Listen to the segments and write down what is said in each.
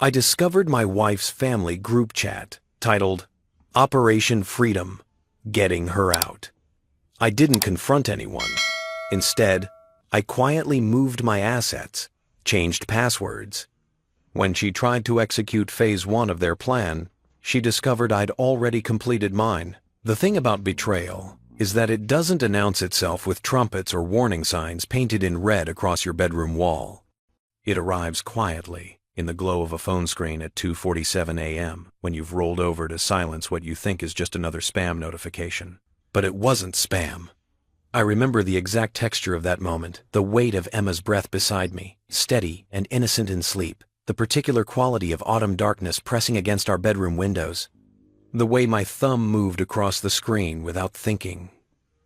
I discovered my wife's family group chat, titled, Operation Freedom, Getting Her Out. I didn't confront anyone. Instead, I quietly moved my assets, changed passwords. When she tried to execute phase 1 of their plan, she discovered I'd already completed mine. The thing about betrayal is that it doesn't announce itself with trumpets or warning signs painted in red across your bedroom wall. It arrives quietly, in the glow of a phone screen at 2:47 a.m. when you've rolled over to silence what you think is just another spam notification. But it wasn't spam. I remember the exact texture of that moment, the weight of Emma's breath beside me, steady and innocent in sleep, the particular quality of autumn darkness pressing against our bedroom windows, the way my thumb moved across the screen without thinking,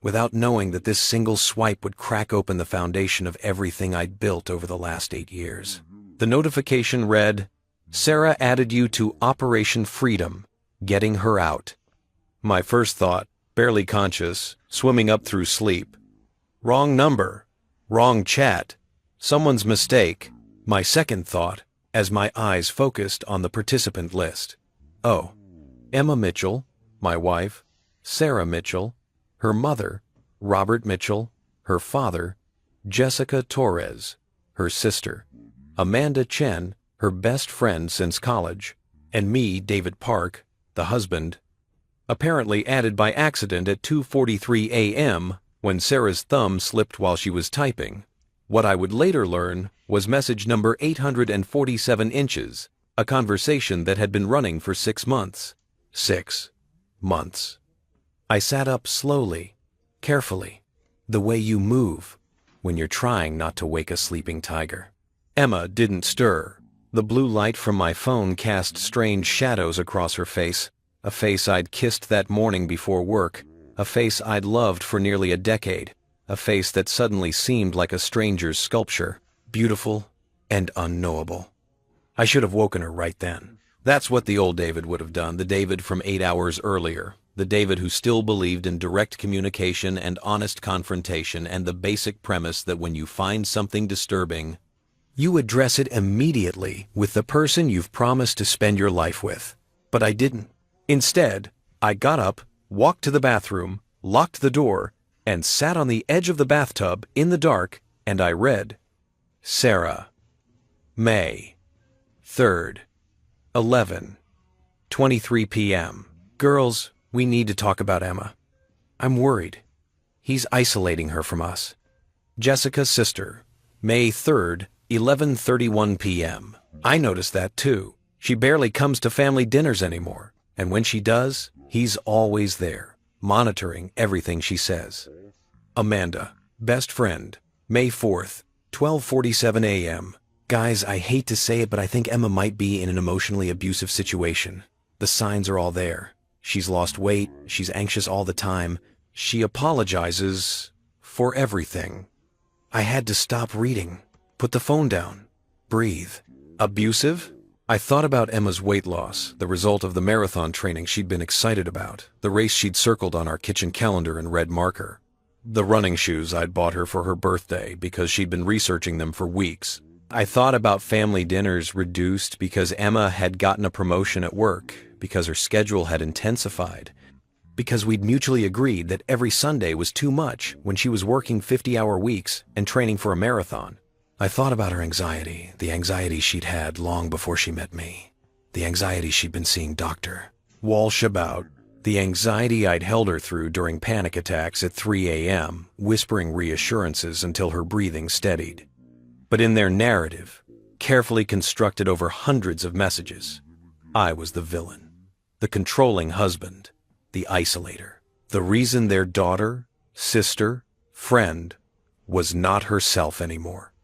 without knowing that this single swipe would crack open the foundation of everything I'd built over the last 8 years. The notification read, "Sarah added you to Operation Freedom, Getting Her Out." My first thought, barely conscious, swimming up through sleep. Wrong number, wrong chat, someone's mistake. My second thought, as my eyes focused on the participant list. Oh, Emma Mitchell, my wife, Sarah Mitchell, her mother, Robert Mitchell, her father, Jessica Torres, her sister, Amanda Chen, her best friend since college, and me, David Park, the husband, apparently added by accident at 2:43 a.m. when Sarah's thumb slipped while she was typing. What I would later learn was message number 847 inches, a conversation that had been running for 6 months. 6 months. I sat up slowly, carefully, the way you move when you're trying not to wake a sleeping tiger. Emma didn't stir. The blue light from my phone cast strange shadows across her face, a face I'd kissed that morning before work, a face I'd loved for nearly a decade, a face that suddenly seemed like a stranger's sculpture, beautiful and unknowable. I should have woken her right then. That's what the old David would have done, the David from 8 hours earlier, the David who still believed in direct communication and honest confrontation and the basic premise that when you find something disturbing, you address it immediately with the person you've promised to spend your life with. But I didn't. Instead, I got up, walked to the bathroom, locked the door, and sat on the edge of the bathtub in the dark, and I read, Sarah, May 3rd, 11:23 p.m. Girls, we need to talk about Emma. I'm worried. He's isolating her from us. Jessica's sister, May 3rd, 11:31 p.m. I noticed that too. She barely comes to family dinners anymore, and when she does, he's always there, monitoring everything she says. Amanda, best friend, May 4th, 12:47 a.m. Guys, I hate to say it, but I think Emma might be in an emotionally abusive situation. The signs are all there. She's lost weight, she's anxious all the time, she apologizes for everything. I had to stop reading, put the phone down, breathe. Abusive? I thought about Emma's weight loss, the result of the marathon training she'd been excited about, the race she'd circled on our kitchen calendar in red marker, the running shoes I'd bought her for her birthday because she'd been researching them for weeks. I thought about family dinners reduced because Emma had gotten a promotion at work, because her schedule had intensified, because we'd mutually agreed that every Sunday was too much when she was working 50-hour weeks and training for a marathon. I thought about her anxiety, the anxiety she'd had long before she met me, the anxiety she'd been seeing Dr. Walsh about, the anxiety I'd held her through during panic attacks at 3 a.m., whispering reassurances until her breathing steadied. But in their narrative, carefully constructed over hundreds of messages, I was the villain, the controlling husband, the isolator, the reason their daughter, sister, friend was not herself anymore.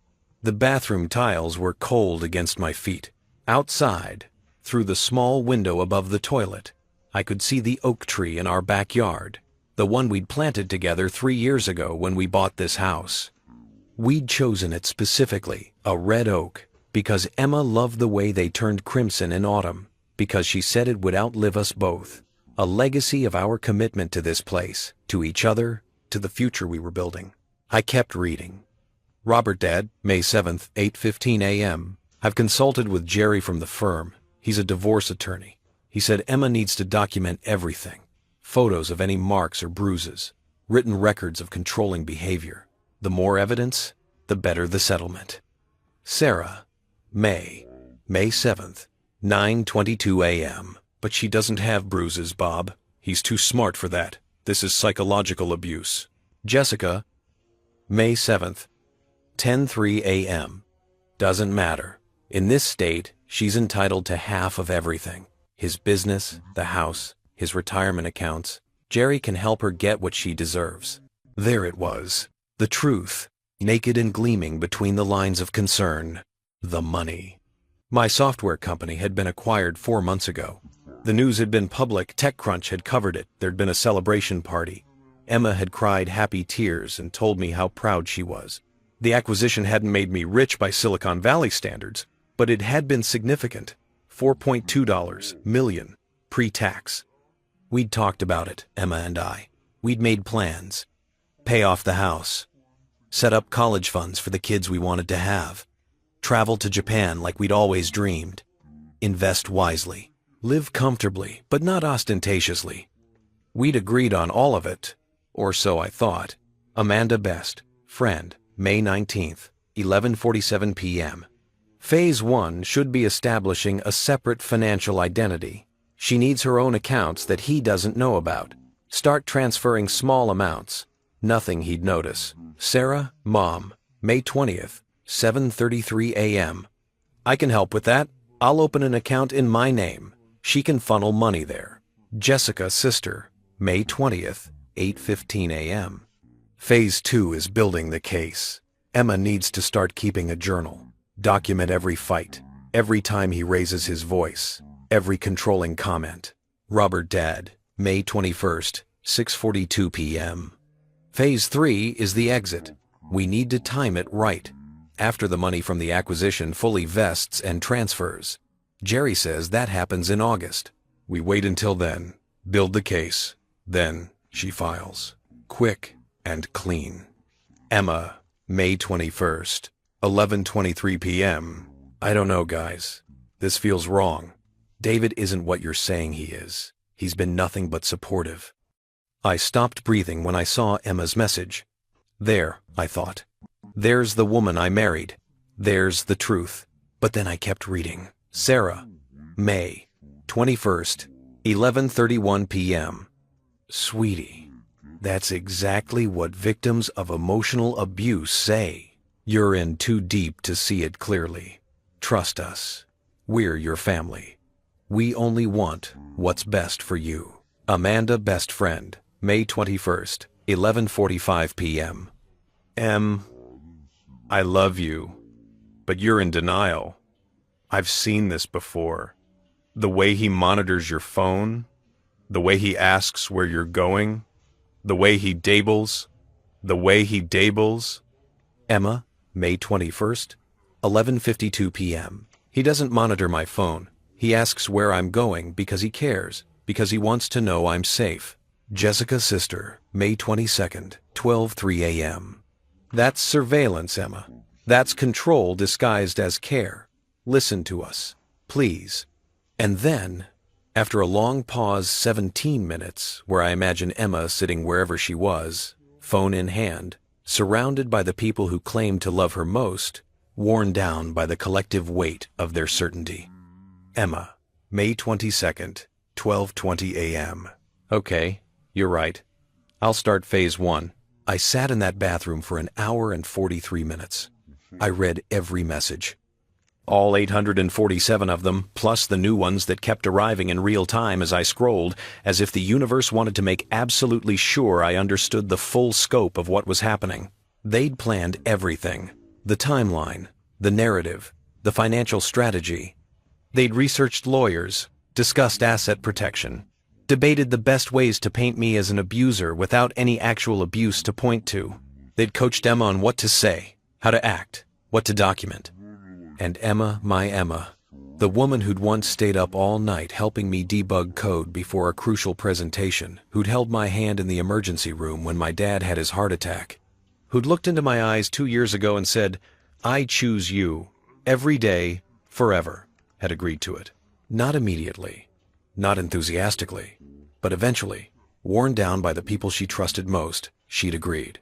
The bathroom tiles were cold against my feet. Outside, through the small window above the toilet, I could see the oak tree in our backyard, the one we'd planted together 3 years ago when we bought this house. We'd chosen it specifically, a red oak, because Emma loved the way they turned crimson in autumn, because she said it would outlive us both, a legacy of our commitment to this place, to each other, to the future we were building. I kept reading. Robert Dad, May 7th, 8:15 a.m. I've consulted with Jerry from the firm. He's a divorce attorney. He said Emma needs to document everything. Photos of any marks or bruises. Written records of controlling behavior. The more evidence, the better the settlement. Sarah, May 7th, 9:22 a.m. But she doesn't have bruises, Bob. He's too smart for that. This is psychological abuse. Jessica, May 7th, 10:03 a.m. Doesn't matter. In this state, she's entitled to half of everything. His business, the house, his retirement accounts. Jerry can help her get what she deserves. There it was. The truth, naked and gleaming between the lines of concern. The money. My software company had been acquired 4 months ago. The news had been public. TechCrunch had covered it. There'd been a celebration party. Emma had cried happy tears and told me how proud she was. The acquisition hadn't made me rich by Silicon Valley standards, but it had been significant. $4.2 million, pre-tax. We'd talked about it, Emma and I. We'd made plans. Pay off the house. Set up college funds for the kids we wanted to have. Travel to Japan like we'd always dreamed. Invest wisely. Live comfortably, but not ostentatiously. We'd agreed on all of it, or so I thought. Amanda Best, friend, May 19th, 11:47 p.m. Phase 1 should be establishing a separate financial identity. She needs her own accounts that he doesn't know about. Start transferring small amounts. Nothing he'd notice. Sarah, Mom, May 20th, 7:33 a.m. I can help with that. I'll open an account in my name. She can funnel money there. Jessica, sister, May 20th, 8:15 a.m. Phase 2 is building the case. Emma needs to start keeping a journal. Document every fight, every time he raises his voice, every controlling comment. Robert Dad, May 21st, 6:42 p.m. Phase 3 is the exit. We need to time it right, after the money from the acquisition fully vests and transfers. Jerry says that happens in August. We wait until then, build the case, then she files. Quick and clean. Emma, May 21st, 11:23 p.m. I don't know, guys. This feels wrong. David isn't what you're saying he is. He's been nothing but supportive. I stopped breathing when I saw Emma's message. There, I thought. There's the woman I married. There's the truth. But then I kept reading. Sarah, May 21st, 11:31 p.m. Sweetie, that's exactly what victims of emotional abuse say. You're in too deep to see it clearly. Trust us. We're your family. We only want what's best for you. Amanda, best friend, May 21st, 11:45 p.m. I love you, but you're in denial. I've seen this before. The way he monitors your phone, the way he asks where you're going, the way he dabbles. Emma, May 21st, 11:52 p.m. He doesn't monitor my phone. He asks where I'm going because he cares, because he wants to know I'm safe. Jessica's sister, May 22nd, 12:03 a.m. That's surveillance, Emma. That's control disguised as care. Listen to us, please. And then, after a long pause, 17 minutes, where I imagine Emma sitting wherever she was, phone in hand, surrounded by the people who claimed to love her most, worn down by the collective weight of their certainty. Emma, May 22nd, 12:20 a.m. Okay, you're right. I'll start phase 1. I sat in that bathroom for an hour and 43 minutes. I read every message. All 847 of them, plus the new ones that kept arriving in real time as I scrolled, as if the universe wanted to make absolutely sure I understood the full scope of what was happening. They'd planned everything. The timeline, the narrative, the financial strategy. They'd researched lawyers, discussed asset protection, debated the best ways to paint me as an abuser without any actual abuse to point to. They'd coached Emma on what to say, how to act, what to document. And Emma, my Emma, the woman who'd once stayed up all night helping me debug code before a crucial presentation, who'd held my hand in the emergency room when my dad had his heart attack, who'd looked into my eyes 2 years ago and said, I choose you, every day, forever, had agreed to it. Not immediately, not enthusiastically, but eventually, worn down by the people she trusted most, she'd agreed.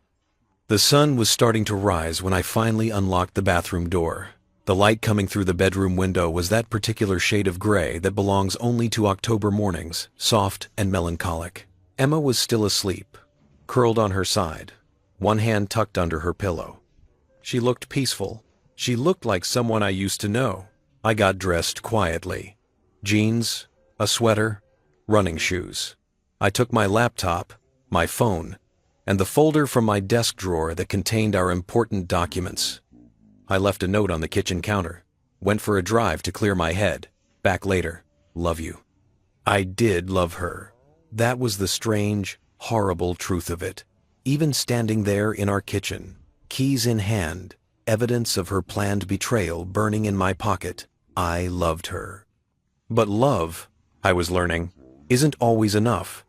The sun was starting to rise when I finally unlocked the bathroom door. The light coming through the bedroom window was that particular shade of gray that belongs only to October mornings, soft and melancholic. Emma was still asleep, curled on her side, one hand tucked under her pillow. She looked peaceful. She looked like someone I used to know. I got dressed quietly. Jeans, a sweater, running shoes. I took my laptop, my phone, and the folder from my desk drawer that contained our important documents. I left a note on the kitchen counter, went for a drive to clear my head. Back later. Love you. I did love her. That was the strange, horrible truth of it. Even standing there in our kitchen, keys in hand, evidence of her planned betrayal burning in my pocket, I loved her. But love, I was learning, isn't always enough.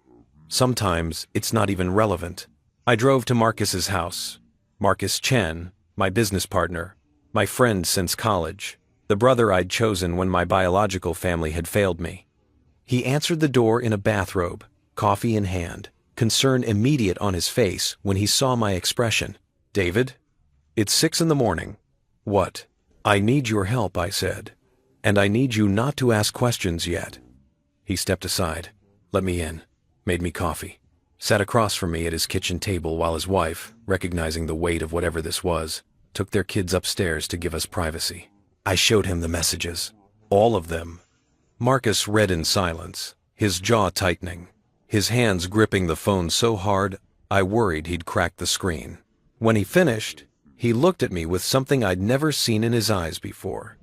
Sometimes it's not even relevant. I drove to Marcus's house. Marcus Chen, my business partner, my friend since college, the brother I'd chosen when my biological family had failed me. He answered the door in a bathrobe, coffee in hand, concern immediate on his face when he saw my expression. David? It's 6 a.m. What? I need your help, I said. And I need you not to ask questions yet. He stepped aside, let me in, made me coffee, sat across from me at his kitchen table while his wife, recognizing the weight of whatever this was, took their kids upstairs to give us privacy. I showed him the messages. All of them. Marcus read in silence, his jaw tightening, his hands gripping the phone so hard I worried he'd crack the screen. When he finished, he looked at me with something I'd never seen in his eyes before.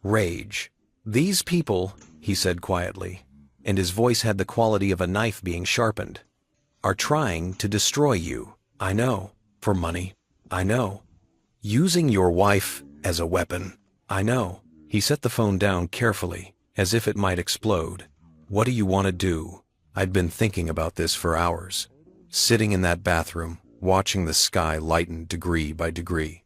Rage. These people, he said quietly, and his voice had the quality of a knife being sharpened, are trying to destroy you. I know. For money. I know. Using your wife as a weapon. I know. He set the phone down carefully, as if it might explode. What do you want to do? I'd been thinking about this for hours, sitting in that bathroom, watching the sky lighten degree by degree.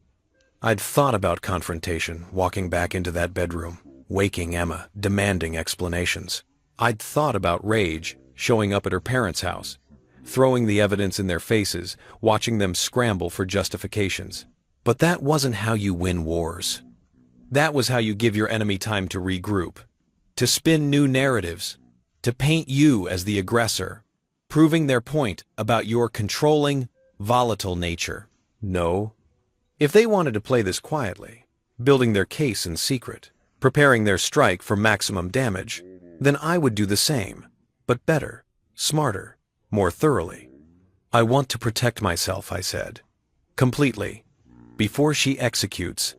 I'd thought about confrontation, walking back into that bedroom, waking Emma, demanding explanations. I'd thought about rage, showing up at her parents' house, throwing the evidence in their faces, watching them scramble for justifications. But that wasn't how you win wars. That was how you give your enemy time to regroup, to spin new narratives, to paint you as the aggressor, proving their point about your controlling, volatile nature. No. If they wanted to play this quietly, building their case in secret, preparing their strike for maximum damage, then I would do the same, but better, smarter, more thoroughly. I want to protect myself, I said. Completely. Before she executes.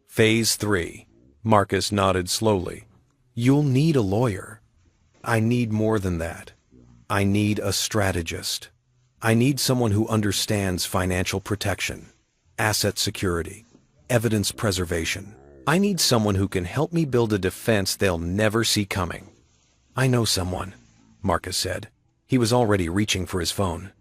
Phase 3. Marcus nodded slowly. You'll need a lawyer. I need more than that. I need a strategist. I need someone who understands financial protection, asset security, evidence preservation. I need someone who can help me build a defense they'll never see coming. I know someone, Marcus said. He was already reaching for his phone.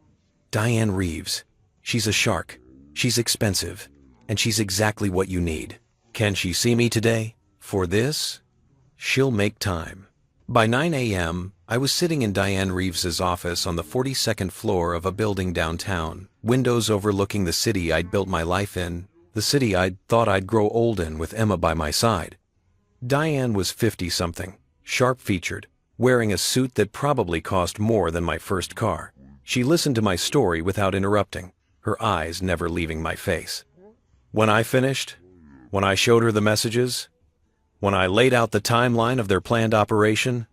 Diane Reeves. She's a shark. She's expensive. And she's exactly what you need. Can she see me today? For this? She'll make time. By 9 a.m., I was sitting in Diane Reeves's office on the 42nd floor of a building downtown, windows overlooking the city I'd built my life in, the city I'd thought I'd grow old in with Emma by my side. Diane was 50-something, sharp-featured, wearing a suit that probably cost more than my first car. She listened to my story without interrupting, her eyes never leaving my face. When I finished, when I showed her the messages, when I laid out the timeline of their planned operation,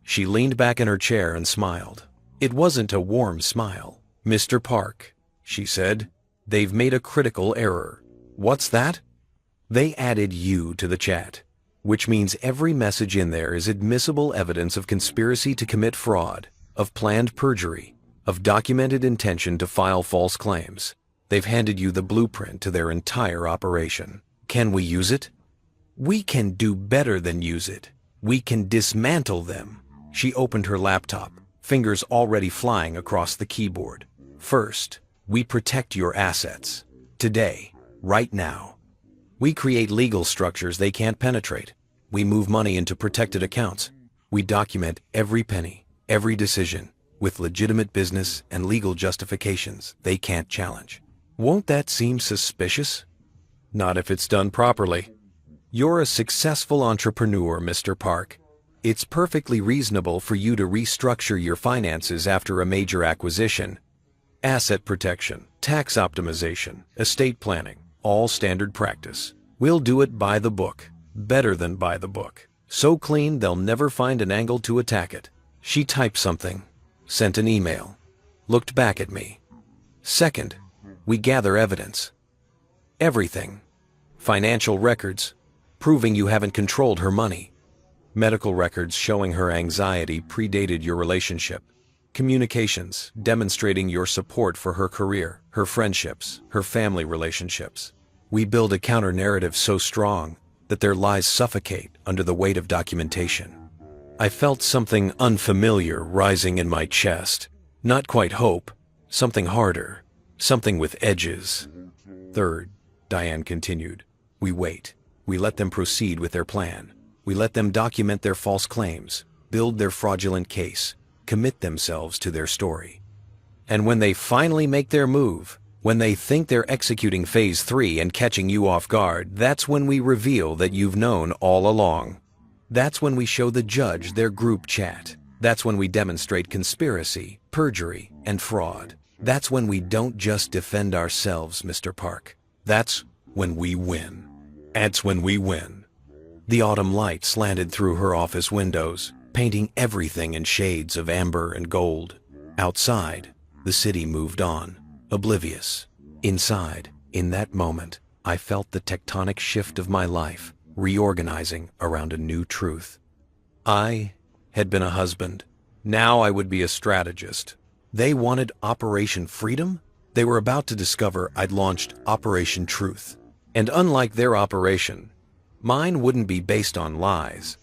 she leaned back in her chair and smiled. It wasn't a warm smile. Mr. Park, she said, they've made a critical error. What's that? They added you to the chat, which means every message in there is admissible evidence of conspiracy to commit fraud, of planned perjury, of documented intention to file false claims. They've handed you the blueprint to their entire operation. Can we use it? We can do better than use it. We can dismantle them. She opened her laptop, fingers already flying across the keyboard. First, we protect your assets. Today, right now. We create legal structures they can't penetrate. We move money into protected accounts. We document every penny, every decision, with legitimate business and legal justifications they can't challenge. Won't that seem suspicious? Not if it's done properly. You're a successful entrepreneur, Mr. Park. It's perfectly reasonable for you to restructure your finances after a major acquisition. Asset protection, tax optimization, estate planning, all standard practice. We'll do it by the book, better than by the book. So clean they'll never find an angle to attack it. She typed something, sent an email, looked back at me. Second, we gather evidence. Everything. Financial records, proving you haven't controlled her money. Medical records showing her anxiety predated your relationship. Communications demonstrating your support for her career, her friendships, her family relationships. We build a counter-narrative so strong that their lies suffocate under the weight of documentation. I felt something unfamiliar rising in my chest. Not quite hope, something harder, something with edges. Third, Diane continued, we wait. We let them proceed with their plan. We let them document their false claims, build their fraudulent case, commit themselves to their story. And when they finally make their move, when they think they're executing phase 3 and catching you off guard, that's when we reveal that you've known all along. That's when we show the judge their group chat. That's when we demonstrate conspiracy, perjury, and fraud. That's when we don't just defend ourselves, Mr. Park. That's when we win. That's when we win. The autumn light slanted through her office windows, painting everything in shades of amber and gold. Outside, the city moved on, oblivious. Inside, in that moment, I felt the tectonic shift of my life, reorganizing around a new truth. I had been a husband. Now I would be a strategist. They wanted Operation Freedom? They were about to discover I'd launched Operation Truth. And unlike their operation, mine wouldn't be based on lies.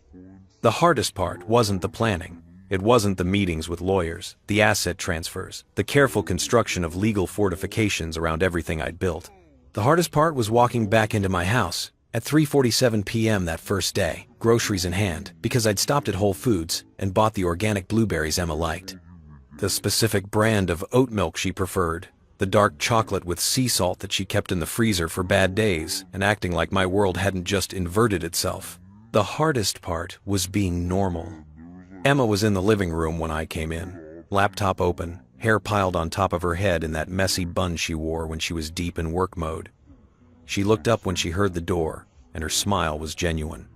The hardest part wasn't the planning. It wasn't the meetings with lawyers, the asset transfers, the careful construction of legal fortifications around everything I'd built. The hardest part was walking back into my house at 3:47 p.m. that first day, groceries in hand, because I'd stopped at Whole Foods and bought the organic blueberries Emma liked. The specific brand of oat milk she preferred, the dark chocolate with sea salt that she kept in the freezer for bad days and acting like my world hadn't just inverted itself. The hardest part was being normal. Emma was in the living room when I came in, laptop open, hair piled on top of her head in that messy bun she wore when she was deep in work mode. She looked up when she heard the door, and her smile was genuine.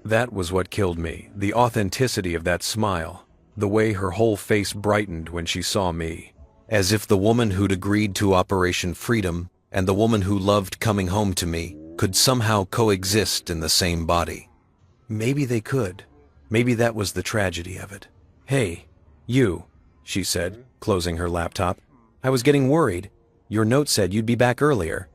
That was what killed me, the authenticity of that smile, the way her whole face brightened when she saw me, as if the woman who'd agreed to Operation Freedom and the woman who loved coming home to me could somehow coexist in the same body. Maybe they could. Maybe that was the tragedy of it. "Hey, you," she said, closing her laptop. "I was getting worried. Your note said you'd be back earlier."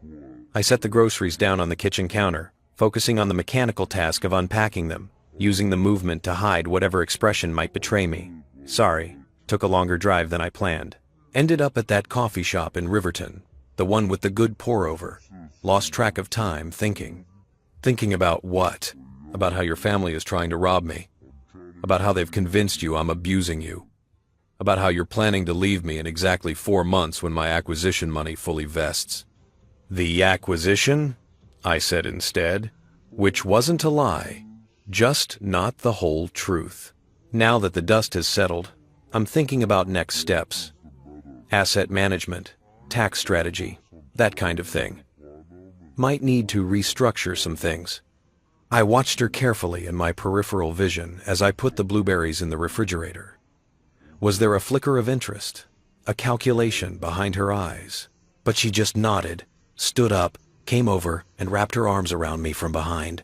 I set the groceries down on the kitchen counter, focusing on the mechanical task of unpacking them, using the movement to hide whatever expression might betray me. Sorry, took a longer drive than I planned. Ended up at that coffee shop in Riverton, the one with the good pour-over. Lost track of time thinking. Thinking about what? About how your family is trying to rob me. About how they've convinced you I'm abusing you. About how you're planning to leave me in exactly 4 months when my acquisition money fully vests. "The acquisition?" I said instead, which wasn't a lie, just not the whole truth. Now that the dust has settled, I'm thinking about next steps. Asset management, tax strategy, that kind of thing. Might need to restructure some things. I watched her carefully in my peripheral vision as I put the blueberries in the refrigerator. Was there a flicker of interest, a calculation behind her eyes? But she just nodded, stood up, came over, and wrapped her arms around me from behind.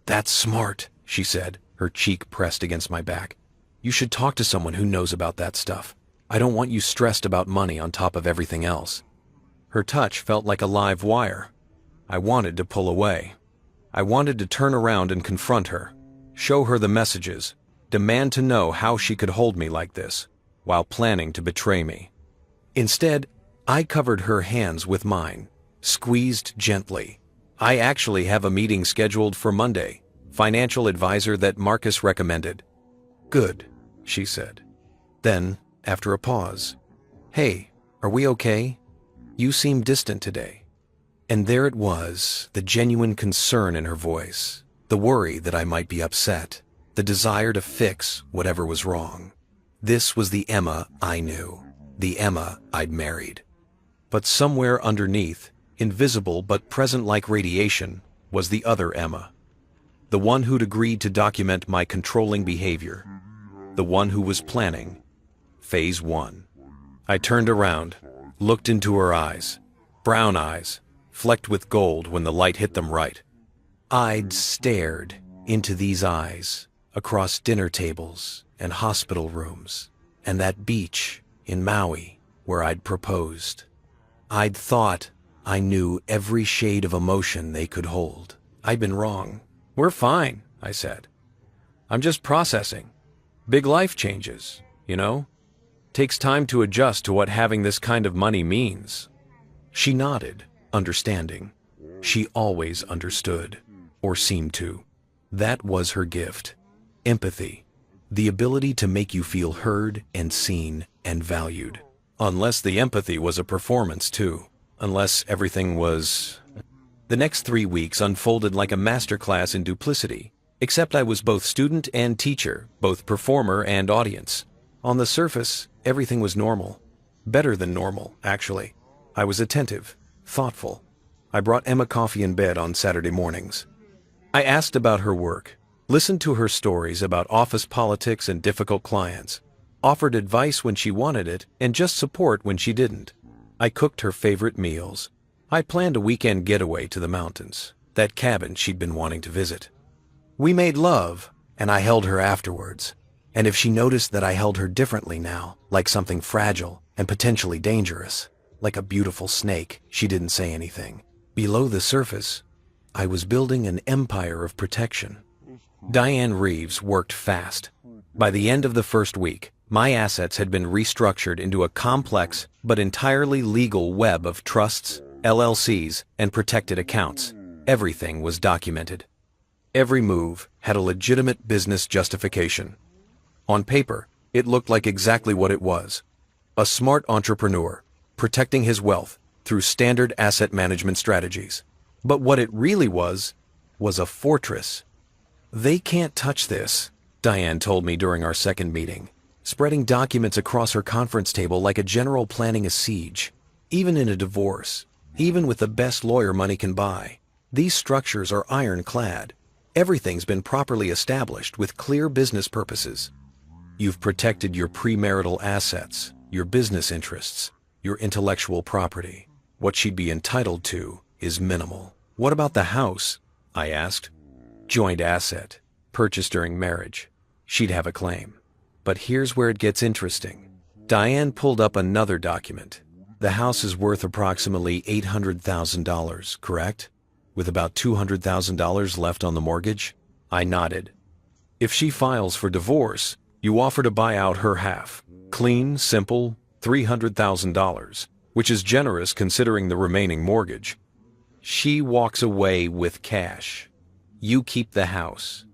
"That's smart," she said, her cheek pressed against my back. "You should talk to someone who knows about that stuff. I don't want you stressed about money on top of everything else." Her touch felt like a live wire. I wanted to pull away. I wanted to turn around and confront her, show her the messages, demand to know how she could hold me like this, while planning to betray me. Instead, I covered her hands with mine, squeezed gently. "I actually have a meeting scheduled for Monday, Financial advisor that Marcus recommended. Good, she said. Then, after a pause, hey, are we okay? You seem distant today. And there it was, the genuine concern in her voice, the worry that I might be upset, the desire to fix whatever was wrong. This was the Emma I knew, the Emma I'd married. But somewhere underneath, invisible but present like radiation, was the other Emma. The one who'd agreed to document my controlling behavior. The one who was planning Phase 1. I turned around, looked into her eyes, brown eyes, flecked with gold when the light hit them right. I'd stared into these eyes across dinner tables and hospital rooms and that beach in Maui where I'd proposed. I'd thought I knew every shade of emotion they could hold. I'd been wrong. We're fine, I said. I'm just processing. Big life changes, you know? Takes time to adjust to what having this kind of money means. She nodded, understanding. She always understood, or seemed to. That was her gift. Empathy. The ability to make you feel heard and seen and valued. Unless the empathy was a performance too. Unless everything was... The next 3 weeks unfolded like a masterclass in duplicity, except I was both student and teacher, both performer and audience. On the surface, everything was normal. Better than normal, actually. I was attentive, thoughtful. I brought Emma coffee in bed on Saturday mornings. I asked about her work, listened to her stories about office politics and difficult clients, offered advice when she wanted it, and just support when she didn't. I cooked her favorite meals. I planned a weekend getaway to the mountains, that cabin she'd been wanting to visit. We made love, and I held her afterwards. And if she noticed that I held her differently now, like something fragile and potentially dangerous, like a beautiful snake, she didn't say anything. Below the surface, I was building an empire of protection. Diane Reeves worked fast. By the end of the first week, my assets had been restructured into a complex but entirely legal web of trusts, LLCs, and protected accounts. Everything was documented. Every move had a legitimate business justification. On paper, it looked like exactly what it was. A smart entrepreneur, protecting his wealth through standard asset management strategies. But what it really was a fortress. They can't touch this, Diane told me during our second meeting, spreading documents across her conference table like a general planning a siege. Even in a divorce, even with the best lawyer money can buy, these structures are ironclad. Everything's been properly established with clear business purposes. You've protected your premarital assets, your business interests, your intellectual property. What she'd be entitled to is minimal. What about the house? I asked. Joint asset, purchased during marriage. She'd have a claim. But here's where it gets interesting. Diane pulled up another document. The house is worth approximately $800,000, correct? With about $200,000 left on the mortgage? I nodded. If she files for divorce, you offer to buy out her half. Clean, simple, $300,000, which is generous considering the remaining mortgage. She walks away with cash. You keep the house.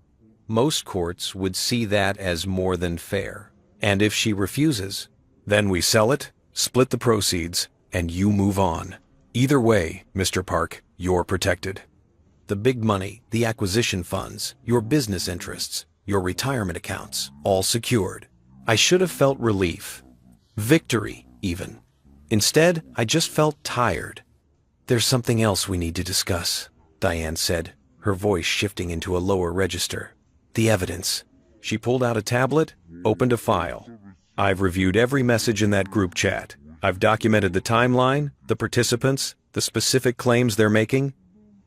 Most courts would see that as more than fair. And if she refuses, then we sell it, split the proceeds, and you move on. Either way, Mr. Park, you're protected. The big money, the acquisition funds, your business interests, your retirement accounts, all secured. I should have felt relief. Victory, even. Instead, I just felt tired. There's something else we need to discuss, Diane said, her voice shifting into a lower register. The evidence. She pulled out a tablet, opened a file. I've reviewed every message in that group chat. I've documented the timeline, the participants, the specific claims they're making.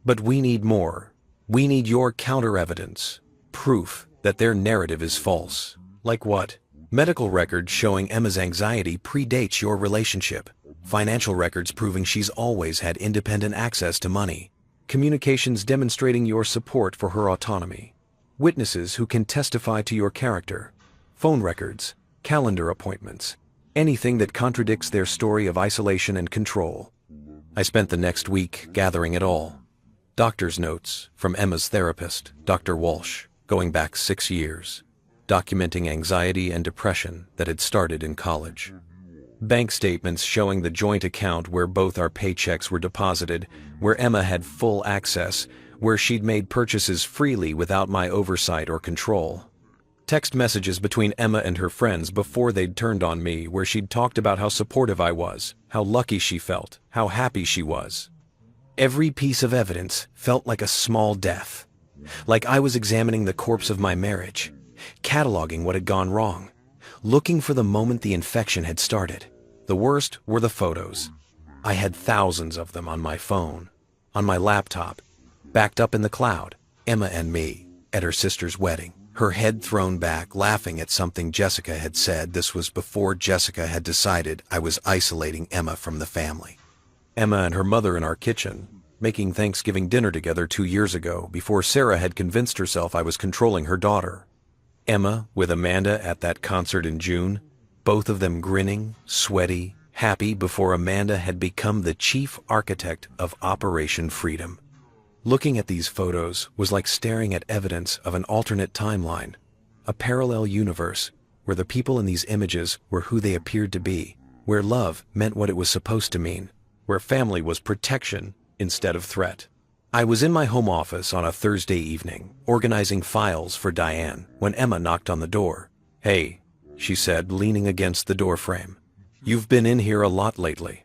But we need more. We need your counter-evidence. Proof that their narrative is false. Like what? Medical records showing Emma's anxiety predates your relationship. Financial records proving she's always had independent access to money. Communications demonstrating your support for her autonomy. Witnesses who can testify to your character. Phone records, calendar appointments. Anything that contradicts their story of isolation and control. I spent the next week gathering it all. Doctor's notes from Emma's therapist, Dr. Walsh, going back 6 years, documenting anxiety and depression that had started in college. Bank statements showing the joint account where both our paychecks were deposited, where Emma had full access, where she'd made purchases freely without my oversight or control. Text messages between Emma and her friends before they'd turned on me, where she'd talked about how supportive I was, how lucky she felt, how happy she was. Every piece of evidence felt like a small death, like I was examining the corpse of my marriage, cataloging what had gone wrong, looking for the moment the infection had started. The worst were the photos. I had thousands of them on my phone, on my laptop, backed up in the cloud. Emma and me, at her sister's wedding, her head thrown back, laughing at something Jessica had said. This was before Jessica had decided I was isolating Emma from the family. Emma and her mother in our kitchen, making Thanksgiving dinner together 2 years ago, before Sarah had convinced herself I was controlling her daughter. Emma with Amanda at that concert in June, both of them grinning, sweaty, happy before Amanda had become the chief architect of Operation Freedom. Looking at these photos was like staring at evidence of an alternate timeline, a parallel universe where the people in these images were who they appeared to be, where love meant what it was supposed to mean, where family was protection instead of threat. I was in my home office on a Thursday evening, organizing files for Diane, when Emma knocked on the door. "Hey," she said, leaning against the doorframe. "You've been in here a lot lately."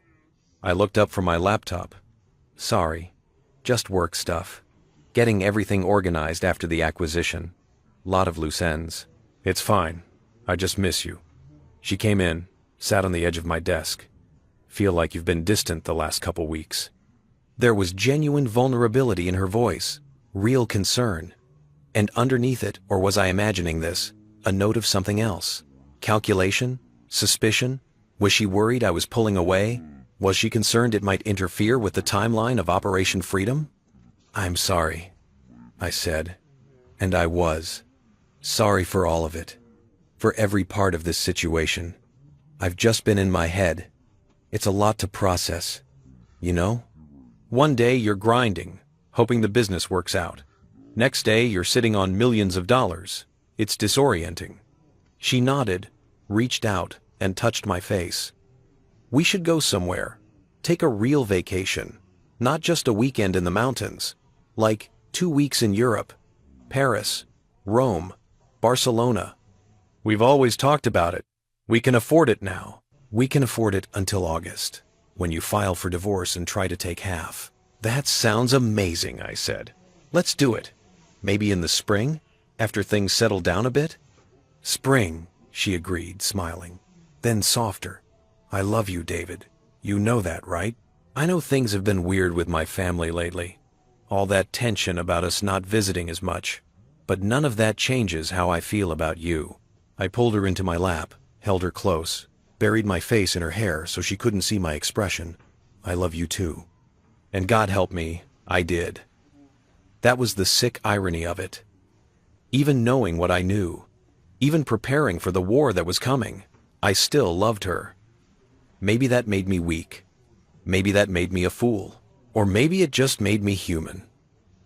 I looked up from my laptop. "Sorry, just work stuff. Getting everything organized after the acquisition. Lot of loose ends." "It's fine. I just miss you." She came in, sat on the edge of my desk. "Feel like you've been distant the last couple weeks." There was genuine vulnerability in her voice, real concern. And underneath it, or was I imagining this, a note of something else? Calculation? Suspicion? Was she worried I was pulling away? Was she concerned it might interfere with the timeline of Operation Freedom? "I'm sorry," I said. And I was. Sorry for all of it. For every part of this situation. I've just been in my head. It's a lot to process. You know? One day you're grinding, hoping the business works out. Next day you're sitting on millions of dollars. It's disorienting. She nodded, reached out, and touched my face. "We should go somewhere. Take a real vacation. Not just a weekend in the mountains. Like 2 weeks in Europe. Paris, Rome, Barcelona. We've always talked about it. We can afford it now. We can afford it until August, when you file for divorce and try to take half." "That sounds amazing," I said. "Let's do it. Maybe in the spring, after things settle down a bit?" "Spring," she agreed, smiling. Then softer. "I love you, David. You know that, right? I know things have been weird with my family lately. All that tension about us not visiting as much. But none of that changes how I feel about you." I pulled her into my lap, held her close, buried my face in her hair so she couldn't see my expression. "I love you too." And God help me, I did. That was the sick irony of it. Even knowing what I knew, even preparing for the war that was coming, I still loved her. Maybe that made me weak. Maybe that made me a fool. Or maybe it just made me human.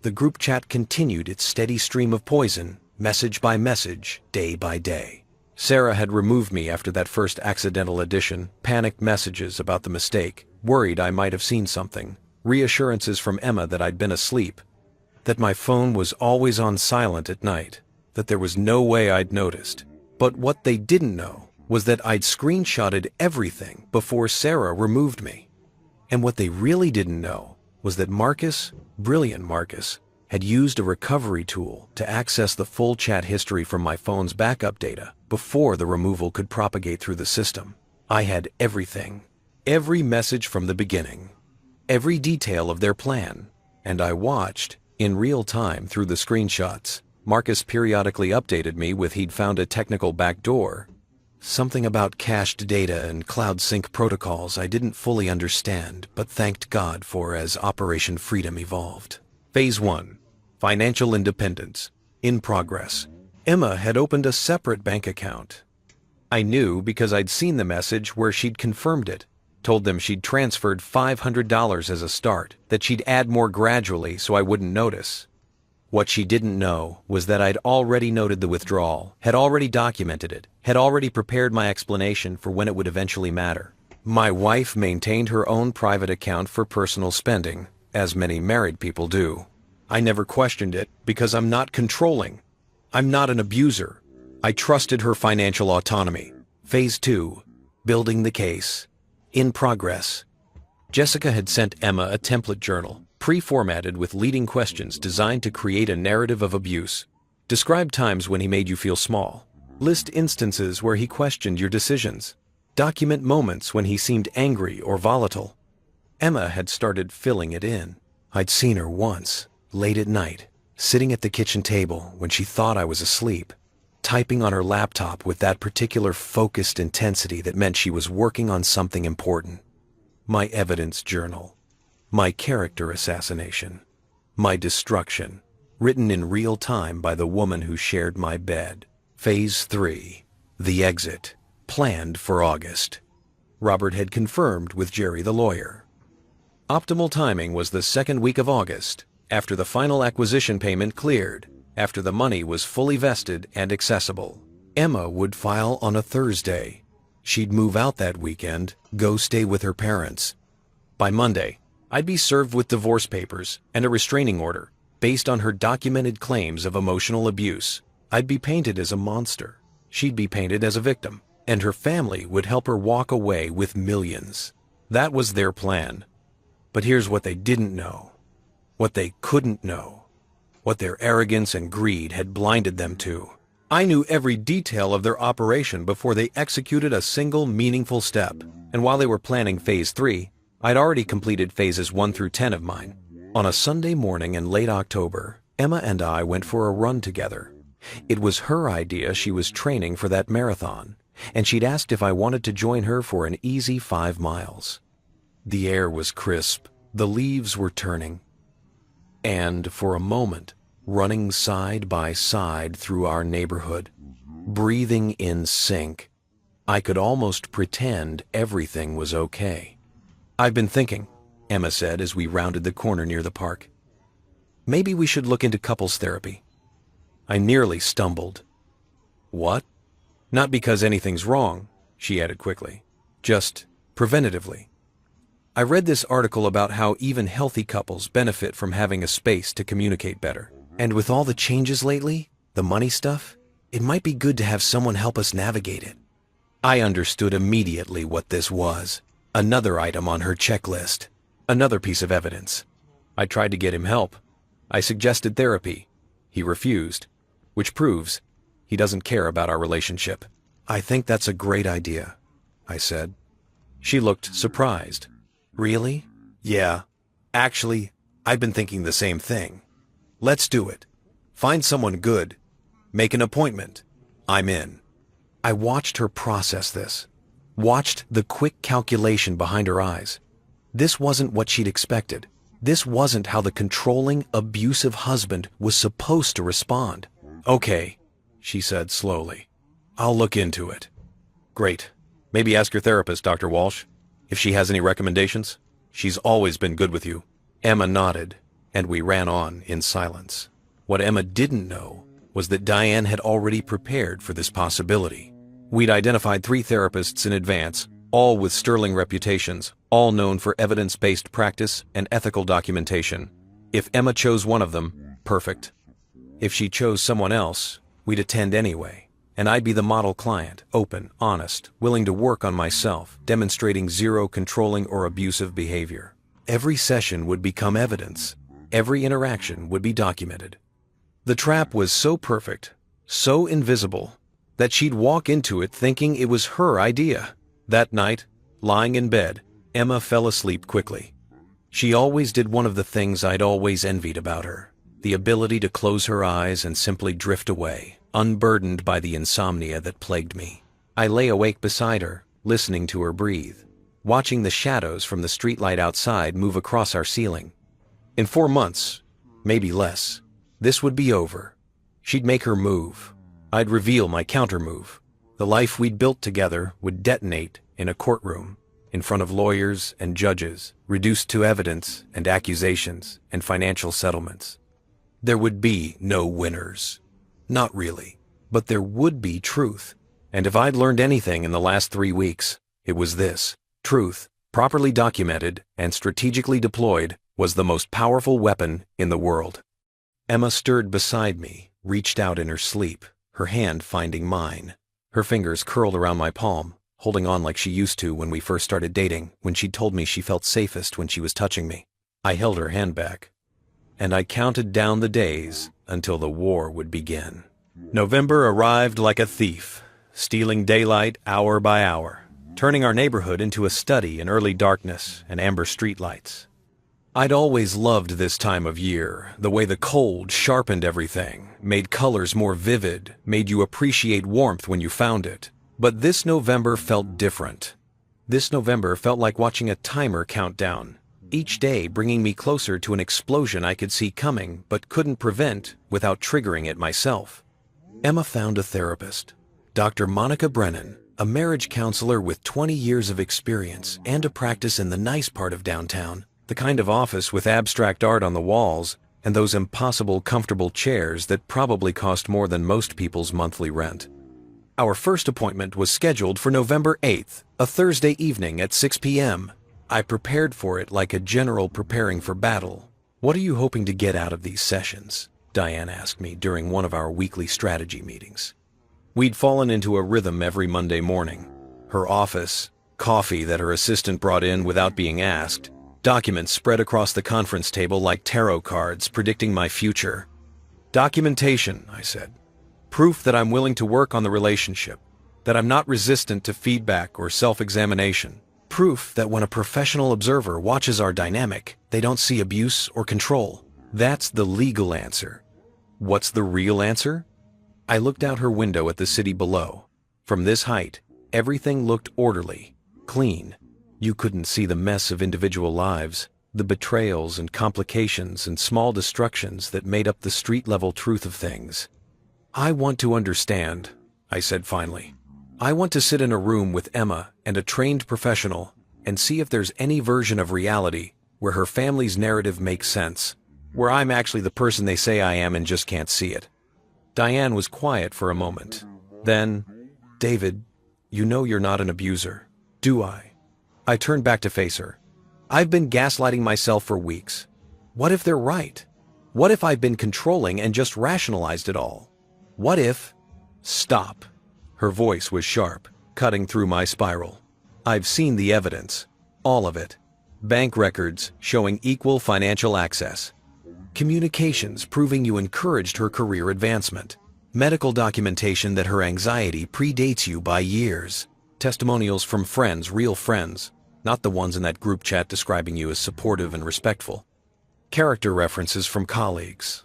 The group chat continued its steady stream of poison, message by message, day by day. Sarah had removed me after that first accidental addition, panicked messages about the mistake, worried I might have seen something, reassurances from Emma that I'd been asleep, that my phone was always on silent at night, that there was no way I'd noticed. But what they didn't know was that I'd screenshotted everything before Sarah removed me. And what they really didn't know was that Marcus, brilliant Marcus, had used a recovery tool to access the full chat history from my phone's backup data before the removal could propagate through the system. I had everything, every message from the beginning, every detail of their plan, and I watched, in real time through the screenshots. Marcus periodically updated me with he'd found a technical backdoor, something about cached data and cloud sync protocols I didn't fully understand but thanked God for as Operation Freedom evolved. Phase 1. Financial independence. In progress. Emma had opened a separate bank account. I knew because I'd seen the message where she'd confirmed it. Told them she'd transferred $500 as a start, that she'd add more gradually so I wouldn't notice. What she didn't know was that I'd already noted the withdrawal, had already documented it, had already prepared my explanation for when it would eventually matter. My wife maintained her own private account for personal spending, as many married people do. I never questioned it because I'm not controlling. I'm not an abuser. I trusted her financial autonomy. Phase 2. Building the case. In progress. Jessica had sent Emma a template journal, pre-formatted with leading questions designed to create a narrative of abuse. Describe times when he made you feel small. List instances where he questioned your decisions. Document moments when he seemed angry or volatile. Emma had started filling it in. I'd seen her once, late at night, sitting at the kitchen table when she thought I was asleep, typing on her laptop with that particular focused intensity that meant she was working on something important. My evidence journal. My character assassination. My destruction, written in real time by the woman who shared my bed. Phase 3. The exit. Planned for August. Robert had confirmed with Jerry the lawyer. Optimal timing was the second week of August, after the final acquisition payment cleared, after the money was fully vested and accessible. Emma would file on a Thursday. She'd move out that weekend, go stay with her parents. By Monday, I'd be served with divorce papers and a restraining order based on her documented claims of emotional abuse. I'd be painted as a monster. She'd be painted as a victim, and her family would help her walk away with millions. That was their plan. But here's what they didn't know, what they couldn't know, what their arrogance and greed had blinded them to. I knew every detail of their operation before they executed a single meaningful step, and while they were planning Phase 3, I'd already completed Phases 1 through 10 of mine. On a Sunday morning in late October, Emma and I went for a run together. It was her idea. She was training for that marathon, and she'd asked if I wanted to join her for an easy 5 miles. The air was crisp, the leaves were turning, and for a moment, running side by side through our neighborhood, breathing in sync, I could almost pretend everything was okay. I've been thinking, Emma said as we rounded the corner near the park. Maybe we should look into couples therapy. I nearly stumbled. What? Not because anything's wrong, she added quickly. Just preventatively. I read this article about how even healthy couples benefit from having a space to communicate better. And with all the changes lately, the money stuff, it might be good to have someone help us navigate it. I understood immediately what this was. Another item on her checklist. Another piece of evidence. I tried to get him help. I suggested therapy. He refused, which proves he doesn't care about our relationship. I think that's a great idea, I said. She looked surprised. Really? Yeah. Actually, I've been thinking the same thing. Let's do it. Find someone good. Make an appointment. I'm in. I watched her process this. Watched the quick calculation behind her eyes. This wasn't what she'd expected. This wasn't how the controlling, abusive husband was supposed to respond. Okay, she said slowly. I'll look into it. Great. Maybe ask your therapist, Dr. Walsh, if she has any recommendations. She's always been good with you. Emma nodded, and we ran on in silence. What Emma didn't know was that Diane had already prepared for this possibility. We'd identified 3 therapists in advance, all with sterling reputations, all known for evidence-based practice and ethical documentation. If Emma chose one of them, perfect. If she chose someone else, we'd attend anyway, and I'd be the model client, open, honest, willing to work on myself, demonstrating zero controlling or abusive behavior. Every session would become evidence. Every interaction would be documented. The trap was so perfect, so invisible, that she'd walk into it thinking it was her idea. That night, lying in bed, Emma fell asleep quickly. She always did one of the things I'd always envied about her, the ability to close her eyes and simply drift away, unburdened by the insomnia that plagued me. I lay awake beside her, listening to her breathe, watching the shadows from the streetlight outside move across our ceiling. In 4 months, maybe less, this would be over. She'd make her move. I'd reveal my counter-move. The life we'd built together would detonate in a courtroom. in front of lawyers and judges, reduced to evidence and accusations and financial settlements. There would be no winners. Not really, but there would be truth. And if I'd learned anything in the last 3 weeks, it was this. Truth, properly documented and strategically deployed, was the most powerful weapon in the world. Emma stirred beside me, reached out in her sleep, her hand finding mine. Her fingers curled around my palm, holding on like she used to when we first started dating, when she told me she felt safest when she was touching me. I held her hand back, and I counted down the days until the war would begin. November arrived like a thief, stealing daylight hour by hour, turning our neighborhood into a study in early darkness and amber streetlights. I'd always loved this time of year, the way the cold sharpened everything, made colors more vivid, made you appreciate warmth when you found it. But this November felt different. This November felt like watching a timer count down, each day bringing me closer to an explosion I could see coming but couldn't prevent without triggering it myself. Emma found a therapist, Dr. Monica Brennan, a marriage counselor with 20 years of experience and a practice in the nice part of downtown, the kind of office with abstract art on the walls and those impossible comfortable chairs that probably cost more than most people's monthly rent. Our first appointment was scheduled for November 8th, a Thursday evening at 6 p.m. I prepared for it like a general preparing for battle. "What are you hoping to get out of these sessions?" Diane asked me during one of our weekly strategy meetings. We'd fallen into a rhythm every Monday morning. Her office, coffee that her assistant brought in without being asked, documents spread across the conference table like tarot cards predicting my future. "Documentation," I said. "Proof that I'm willing to work on the relationship, that I'm not resistant to feedback or self-examination. Proof that when a professional observer watches our dynamic, they don't see abuse or control. That's the legal answer." What's the real answer? I looked out her window at the city below. From this height, everything looked orderly, clean. You couldn't see the mess of individual lives, the betrayals and complications and small destructions that made up the street-level truth of things. "I want to understand," I said finally. "I want to sit in a room with Emma and a trained professional and see if there's any version of reality where her family's narrative makes sense, where I'm actually the person they say I am and just can't see it." Diane was quiet for a moment. Then, "David, you know you're not an abuser, do I?" I turned back to face her. "I've been gaslighting myself for weeks. What if they're right? What if I've been controlling and just rationalized it all? What if—" "Stop." Her voice was sharp, cutting through my spiral. "I've seen the evidence. All of it. Bank records showing equal financial access. Communications proving you encouraged her career advancement. Medical documentation that her anxiety predates you by years. Testimonials from friends, real friends, not the ones in that group chat describing you as supportive and respectful. Character references from colleagues,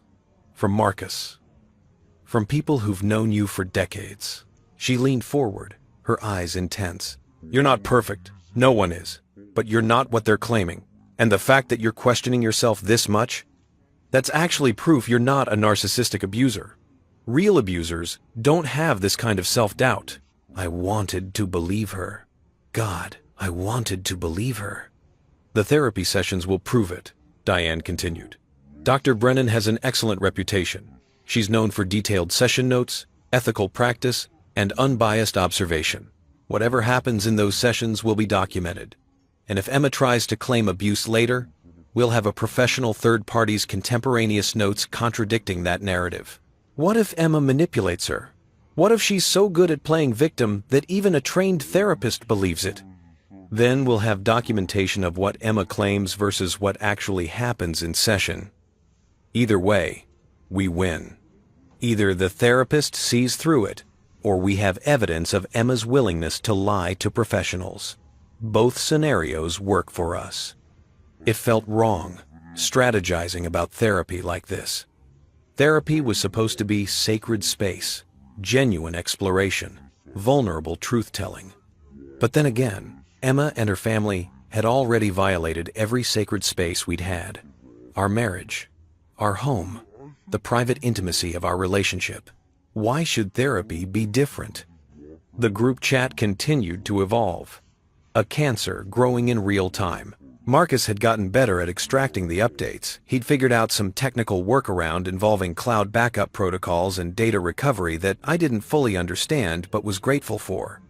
from Marcus, from people who've known you for decades." She leaned forward, her eyes intense. "You're not perfect. No one is. But you're not what they're claiming. And the fact that you're questioning yourself this much, that's actually proof you're not a narcissistic abuser. Real abusers don't have this kind of self-doubt." I wanted to believe her. God, I wanted to believe her. "The therapy sessions will prove it," Diane continued. "Dr. Brennan has an excellent reputation. She's known for detailed session notes, ethical practice, and unbiased observation. Whatever happens in those sessions will be documented. And if Emma tries to claim abuse later, we'll have a professional third party's contemporaneous notes contradicting that narrative. What if Emma manipulates her? What if she's so good at playing victim that even a trained therapist believes it? Then we'll have documentation of what Emma claims versus what actually happens in session. Either way, we win. Either the therapist sees through it, or we have evidence of Emma's willingness to lie to professionals. Both scenarios work for us. It felt wrong, strategizing about therapy like this. Therapy was supposed to be sacred space, genuine exploration, vulnerable truth-telling. But then again, Emma and her family had already violated every sacred space we'd had. Our marriage, our home, the private intimacy of our relationship. Why should therapy be different? The group chat continued to evolve. a cancer growing in real time. Marcus had gotten better at extracting the updates. He'd figured out some technical workaround involving cloud backup protocols and data recovery that I didn't fully understand but was grateful for.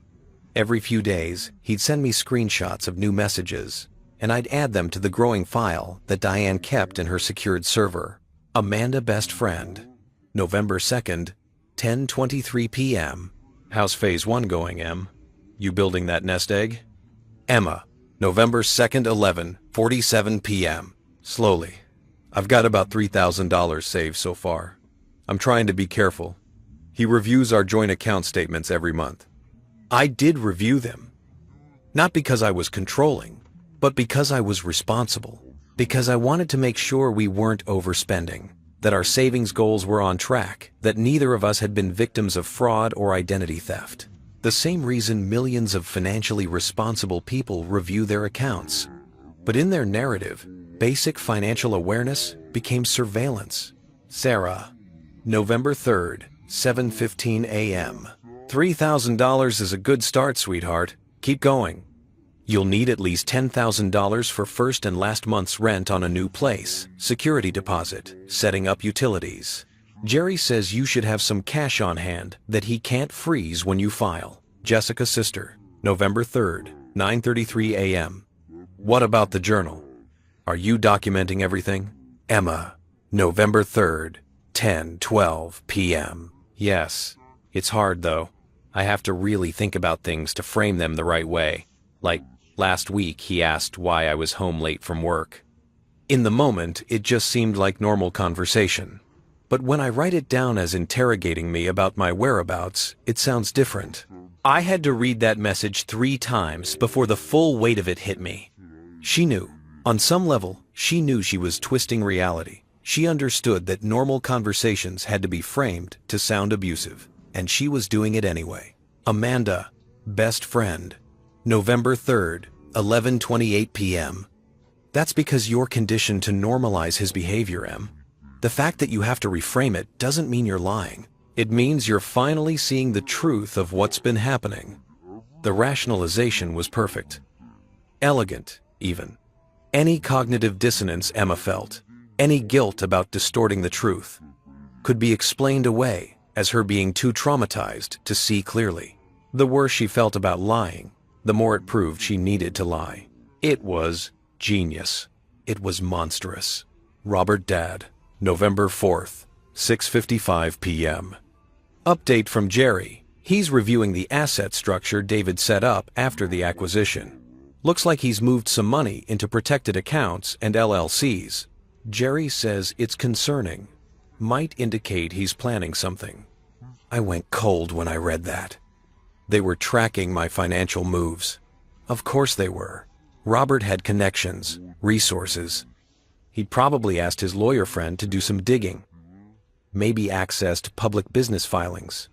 Every few days, he'd send me screenshots of new messages, and I'd add them to the growing file that Diane kept in her secured server. Amanda, best friend. November 2nd, 10:23 p.m. How's phase 1 going, Em? You building that nest egg? Emma, November 2nd, 11:47 p.m. Slowly. I've got about $3,000 saved so far. I'm trying to be careful. He reviews our joint account statements every month. I did review them. Not because I was controlling, but because I was responsible. Because I wanted to make sure we weren't overspending, that our savings goals were on track, that neither of us had been victims of fraud or identity theft. The same reason millions of financially responsible people review their accounts. But in their narrative, basic financial awareness became surveillance. Sarah, November 3rd, 7:15 a.m. $3,000 is a good start, sweetheart. Keep going. You'll need at least $10,000 for first and last month's rent on a new place, security deposit, setting up utilities. Jerry says you should have some cash on hand that he can't freeze when you file. Jessica's sister, November 3rd, 9:33 a.m. What about the journal? Are you documenting everything? Emma, November 3rd, 10:12 p.m. Yes. It's hard, though. I have to really think about things to frame them the right way. Like, last week he asked why I was home late from work. In the moment, it just seemed like normal conversation. But when I write it down as interrogating me about my whereabouts, it sounds different. I had to read that message 3 times before the full weight of it hit me. She knew. On some level, she knew she was twisting reality. She understood that normal conversations had to be framed to sound abusive, and she was doing it anyway. Amanda, best friend. November 3rd, 11:28 p.m. That's because you're conditioned to normalize his behavior, Em. The fact that you have to reframe it doesn't mean you're lying. It means you're finally seeing the truth of what's been happening. The rationalization was perfect. Elegant, even. Any cognitive dissonance Emma felt, any guilt about distorting the truth, could be explained away as her being too traumatized to see clearly. The worse she felt about lying, the more it proved she needed to lie. It was genius. It was monstrous. Robert Dad, November 4th, 6:55 p.m. Update from Jerry. He's reviewing the asset structure David set up after the acquisition. Looks like he's moved some money into protected accounts and LLCs. Jerry says it's concerning. Might indicate he's planning something. I went cold when I read that. They were tracking my financial moves. Of course they were. Robert had connections, resources. He'd probably asked his lawyer friend to do some digging. Maybe accessed public business filings,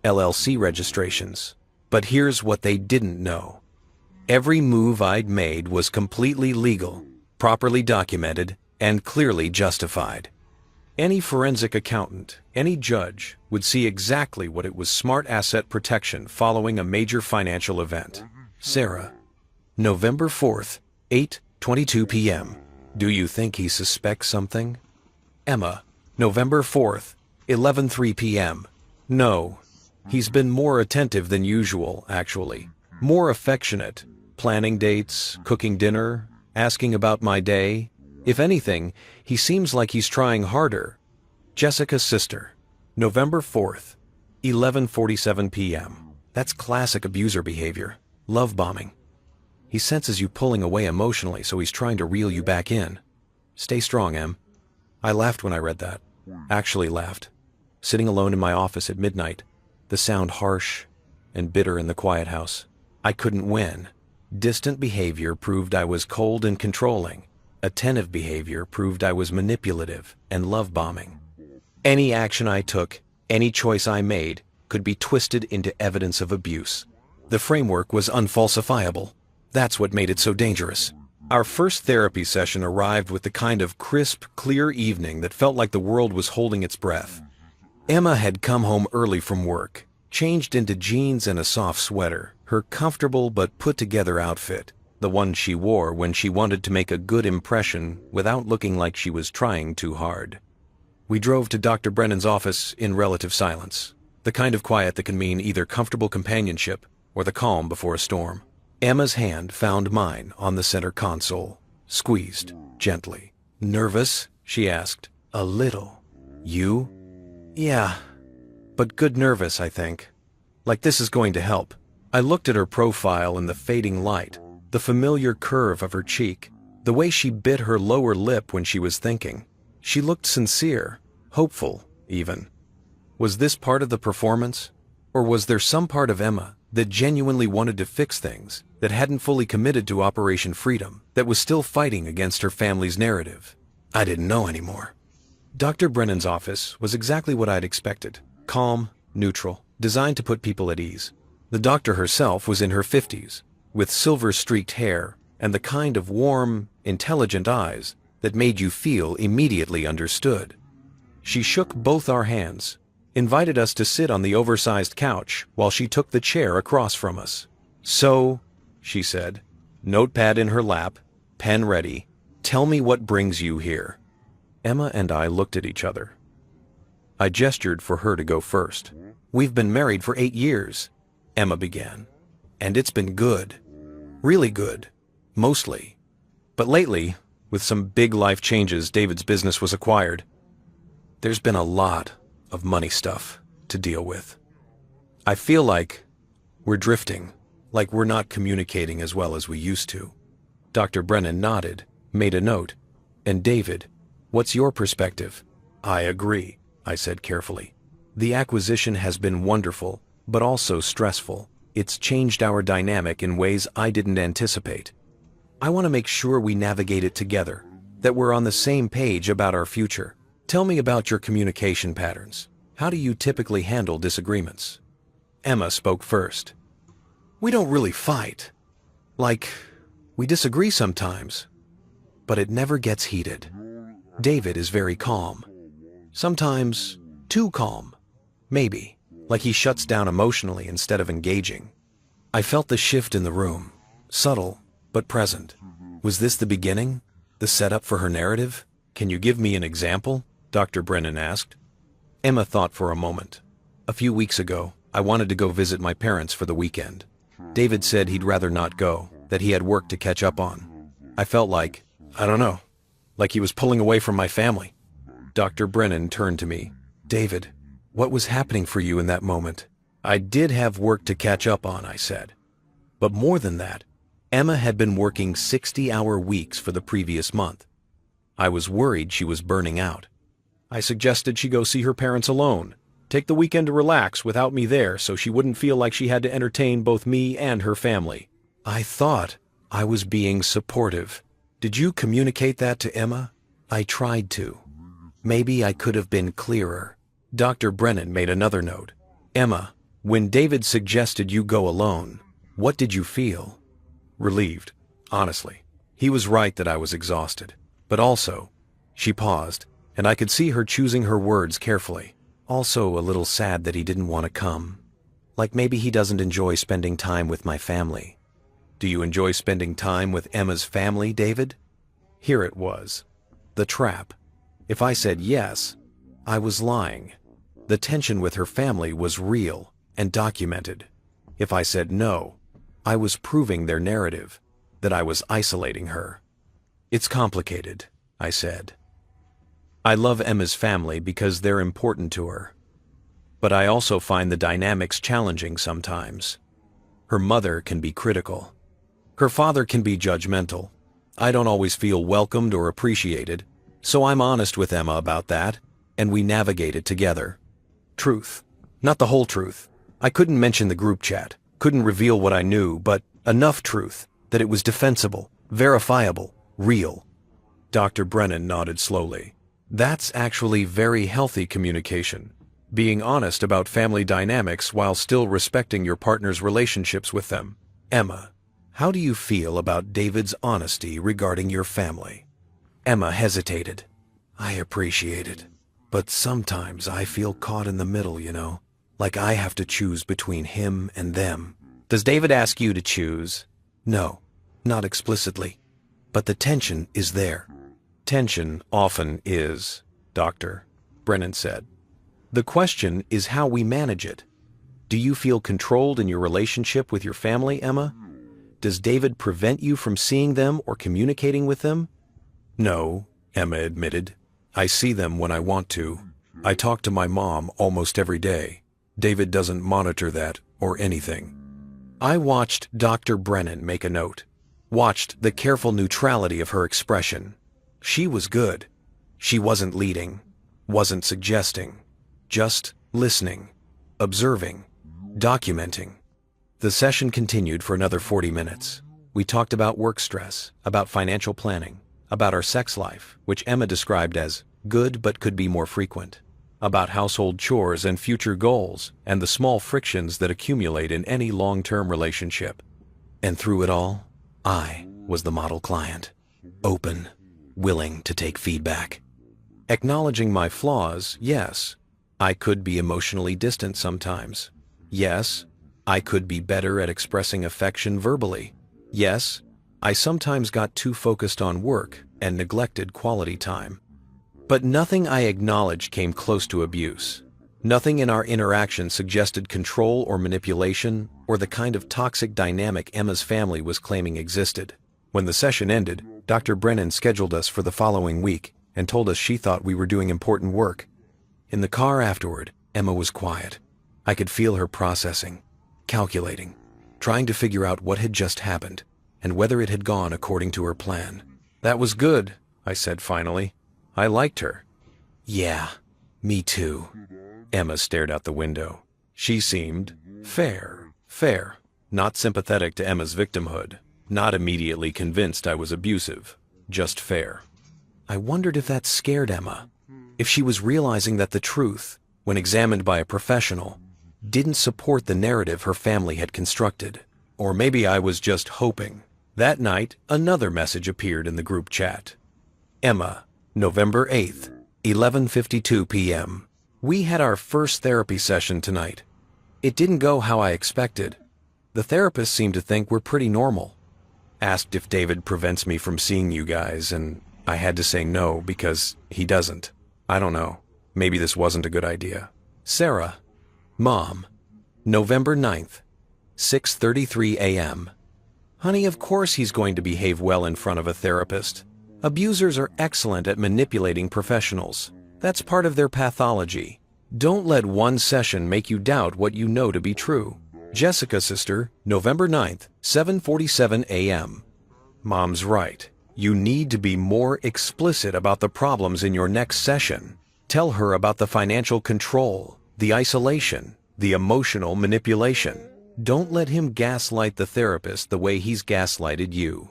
LLC registrations. But here's what they didn't know. Every move I'd made was completely legal, properly documented, and clearly justified. Any forensic accountant, any judge, would see exactly what it was smart asset protection following a major financial event. Sarah, November 4th, 8:22 p.m. Do you think he suspects something? Emma, November 4th, 11:03 p.m. No. He's been more attentive than usual, actually. More affectionate. Planning dates, cooking dinner, asking about my day. If anything, he seems like he's trying harder. Jessica's sister, November 4th, 11:47 p.m. That's classic abuser behavior. Love bombing. He senses you pulling away emotionally, so he's trying to reel you back in. Stay strong, Em. I laughed when I read that. Actually laughed. Sitting alone in my office at midnight, the sound harsh and bitter in the quiet house. I couldn't win. Distant behavior proved I was cold and controlling. Attentive behavior proved I was manipulative and love bombing. Any action I took, any choice I made, could be twisted into evidence of abuse. The framework was unfalsifiable. That's what made it so dangerous. Our first therapy session arrived with the kind of crisp, clear evening that felt like the world was holding its breath. Emma had come home early from work, changed into jeans and a soft sweater, Her comfortable but put-together outfit, the one she wore when she wanted to make a good impression without looking like she was trying too hard. We drove to Dr. Brennan's office in relative silence, the kind of quiet that can mean either comfortable companionship or the calm before a storm. Emma's hand found mine on the center console, squeezed gently. "Nervous?" she asked. "A little." "You?" "Yeah, but good nervous, I think. Like this is going to help." I looked at her profile in the fading light, the familiar curve of her cheek, the way she bit her lower lip when she was thinking. She looked sincere, hopeful, even. Was this part of the performance? Or was there some part of Emma that genuinely wanted to fix things, that hadn't fully committed to Operation Freedom, that was still fighting against her family's narrative? I didn't know anymore. Dr. Brennan's office was exactly what I'd expected. Calm, neutral, designed to put people at ease. The doctor herself was in her 50s, with silver-streaked hair and the kind of warm, intelligent eyes that made you feel immediately understood. She shook both our hands, invited us to sit on the oversized couch while she took the chair across from us. "So," she said, notepad in her lap, pen ready, "tell me what brings you here." Emma and I looked at each other. I gestured for her to go first. "We've been married for 8 years, Emma began. "And it's been good. Really good. Mostly. But lately, with some big life changes, David's business was acquired. There's been a lot of money stuff to deal with. I feel like we're drifting, like we're not communicating as well as we used to." Dr. Brennan nodded, made a note. "And David, what's your perspective?" "I agree," I said carefully. "The acquisition has been wonderful, but also stressful. It's changed our dynamic in ways I didn't anticipate. I want to make sure we navigate it together, that we're on the same page about our future. Tell me about your communication patterns. How do you typically handle disagreements?" Emma spoke first. "We don't really fight. Like, we disagree sometimes, but it never gets heated. David is very calm. Sometimes too calm, maybe. Like he shuts down emotionally instead of engaging." I felt the shift in the room, subtle but present. Was this the beginning? The setup for her narrative? "Can you give me an example?" Dr. Brennan asked. Emma thought for a moment. "A few weeks ago, I wanted to go visit my parents for the weekend. David said he'd rather not go, that he had work to catch up on. I felt like, I don't know, like he was pulling away from my family." Dr. Brennan turned to me. "David, what was happening for you in that moment?" "I did have work to catch up on," I said. "But more than that, Emma had been working 60-hour weeks for the previous month. I was worried she was burning out. I suggested she go see her parents alone, take the weekend to relax without me there so she wouldn't feel like she had to entertain both me and her family. I thought I was being supportive. Did you communicate that to Emma?" "I tried to. Maybe I could have been clearer." Dr. Brennan made another note. "Emma, when David suggested you go alone, what did you feel?" "Relieved, honestly. He was right that I was exhausted. But also," she paused, and I could see her choosing her words carefully, "also a little sad that he didn't want to come. Like maybe he doesn't enjoy spending time with my family." "Do you enjoy spending time with Emma's family, David?" Here it was. The trap. If I said yes, I was lying. The tension with her family was real and documented. If I said no, I was proving their narrative, that I was isolating her. "It's complicated," I said. "I love Emma's family because they're important to her. But I also find the dynamics challenging sometimes. Her mother can be critical. Her father can be judgmental. I don't always feel welcomed or appreciated, so I'm honest with Emma about that, and we navigate it together. Truth. Not the whole truth. I couldn't mention the group chat, couldn't reveal what I knew, but enough truth that it was defensible, verifiable, real." Dr. Brennan nodded slowly. "That's actually very healthy communication. Being honest about family dynamics while still respecting your partner's relationships with them. Emma, how do you feel about David's honesty regarding your family?" Emma hesitated. "I appreciate it. But sometimes I feel caught in the middle, like I have to choose between him and them. Does David ask you to choose? No, not explicitly. But the tension is there. Tension often is, Doctor, Brennan said. The question is how we manage it. Do you feel controlled in your relationship with your family, Emma? Does David prevent you from seeing them or communicating with them? No, Emma admitted. I see them when I want to. I talk to my mom almost every day. David doesn't monitor that or anything. I watched Dr. Brennan make a note. Watched the careful neutrality of her expression. She was good. She wasn't leading, wasn't suggesting, just listening, observing, documenting. The session continued for another 40 minutes. We talked about work stress, about financial planning, about our sex life, which Emma described as good but could be more frequent, about household chores and future goals, and the small frictions that accumulate in any long-term relationship. And through it all, I was the model client, open, willing to take feedback. Acknowledging my flaws, yes, I could be emotionally distant sometimes. Yes, I could be better at expressing affection verbally. Yes, I sometimes got too focused on work and neglected quality time. But nothing I acknowledged came close to abuse. Nothing in our interaction suggested control or manipulation or the kind of toxic dynamic Emma's family was claiming existed. When the session ended, Dr. Brennan scheduled us for the following week and told us she thought we were doing important work. In the car afterward, Emma was quiet. I could feel her processing, calculating, trying to figure out what had just happened and whether it had gone according to her plan. That was good, I said finally. I liked her. Yeah, me too. Emma stared out the window. She seemed fair, not sympathetic to Emma's victimhood, not immediately convinced I was abusive, just fair. I wondered if that scared Emma, if she was realizing that the truth, when examined by a professional, didn't support the narrative her family had constructed. Or maybe I was just hoping. That night, another message appeared in the group chat. Emma, November 8th, 11:52 p.m. We had our first therapy session tonight. It didn't go how I expected. The therapist seemed to think we're pretty normal. Asked if David prevents me from seeing you guys, and I had to say no because he doesn't. I don't know. Maybe this wasn't a good idea. Sarah, Mom, November 9th, 6:33 a.m. Honey, of course he's going to behave well in front of a therapist. Abusers are excellent at manipulating professionals. That's part of their pathology. Don't let one session make you doubt what you know to be true. Jessica, sister, November 9th, 7:47 a.m. Mom's right. You need to be more explicit about the problems in your next session. Tell her about the financial control, the isolation, the emotional manipulation. Don't let him gaslight the therapist the way he's gaslighted you.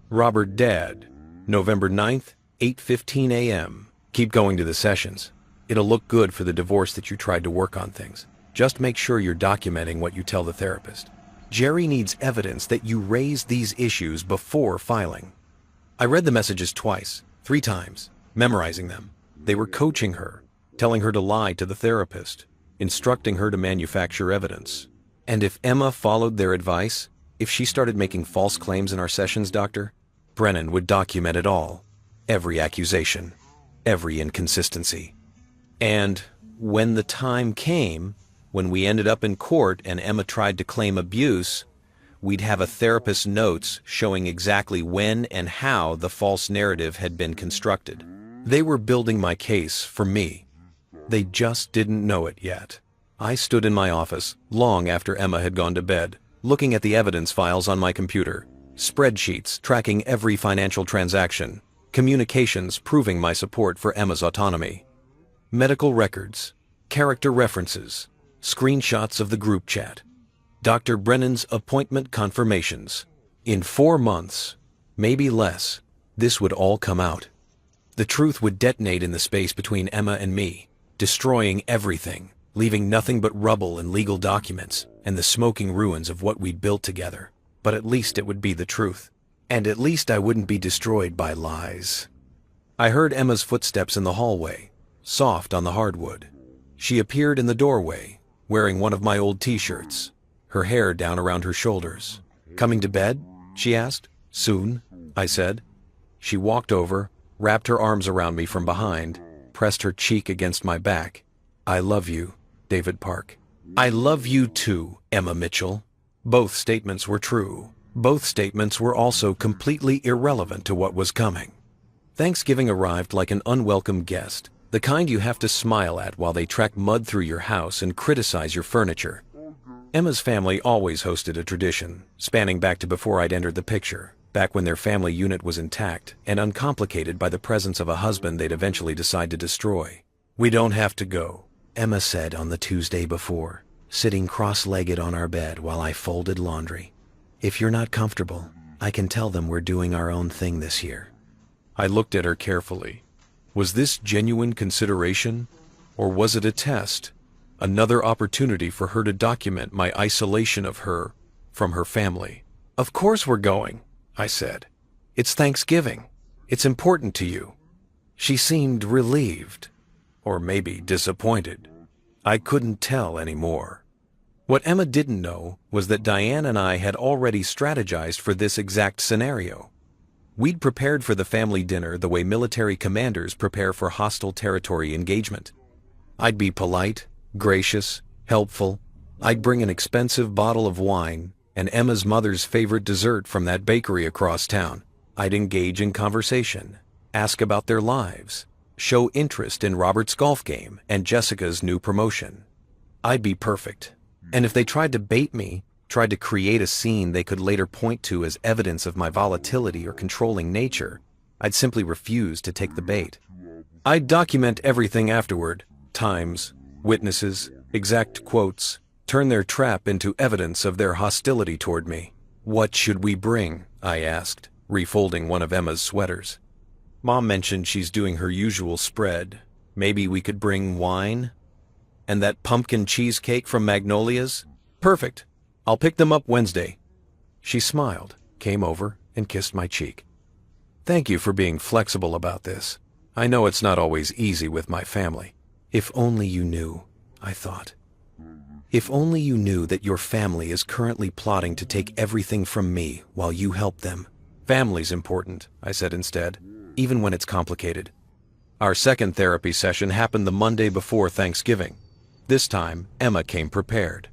Robert, Dad, November 9th, 8:15 a.m. Keep going to the sessions. It'll look good for the divorce that you tried to work on things. Just make sure you're documenting what you tell the therapist. Jerry needs evidence that you raised these issues before filing. I read the messages twice, 3 times, memorizing them. They were coaching her, telling her to lie to the therapist, instructing her to manufacture evidence. And if Emma followed their advice, if she started making false claims in our sessions, Doctor, Brennan would document it all. Every accusation, every inconsistency. And when the time came, when we ended up in court and Emma tried to claim abuse, we'd have a therapist's notes showing exactly when and how the false narrative had been constructed. They were building my case for me. They just didn't know it yet. I stood in my office long after Emma had gone to bed, looking at the evidence files on my computer, spreadsheets tracking every financial transaction, communications proving my support for Emma's autonomy, medical records, character references, screenshots of the group chat, Dr. Brennan's appointment confirmations. In 4 months, maybe less, this would all come out. The truth would detonate in the space between Emma and me, destroying everything, leaving nothing but rubble and legal documents and the smoking ruins of what we'd built together. But at least it would be the truth. And at least I wouldn't be destroyed by lies. I heard Emma's footsteps in the hallway, soft on the hardwood. She appeared in the doorway, wearing one of my old t-shirts. her hair down around her shoulders. "Coming to bed?" she asked. "Soon," I said. She walked over, wrapped her arms around me from behind, pressed her cheek against my back. "I love you, David Park." "I love you too, Emma Mitchell." Both statements were true. Both statements were also completely irrelevant to what was coming. Thanksgiving arrived like an unwelcome guest, the kind you have to smile at while they track mud through your house and criticize your furniture. Emma's family always hosted a tradition, spanning back to before I'd entered the picture, back when their family unit was intact and uncomplicated by the presence of a husband they'd eventually decide to destroy. "We don't have to go," Emma said on the Tuesday before, sitting cross-legged on our bed while I folded laundry. "If you're not comfortable, I can tell them we're doing our own thing this year." I looked at her carefully. Was this genuine consideration, or was it a test? Another opportunity for her to document my isolation of her from her family. "Of course we're going," I said. "It's Thanksgiving. It's important to you." She seemed relieved, or maybe disappointed. I couldn't tell anymore. What Emma didn't know was that Diane and I had already strategized for this exact scenario. We'd prepared for the family dinner the way military commanders prepare for hostile territory engagement. I'd be polite, gracious, helpful. I'd bring an expensive bottle of wine and Emma's mother's favorite dessert from that bakery across town. I'd engage in conversation, ask about their lives, show interest in Robert's golf game and Jessica's new promotion. I'd be perfect. And if they tried to bait me, tried to create a scene they could later point to as evidence of my volatility or controlling nature, I'd simply refuse to take the bait. I'd document everything afterward, times, witnesses, exact quotes, turn their trap into evidence of their hostility toward me. "What should we bring?" I asked, refolding one of Emma's sweaters. "Mom mentioned she's doing her usual spread. Maybe we could bring wine? And that pumpkin cheesecake from Magnolia's? Perfect. I'll pick them up Wednesday." She smiled, came over, and kissed my cheek. "Thank you for being flexible about this. I know it's not always easy with my family." If only you knew, I thought. If only you knew that your family is currently plotting to take everything from me while you help them. "Family's important," I said instead, "even when it's complicated." Our second therapy session happened the Monday before Thanksgiving. This time, Emma came prepared.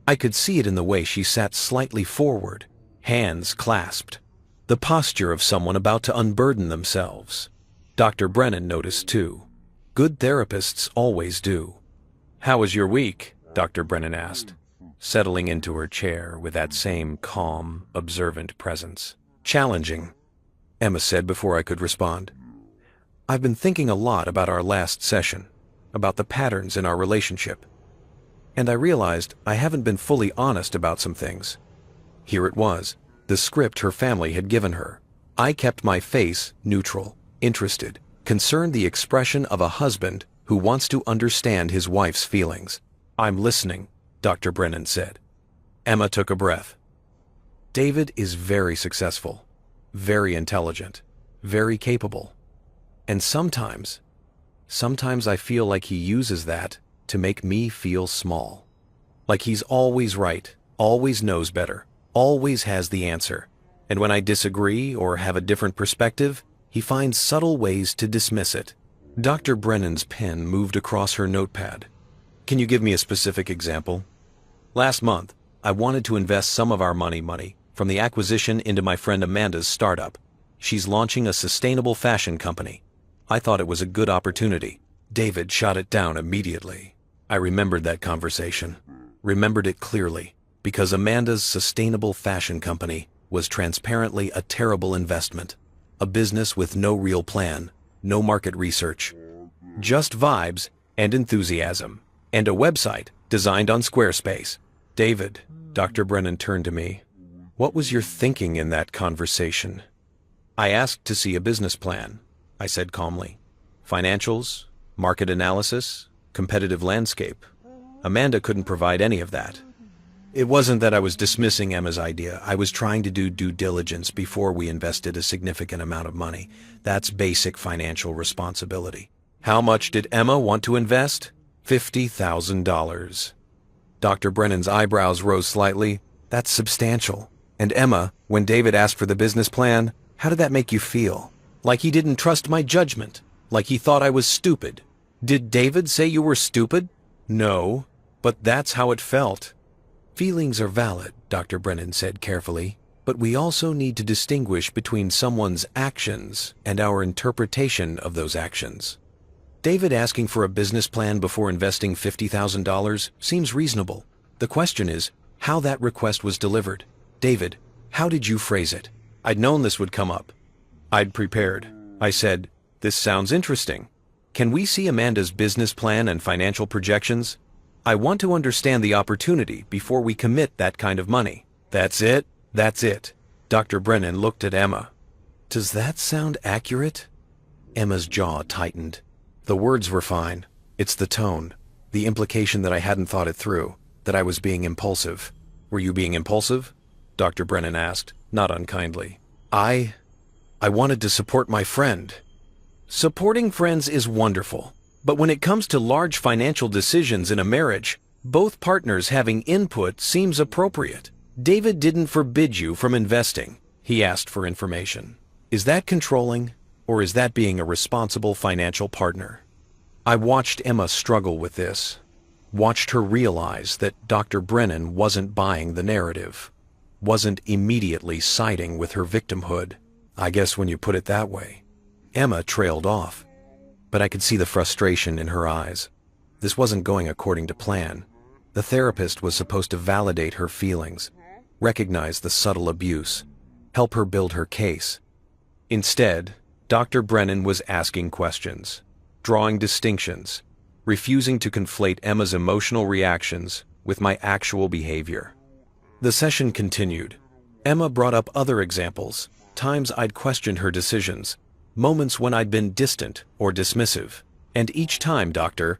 I could see it in the way she sat slightly forward, hands clasped, the posture of someone about to unburden themselves. Dr. Brennan noticed too. Good therapists always do. "How was your week?" Dr. Brennan asked, settling into her chair with that same calm, observant presence. "Challenging," Emma said before I could respond. "I've been thinking a lot about our last session, about the patterns in our relationship. And I realized I haven't been fully honest about some things." Here it was, the script her family had given her. I kept my face neutral, interested, concerned, the expression of a husband who wants to understand his wife's feelings. "I'm listening," Dr. Brennan said. Emma took a breath. "David is very successful, very intelligent, very capable. And sometimes I feel like he uses that to make me feel small. Like he's always right, always knows better, always has the answer. And when I disagree or have a different perspective, he finds subtle ways to dismiss it." Dr. Brennan's pen moved across her notepad. "Can you give me a specific example?" "Last month, I wanted to invest some of our money from the acquisition into my friend Amanda's startup. She's launching a sustainable fashion company. I thought it was a good opportunity." David shot it down immediately. I remembered that conversation, remembered it clearly, because Amanda's sustainable fashion company was transparently a terrible investment. A business with no real plan, no market research, just vibes and enthusiasm, and a website designed on Squarespace. "David," Dr. Brennan turned to me, "what was your thinking in that conversation?" "I asked to see a business plan," I said calmly. "Financials, market analysis, competitive landscape. Amanda couldn't provide any of that. It wasn't that I was dismissing Emma's idea. I was trying to do due diligence before we invested a significant amount of money. That's basic financial responsibility." "How much did Emma want to invest?" $50,000. Dr. Brennan's eyebrows rose slightly. That's substantial. And Emma, when David asked for the business plan, how did that make you feel? Like he didn't trust my judgment? Like he thought I was stupid? Did David say you were stupid? No, but that's how it felt. Feelings are valid, Dr. Brennan said carefully, but we also need to distinguish between someone's actions and our interpretation of those actions. David asking for a business plan before investing $50,000 seems reasonable. The question is how that request was delivered. David, how did you phrase it? I'd known this would come up. I'd prepared. I said, "This sounds interesting. Can we see Amanda's business plan and financial projections? I want to understand the opportunity before we commit that kind of money." That's it. That's it. Dr. Brennan looked at Emma. Does that sound accurate? Emma's jaw tightened. The words were fine. It's the tone, the implication that I hadn't thought it through, that I was being impulsive. Were you being impulsive? Dr. Brennan asked, not unkindly. I wanted to support my friend. Supporting friends is wonderful, but when it comes to large financial decisions in a marriage, both partners having input seems appropriate. David didn't forbid you from investing. He asked for information. Is that controlling, or is that being a responsible financial partner? I watched Emma struggle with this, watched her realize that Dr. Brennan wasn't buying the narrative, wasn't immediately siding with her victimhood. I guess when you put it that way. Emma trailed off, but I could see the frustration in her eyes. This wasn't going according to plan. The therapist was supposed to validate her feelings, recognize the subtle abuse, help her build her case. Instead, Dr. Brennan was asking questions, drawing distinctions, refusing to conflate Emma's emotional reactions with my actual behavior. The session continued. Emma brought up other examples, times I'd questioned her decisions, moments when I'd been distant or dismissive. And each time, Dr.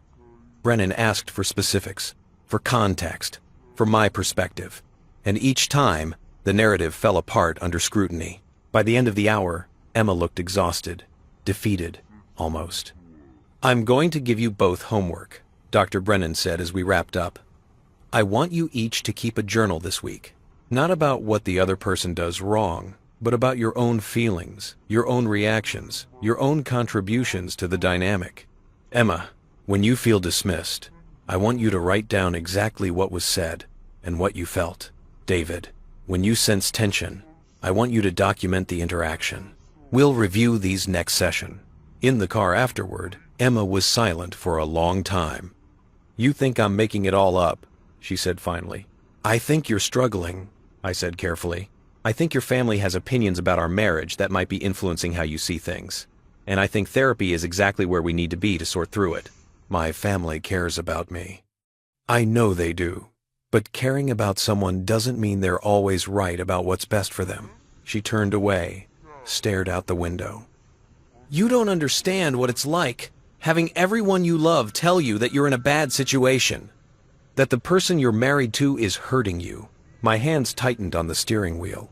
Brennan asked for specifics, for context, for my perspective. And each time, the narrative fell apart under scrutiny. By the end of the hour, Emma looked exhausted, defeated, almost. I'm going to give you both homework, Dr. Brennan said as we wrapped up. I want you each to keep a journal this week, not about what the other person does wrong, but about your own feelings, your own reactions, your own contributions to the dynamic. Emma, when you feel dismissed, I want you to write down exactly what was said and what you felt. David, when you sense tension, I want you to document the interaction. We'll review these next session. In the car afterward, Emma was silent for a long time. You think I'm making it all up, she said finally. I think you're struggling, I said carefully. I think your family has opinions about our marriage that might be influencing how you see things. And I think therapy is exactly where we need to be to sort through it. My family cares about me. I know they do. But caring about someone doesn't mean they're always right about what's best for them. She turned away, stared out the window. You don't understand what it's like, having everyone you love tell you that you're in a bad situation, that the person you're married to is hurting you. My hands tightened on the steering wheel.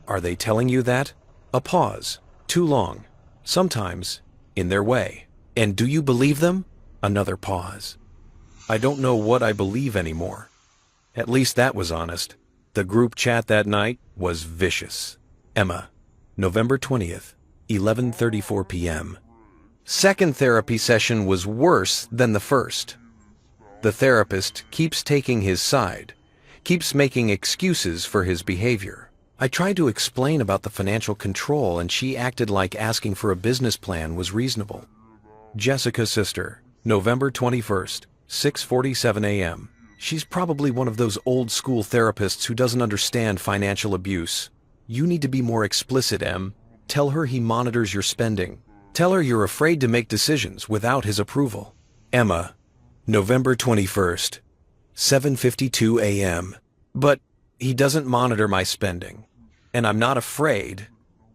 Are they telling you that? A pause. Too long. Sometimes, in their way. And do you believe them? Another pause. I don't know what I believe anymore. At least that was honest. The group chat that night was vicious. Emma, November 20th, 11:34 p.m. Second therapy session was worse than the first. The therapist keeps taking his side, keeps making excuses for his behavior. I tried to explain about the financial control and she acted like asking for a business plan was reasonable. Jessica's sister, November 21st, 6:47 a.m. She's probably one of those old-school therapists who doesn't understand financial abuse. You need to be more explicit, Em. Tell her he monitors your spending. Tell her you're afraid to make decisions without his approval. Emma, November 21st, 7:52 a.m. But he doesn't monitor my spending. And I'm not afraid.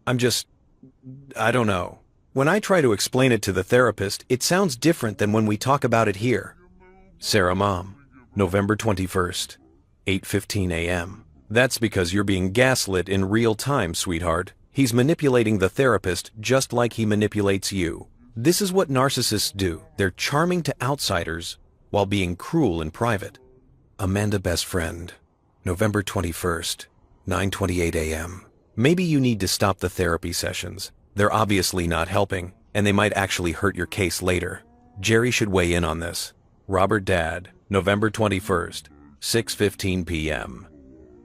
I don't know. When I try to explain it to the therapist, it sounds different than when we talk about it here. Sarah Mom, November 21st, 8:15 a.m. That's because you're being gaslit in real time, sweetheart. He's manipulating the therapist just like he manipulates you. This is what narcissists do. They're charming to outsiders while being cruel in private. Amanda best friend. November 21st, 9:28 a.m. Maybe you need to stop the therapy sessions. They're obviously not helping, and they might actually hurt your case later. Jerry should weigh in on this. Robert Dad, November 21st, 6:15 p.m.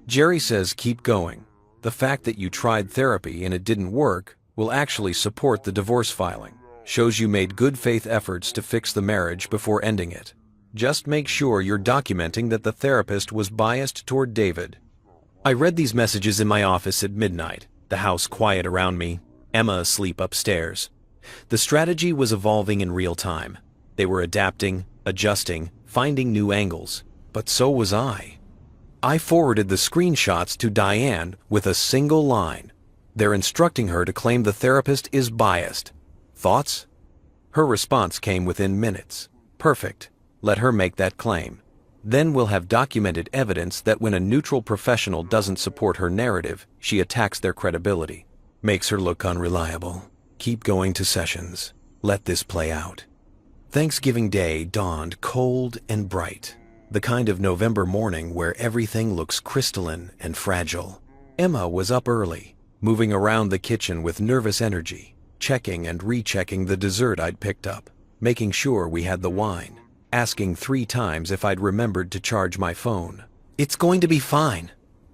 Jerry says keep going. The fact that you tried therapy and it didn't work will actually support the divorce filing. Shows you made good faith efforts to fix the marriage before ending it. Just make sure you're documenting that the therapist was biased toward David. I read these messages in my office at midnight, the house quiet around me, Emma asleep upstairs. The strategy was evolving in real time. They were adapting, adjusting, finding new angles. But so was I. I forwarded the screenshots to Diane with a single line. They're instructing her to claim the therapist is biased. Thoughts? Her response came within minutes. Perfect. Let her make that claim. Then we'll have documented evidence that when a neutral professional doesn't support her narrative, she attacks their credibility. Makes her look unreliable. Keep going to sessions. Let this play out. Thanksgiving Day dawned cold and bright. The kind of November morning where everything looks crystalline and fragile. Emma was up early, moving around the kitchen with nervous energy, checking and rechecking the dessert I'd picked up, making sure we had the wine, asking 3 times if I'd remembered to charge my phone. "It's going to be fine,"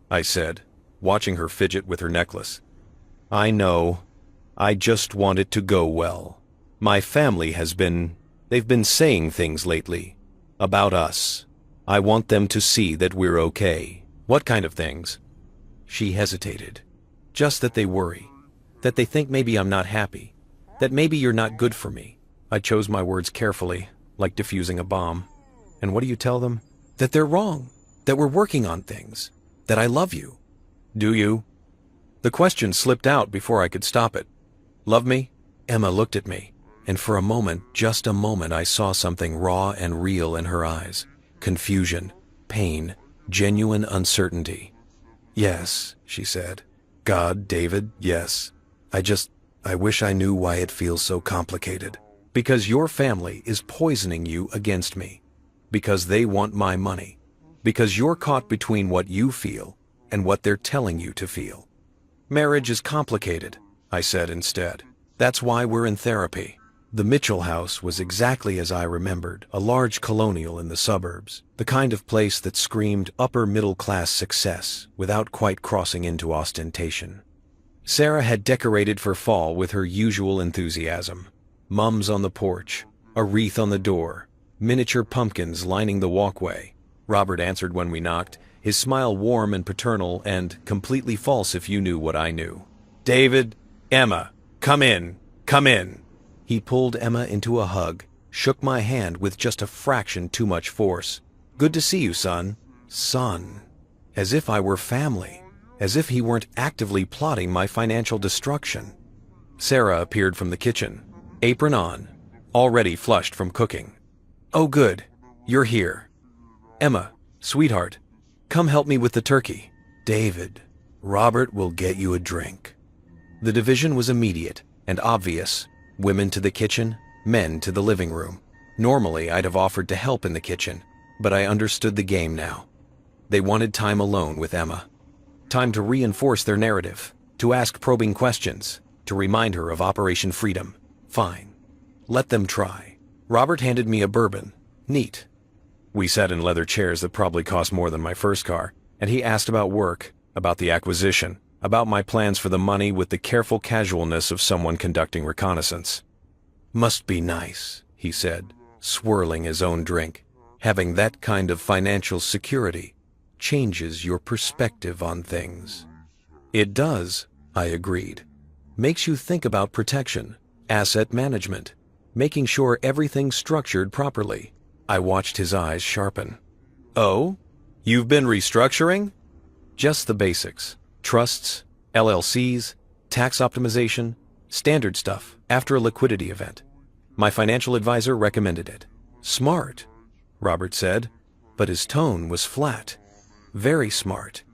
I said, watching her fidget with her necklace. "I know. I just want it to go well. My family they've been saying things lately. About us. I want them to see that we're okay." "What kind of things?" She hesitated. "Just that they worry. That they think maybe I'm not happy. That maybe you're not good for me." I chose my words carefully, like diffusing a bomb. "And what do you tell them?" "That they're wrong. That we're working on things. That I love you." "Do you?" The question slipped out before I could stop it. "Love me?" Emma looked at me, and for a moment, just a moment, I saw something raw and real in her eyes. Confusion, pain, genuine uncertainty. "Yes," she said. "God, David, yes. I wish I knew why it feels so complicated. Because your family is poisoning you against me. Because they want my money. Because you're caught between what you feel and what they're telling you to feel." "Marriage is complicated," I said instead. "That's why we're in therapy." The Mitchell house was exactly as I remembered, a large colonial in the suburbs, the kind of place that screamed upper-middle-class success without quite crossing into ostentation. Sarah had decorated for fall with her usual enthusiasm. Mums on the porch, a wreath on the door, miniature pumpkins lining the walkway. Robert answered when we knocked, his smile warm and paternal and completely false if you knew what I knew. "David, Emma, come in, come in." He pulled Emma into a hug, shook my hand with just a fraction too much force. "Good to see you, son." Son. As if I were family. As if he weren't actively plotting my financial destruction. Sarah appeared from the kitchen, apron on, already flushed from cooking. "Oh good, you're here. Emma, sweetheart, come help me with the turkey." "David, Robert will get you a drink." The division was immediate and obvious. Women to the kitchen, men to the living room. Normally, I'd have offered to help in the kitchen, but I understood the game now. They wanted time alone with Emma. Time to reinforce their narrative, to ask probing questions, to remind her of Operation Freedom. Fine. Let them try. Robert handed me a bourbon. Neat. We sat in leather chairs that probably cost more than my first car, and he asked about work, about the acquisition, about my plans for the money with the careful casualness of someone conducting reconnaissance. "Must be nice," he said, swirling his own drink. "Having that kind of financial security changes your perspective on things." "It does," I agreed. "Makes you think about protection, asset management, making sure everything's structured properly." I watched his eyes sharpen. "Oh? You've been restructuring?" "Just the basics. Trusts, LLCs, tax optimization, standard stuff after a liquidity event. My financial advisor recommended it." "Smart," Robert said, but his tone was flat. "Very smart."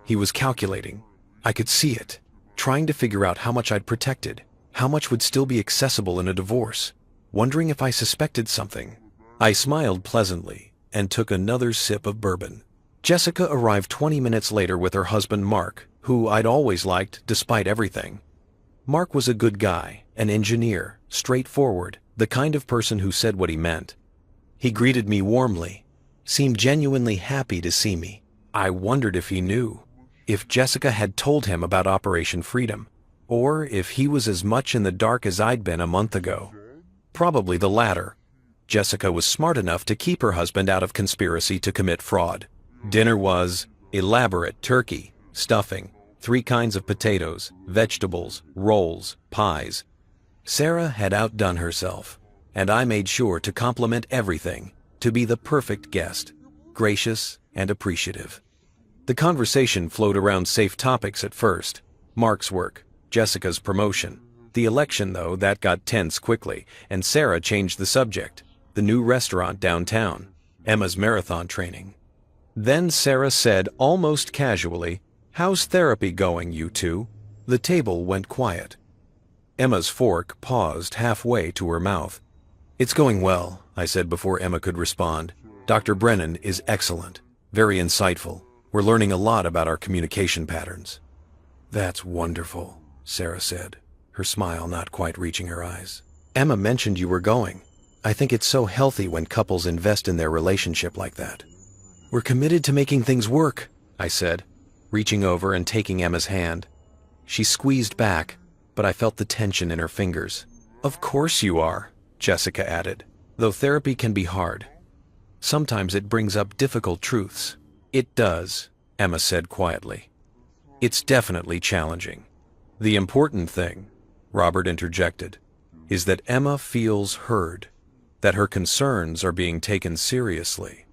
He was calculating. I could see it, trying to figure out how much I'd protected, how much would still be accessible in a divorce, wondering if I suspected something. I smiled pleasantly, and took another sip of bourbon. Jessica arrived 20 minutes later with her husband Mark, who I'd always liked despite everything. Mark was a good guy, an engineer, straightforward, the kind of person who said what he meant. He greeted me warmly, seemed genuinely happy to see me. I wondered if he knew, if Jessica had told him about Operation Freedom, or if he was as much in the dark as I'd been a month ago. Probably the latter. Jessica was smart enough to keep her husband out of conspiracy to commit fraud. Dinner was elaborate turkey, stuffing, 3 kinds of potatoes, vegetables, rolls, pies. Sarah had outdone herself, and I made sure to compliment everything, to be the perfect guest, gracious and appreciative. The conversation flowed around safe topics at first. Mark's work, Jessica's promotion. The election, though, that got tense quickly, and Sarah changed the subject. The new restaurant downtown, Emma's marathon training. Then Sarah said, almost casually, "How's therapy going, you two?" The table went quiet. Emma's fork paused halfway to her mouth. "It's going well," I said before Emma could respond. "Dr. Brennan is excellent, very insightful. We're learning a lot about our communication patterns." "That's wonderful," Sarah said, her smile not quite reaching her eyes. "Emma mentioned you were going. I think it's so healthy when couples invest in their relationship like that." "We're committed to making things work," I said, reaching over and taking Emma's hand. She squeezed back, but I felt the tension in her fingers. "Of course you are," Jessica added, "though therapy can be hard. Sometimes it brings up difficult truths." "It does," Emma said quietly. "It's definitely challenging. The important thing," Robert interjected, "is that Emma feels heard, that her concerns are being taken seriously."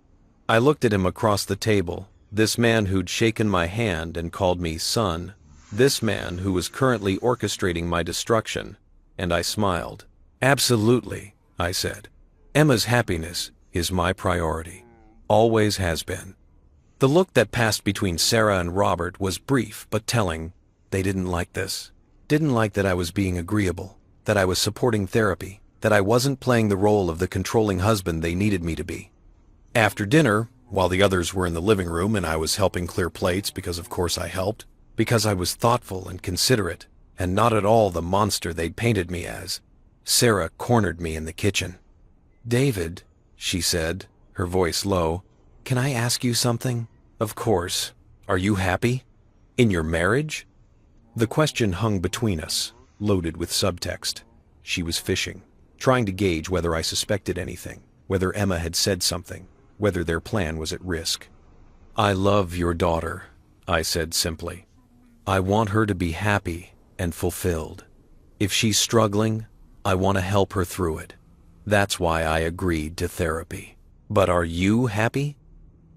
I looked at him across the table, this man who'd shaken my hand and called me son, this man who was currently orchestrating my destruction, and I smiled. "Absolutely," I said. "Emma's happiness is my priority. Always has been." The look that passed between Sarah and Robert was brief but telling. They didn't like this. Didn't like that I was being agreeable, that I was supporting therapy, that I wasn't playing the role of the controlling husband they needed me to be. After dinner, while the others were in the living room and I was helping clear plates because of course I helped, because I was thoughtful and considerate, and not at all the monster they'd painted me as, Sarah cornered me in the kitchen. "David," she said, her voice low, "can I ask you something?" "Of course. Are you happy? In your marriage?" The question hung between us, loaded with subtext. She was fishing, trying to gauge whether I suspected anything, whether Emma had said something, whether their plan was at risk. "I love your daughter," I said simply. "I want her to be happy and fulfilled. If she's struggling, I want to help her through it. That's why I agreed to therapy. But are you happy?"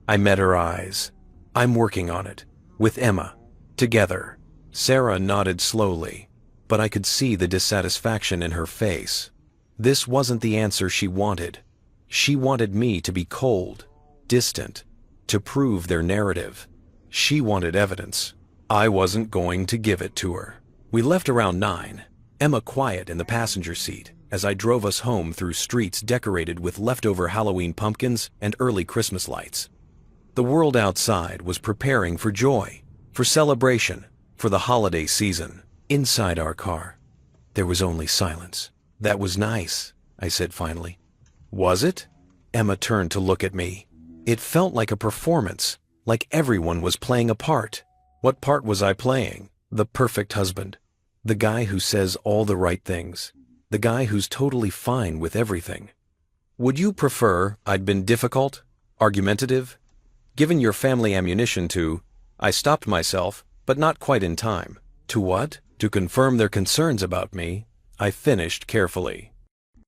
I met her eyes. "I'm working on it. With Emma. Together." Sarah nodded slowly, but I could see the dissatisfaction in her face. This wasn't the answer she wanted. She wanted me to be cold, distant, to prove their narrative. She wanted evidence. I wasn't going to give it to her. We left around 9, Emma quiet in the passenger seat, as I drove us home through streets decorated with leftover Halloween pumpkins and early Christmas lights. The world outside was preparing for joy, for celebration, for the holiday season. Inside our car, there was only silence. "That was nice," I said finally. "Was it?" Emma turned to look at me. It felt like a performance, like everyone was playing a part. What part was I playing? The perfect husband. The guy who says all the right things. The guy who's totally fine with everything. "Would you prefer I'd been difficult? Argumentative? Given your family ammunition to..." I stopped myself, but not quite in time. "To what?" "To confirm their concerns about me," I finished carefully.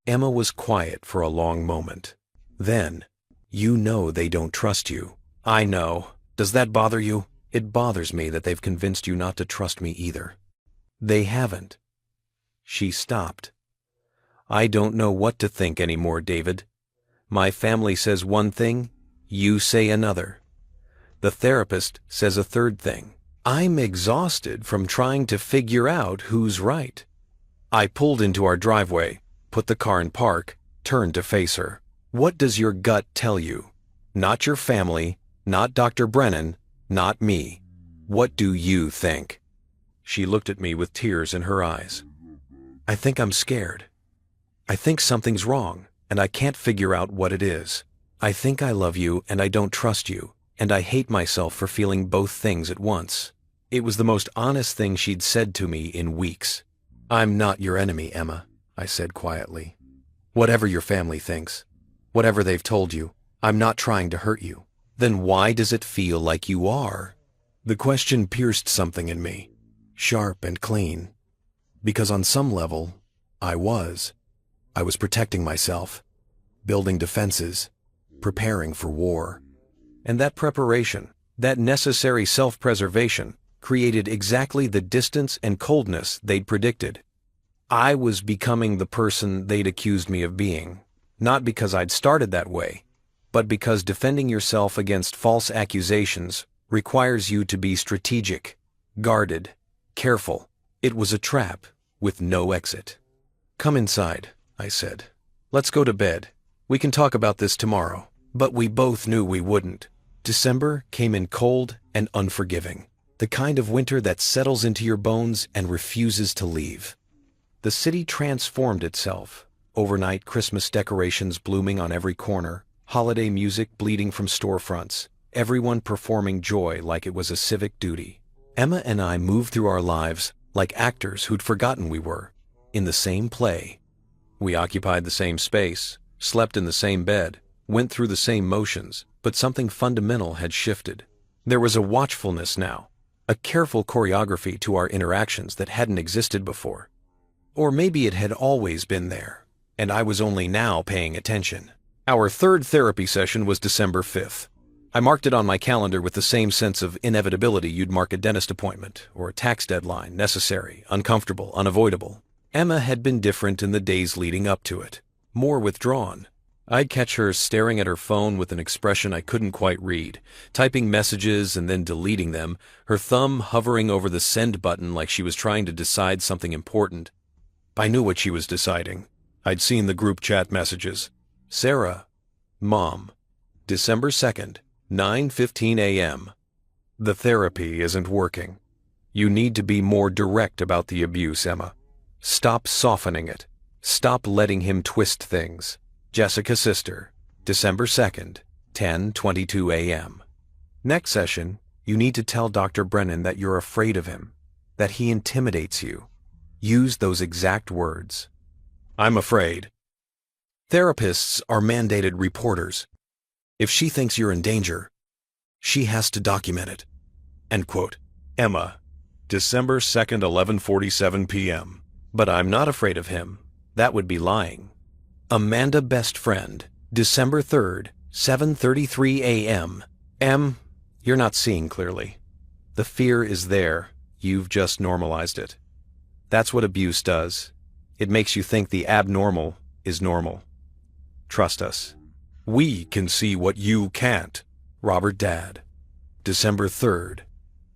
Emma was quiet for a long moment. Then, "You know they don't trust you." "I know. Does that bother you?" "It bothers me that they've convinced you not to trust me either." "They haven't." She stopped. "I don't know what to think anymore, David. My family says one thing, you say another. The therapist says a third thing. I'm exhausted from trying to figure out who's right." I pulled into our driveway, put the car in park, turned to face her. "What does your gut tell you?" Not your family, not Dr. Brennan, not me. What do you think? She looked at me with tears in her eyes. I think I'm scared. I think something's wrong, and I can't figure out what it is. I think I love you and I don't trust you, and I hate myself for feeling both things at once. It was the most honest thing she'd said to me in weeks. I'm not your enemy, Emma, I said quietly. Whatever your family thinks, whatever they've told you, I'm not trying to hurt you. Then why does it feel like you are? The question pierced something in me, sharp and clean. Because on some level, I was protecting myself, building defenses, preparing for war. And that preparation, that necessary self-preservation, created exactly the distance and coldness they'd predicted. I was becoming the person they'd accused me of being, not because I'd started that way, but because defending yourself against false accusations requires you to be strategic, guarded, careful. It was a trap with no exit. Come inside, I said. Let's go to bed. We can talk about this tomorrow. But we both knew we wouldn't. December came in cold and unforgiving, the kind of winter that settles into your bones and refuses to leave. The city transformed itself, overnight Christmas decorations blooming on every corner, holiday music bleeding from storefronts, everyone performing joy like it was a civic duty. Emma and I moved through our lives like actors who'd forgotten we were, in the same play. We occupied the same space, slept in the same bed, went through the same motions, but something fundamental had shifted. There was a watchfulness now, a careful choreography to our interactions that hadn't existed before. Or maybe it had always been there, and I was only now paying attention. Our third therapy session was December 5th. I marked it on my calendar with the same sense of inevitability you'd mark a dentist appointment or a tax deadline, necessary, uncomfortable, unavoidable. Emma had been different in the days leading up to it, more withdrawn. I'd catch her staring at her phone with an expression I couldn't quite read, typing messages and then deleting them, her thumb hovering over the send button like she was trying to decide something important. I knew what she was deciding. I'd seen the group chat messages. Sarah, Mom, December 2nd, 9:15 a.m. The therapy isn't working. You need to be more direct about the abuse, Emma. Stop softening it. Stop letting him twist things. Jessica sister, December 2nd, 10:22 a.m. Next session, you need to tell Dr. Brennan that you're afraid of him, that he intimidates you. Use those exact words. I'm afraid. Therapists are mandated reporters. If she thinks you're in danger, she has to document it. End quote. Emma, December 2nd, 11:47 p.m. But I'm not afraid of him. That would be lying. Amanda best friend, December 3rd, 7:33 a.m. You're not seeing clearly. The fear is there. You've just normalized it. That's what abuse does. It makes you think the abnormal is normal. Trust us. We can see what you can't. Robert Dad, December 3rd,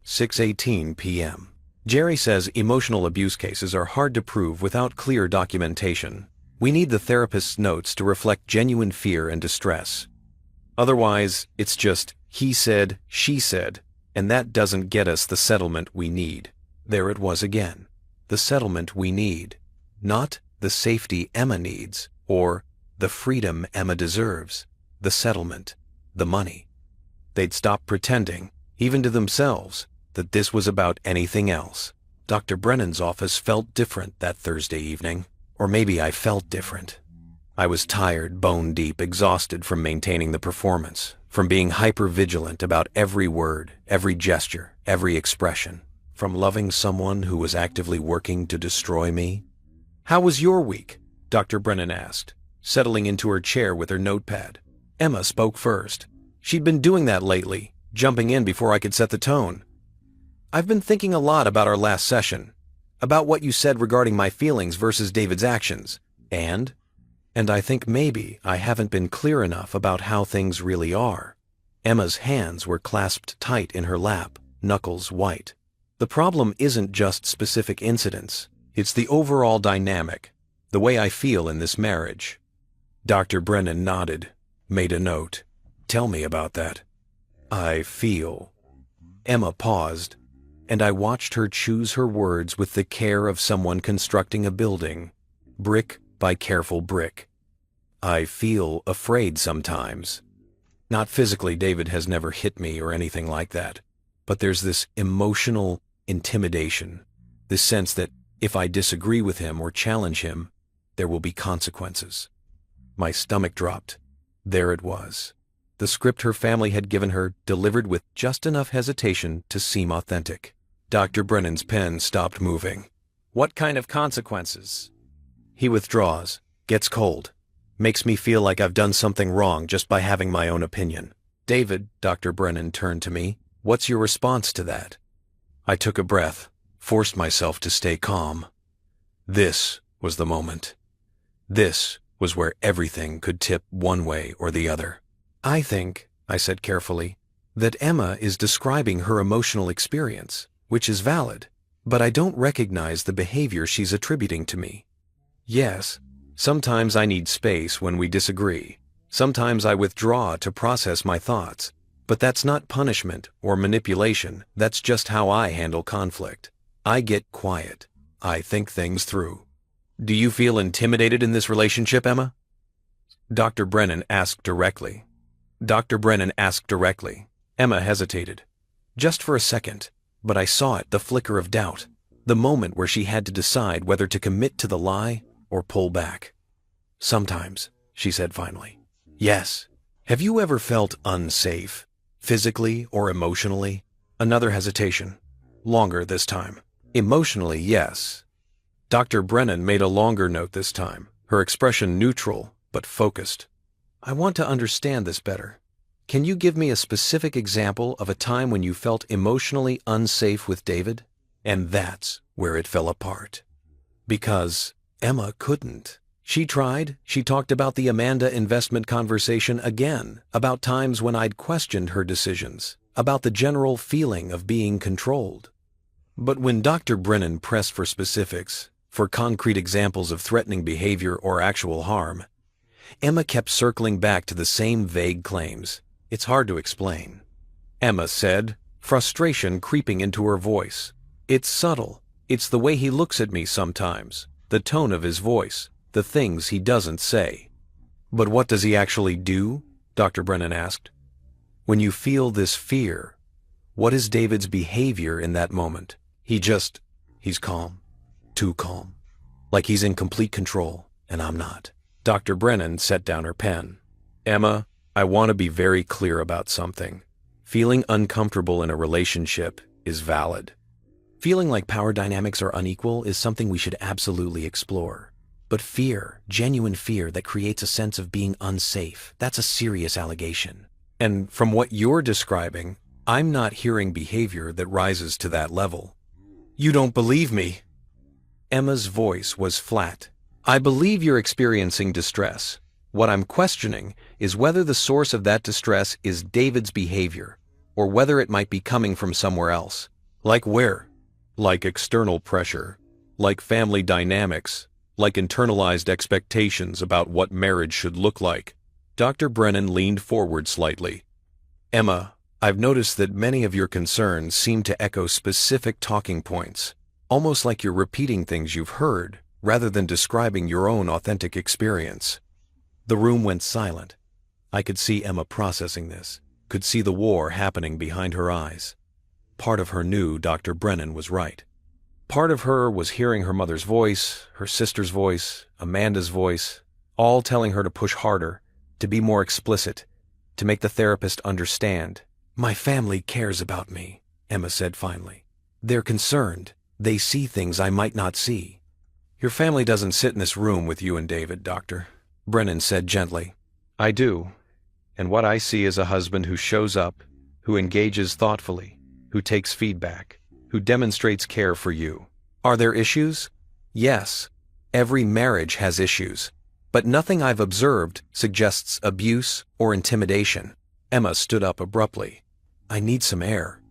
6:18 p.m. Jerry says emotional abuse cases are hard to prove without clear documentation. We need the therapist's notes to reflect genuine fear and distress. Otherwise, it's just he said, she said, and that doesn't get us the settlement we need. There it was again. The settlement we need. Not the safety Emma needs, or the freedom Emma deserves. The settlement. The money. They'd stop pretending, even to themselves, that this was about anything else. Dr. Brennan's office felt different that Thursday evening. Or maybe I felt different. I was tired, bone-deep, exhausted from maintaining the performance, from being hyper-vigilant about every word, every gesture, every expression, from loving someone who was actively working to destroy me. How was your week? Dr. Brennan asked, settling into her chair with her notepad. Emma spoke first. She'd been doing that lately, jumping in before I could set the tone. I've been thinking a lot about our last session, about what you said regarding my feelings versus David's actions, and I think maybe I haven't been clear enough about how things really are. Emma's hands were clasped tight in her lap, knuckles white. The problem isn't just specific incidents, it's the overall dynamic, the way I feel in this marriage. Dr. Brennan nodded, made a note. Tell me about that. I feel. Emma paused, and I watched her choose her words with the care of someone constructing a building, brick by careful brick. I feel afraid sometimes. Not physically, David has never hit me or anything like that, but there's this emotional intimidation, this sense that if I disagree with him or challenge him, there will be consequences. My stomach dropped. There it was. The script her family had given her, delivered with just enough hesitation to seem authentic. Dr. Brennan's pen stopped moving. What kind of consequences? He withdraws, gets cold, makes me feel like I've done something wrong just by having my own opinion. David, Dr. Brennan turned to me, what's your response to that? I took a breath, forced myself to stay calm. This was the moment. This was where everything could tip one way or the other. I think, I said carefully, that Emma is describing her emotional experience, which is valid, but I don't recognize the behavior she's attributing to me. Yes, sometimes I need space when we disagree. Sometimes I withdraw to process my thoughts, but that's not punishment or manipulation. That's just how I handle conflict. I get quiet. I think things through. Do you feel intimidated in this relationship, Emma? Dr. Brennan asked directly. Emma hesitated. Just for a second, but I saw it, the flicker of doubt, the moment where she had to decide whether to commit to the lie or pull back. Sometimes, she said finally. Yes. Have you ever felt unsafe, physically or emotionally? Another hesitation. Longer this time. Emotionally, yes. Dr. Brennan made a longer note this time, her expression neutral but focused. I want to understand this better. Can you give me a specific example of a time when you felt emotionally unsafe with David? And that's where it fell apart. Because Emma couldn't. She tried. She talked about the Amanda investment conversation again, about times when I'd questioned her decisions, about the general feeling of being controlled. But when Dr. Brennan pressed for specifics, for concrete examples of threatening behavior or actual harm, Emma kept circling back to the same vague claims. It's hard to explain. Emma said, frustration creeping into her voice. It's subtle. It's the way he looks at me sometimes, the tone of his voice, the things he doesn't say. But what does he actually do? Dr. Brennan asked. When you feel this fear, what is David's behavior in that moment? He's calm. Too calm. Like he's in complete control, and I'm not. Dr. Brennan set down her pen. Emma, I want to be very clear about something. Feeling uncomfortable in a relationship is valid. Feeling like power dynamics are unequal is something we should absolutely explore. But fear, genuine fear that creates a sense of being unsafe, that's a serious allegation. And from what you're describing, I'm not hearing behavior that rises to that level. You don't believe me. Emma's voice was flat. I believe you're experiencing distress. What I'm questioning is whether the source of that distress is David's behavior, or whether it might be coming from somewhere else. Like where? Like external pressure, like family dynamics, like internalized expectations about what marriage should look like. Dr. Brennan leaned forward slightly. Emma, I've noticed that many of your concerns seem to echo specific talking points, almost like you're repeating things you've heard, rather than describing your own authentic experience. The room went silent. I could see Emma processing this, could see the war happening behind her eyes. Part of her knew Dr. Brennan was right. Part of her was hearing her mother's voice, her sister's voice, Amanda's voice, all telling her to push harder, to be more explicit, to make the therapist understand. My family cares about me, Emma said finally. They're concerned. They see things I might not see. Your family doesn't sit in this room with you and David, Doctor, Brennan said gently. I do. And what I see is a husband who shows up, who engages thoughtfully, who takes feedback, who demonstrates care for you. Are there issues? Yes. Every marriage has issues. But nothing I've observed suggests abuse or intimidation. Emma stood up abruptly. I need some air.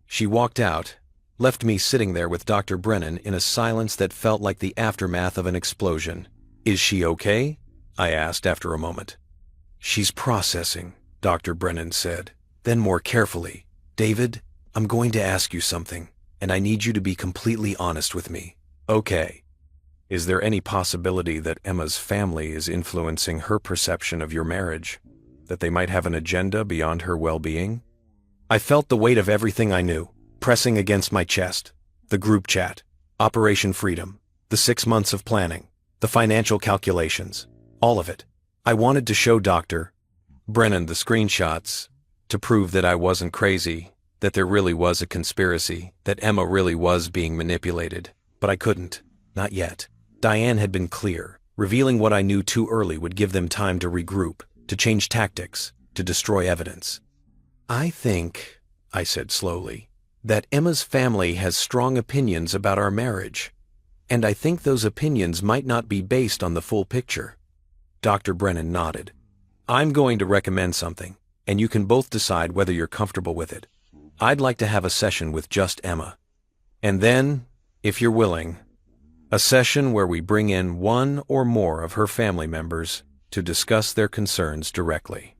She walked out, left me sitting there with Dr. Brennan in a silence that felt like the aftermath of an explosion. Is she okay? I asked after a moment. She's processing, Dr. Brennan said. Then more carefully, David, I'm going to ask you something, and I need you to be completely honest with me. Okay. Is there any possibility that Emma's family is influencing her perception of your marriage? That they might have an agenda beyond her well-being? I felt the weight of everything I knew, pressing against my chest. The group chat, Operation Freedom, the 6 months of planning, the financial calculations, all of it. I wanted to show Dr. Brennan the screenshots to prove that I wasn't crazy, that there really was a conspiracy, that Emma really was being manipulated. But I couldn't. Not yet. Diane had been clear. Revealing what I knew too early would give them time to regroup, to change tactics, to destroy evidence. I think, I said slowly, that Emma's family has strong opinions about our marriage, and I think those opinions might not be based on the full picture. Dr. Brennan nodded. I'm going to recommend something, and you can both decide whether you're comfortable with it. I'd like to have a session with just Emma. And then, if you're willing, a session where we bring in one or more of her family members to discuss their concerns directly.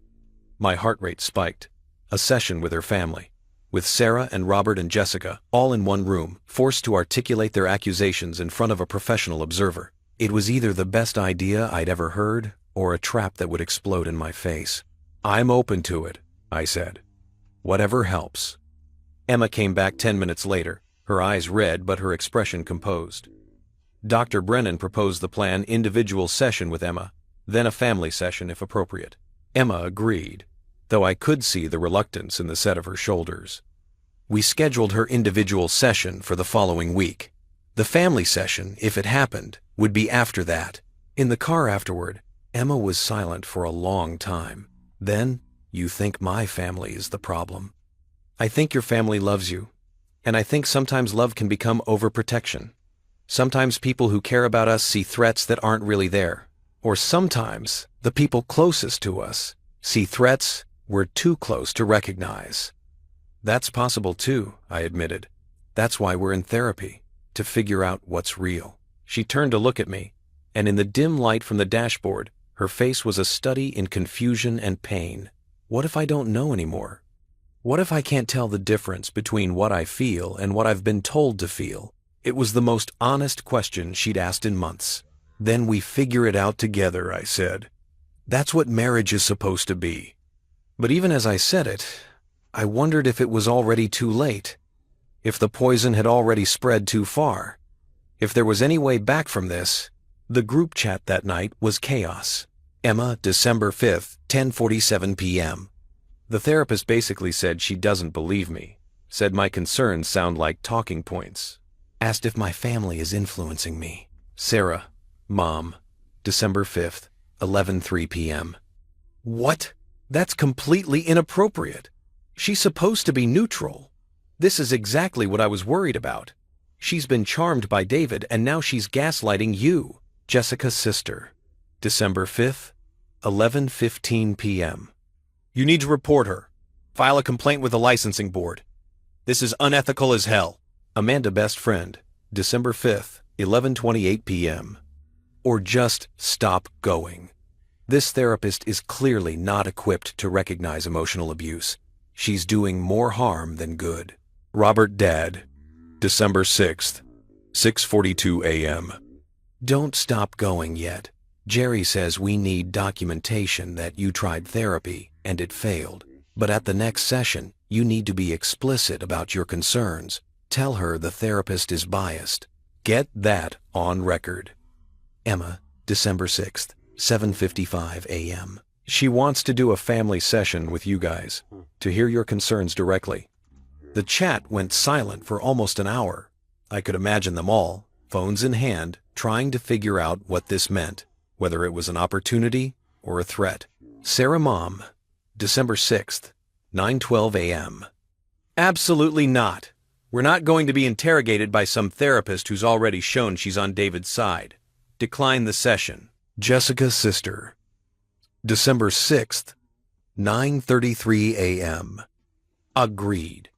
My heart rate spiked. A session with her family, with Sarah and Robert and Jessica, all in one room, forced to articulate their accusations in front of a professional observer. It was either the best idea I'd ever heard, or a trap that would explode in my face. I'm open to it, I said. Whatever helps. Emma came back 10 minutes later, her eyes red but her expression composed. Dr. Brennan proposed the plan individual session with Emma, then a family session if appropriate. Emma agreed, though I could see the reluctance in the set of her shoulders. We scheduled her individual session for the following week. The family session, if it happened, would be after that. In the car afterward, Emma was silent for a long time. Then, you think my family is the problem. I think your family loves you, and I think sometimes love can become overprotection. Sometimes people who care about us see threats that aren't really there. Or sometimes the people closest to us see threats we're too close to recognize. That's possible too, I admitted. That's why we're in therapy, to figure out what's real. She turned to look at me, and in the dim light from the dashboard, her face was a study in confusion and pain. What if I don't know anymore? What if I can't tell the difference between what I feel and what I've been told to feel? It was the most honest question she'd asked in months. Then we figure it out together, I said. That's what marriage is supposed to be. But even as I said it, I wondered if it was already too late, if the poison had already spread too far, if there was any way back from this. The group chat that night was chaos. Emma, December 5th, 10:47 p.m. The therapist basically said she doesn't believe me, said my concerns sound like talking points, asked if my family is influencing me. Sarah, Mom, December 5th, 11:03 p.m. What? That's completely inappropriate. She's supposed to be neutral. This is exactly what I was worried about. She's been charmed by David and now she's gaslighting you. Jessica's sister, December 5th, 11:15 p.m. You need to report her. File a complaint with the licensing board. This is unethical as hell. Amanda best friend, December 5th, 11:28 p.m. Or just stop going. This therapist is clearly not equipped to recognize emotional abuse. She's doing more harm than good. Robert Dad, December 6th, 6:42 a.m. Don't stop going yet. Jerry says we need documentation that you tried therapy and it failed. But at the next session, you need to be explicit about your concerns. Tell her the therapist is biased. Get that on record. Emma, December 6th, 7:55 a.m. She wants to do a family session with you guys, to hear your concerns directly. The chat went silent for almost an hour. I could imagine them all, phones in hand, trying to figure out what this meant, whether it was an opportunity or a threat. Sarah Mom, December 6th, 9:12 a.m. Absolutely not. We're not going to be interrogated by some therapist who's already shown she's on David's side. Decline the session. Jessica's sister, December 6th, 9:33 a.m. Agreed.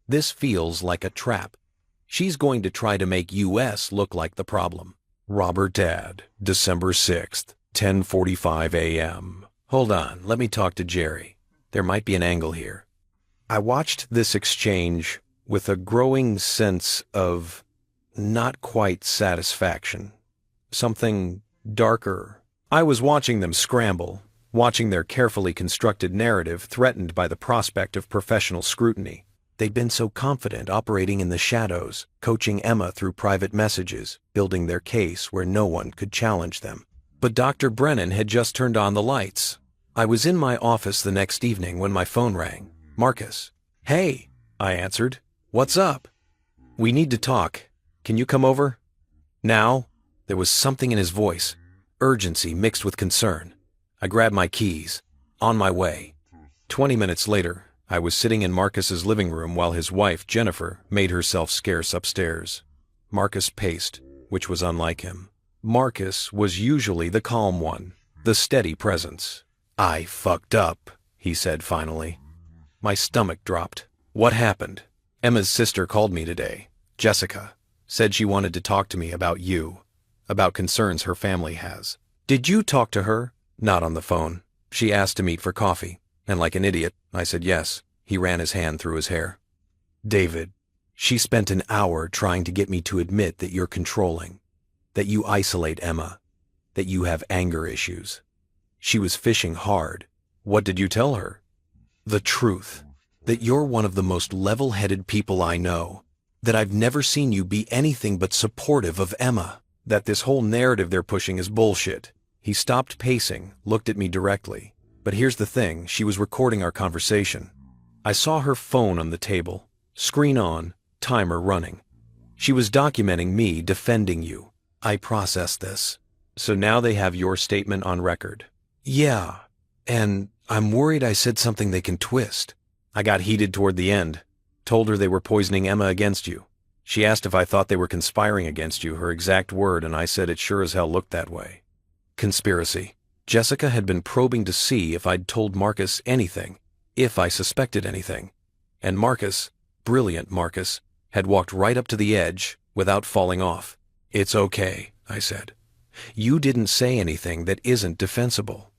This feels like a trap. She's going to try to make US look like the problem. Robert Dad, December 6th, 10:45 a.m. Hold on, let me talk to Jerry. There might be an angle here. I watched this exchange with a growing sense of not quite satisfaction. Something darker. I was watching them scramble, watching their carefully constructed narrative threatened by the prospect of professional scrutiny. They'd been so confident operating in the shadows, coaching Emma through private messages, building their case where no one could challenge them. But Dr. Brennan had just turned on the lights. I was in my office the next evening when my phone rang. Marcus. "Hey," I answered. "What's up?" "We need to talk. Can you come over?" "Now?" There was something in his voice, urgency mixed with concern. I grabbed my keys. On my way. 20 minutes later, I was sitting in Marcus's living room while his wife, Jennifer, made herself scarce upstairs. Marcus paced, which was unlike him. Marcus was usually the calm one, the steady presence. "I fucked up," he said finally. My stomach dropped. "What happened?" "Emma's sister called me today. Jessica. Said she wanted to talk to me about you. About concerns her family has." "Did you talk to her?" "Not on the phone. She asked to meet for coffee. And like an idiot, I said yes." He ran his hand through his hair. "David, she spent an hour trying to get me to admit that you're controlling, that you isolate Emma, that you have anger issues. She was fishing hard." "What did you tell her?" "The truth. That you're one of the most level-headed people I know. That I've never seen you be anything but supportive of Emma. That this whole narrative they're pushing is bullshit." He stopped pacing, looked at me directly. "But here's the thing, she was recording our conversation. I saw her phone on the table, screen on, timer running. She was documenting me defending you. I processed this. So now they have your statement on record." "Yeah, and I'm worried I said something they can twist." "I got heated toward the end. Told her they were poisoning Emma against you. She asked if I thought they were conspiring against you, her exact word, and I said it sure as hell looked that way." Conspiracy. Jessica had been probing to see if I'd told Marcus anything, if I suspected anything. And Marcus, brilliant Marcus, had walked right up to the edge without falling off. "It's okay," I said. "You didn't say anything that isn't defensible."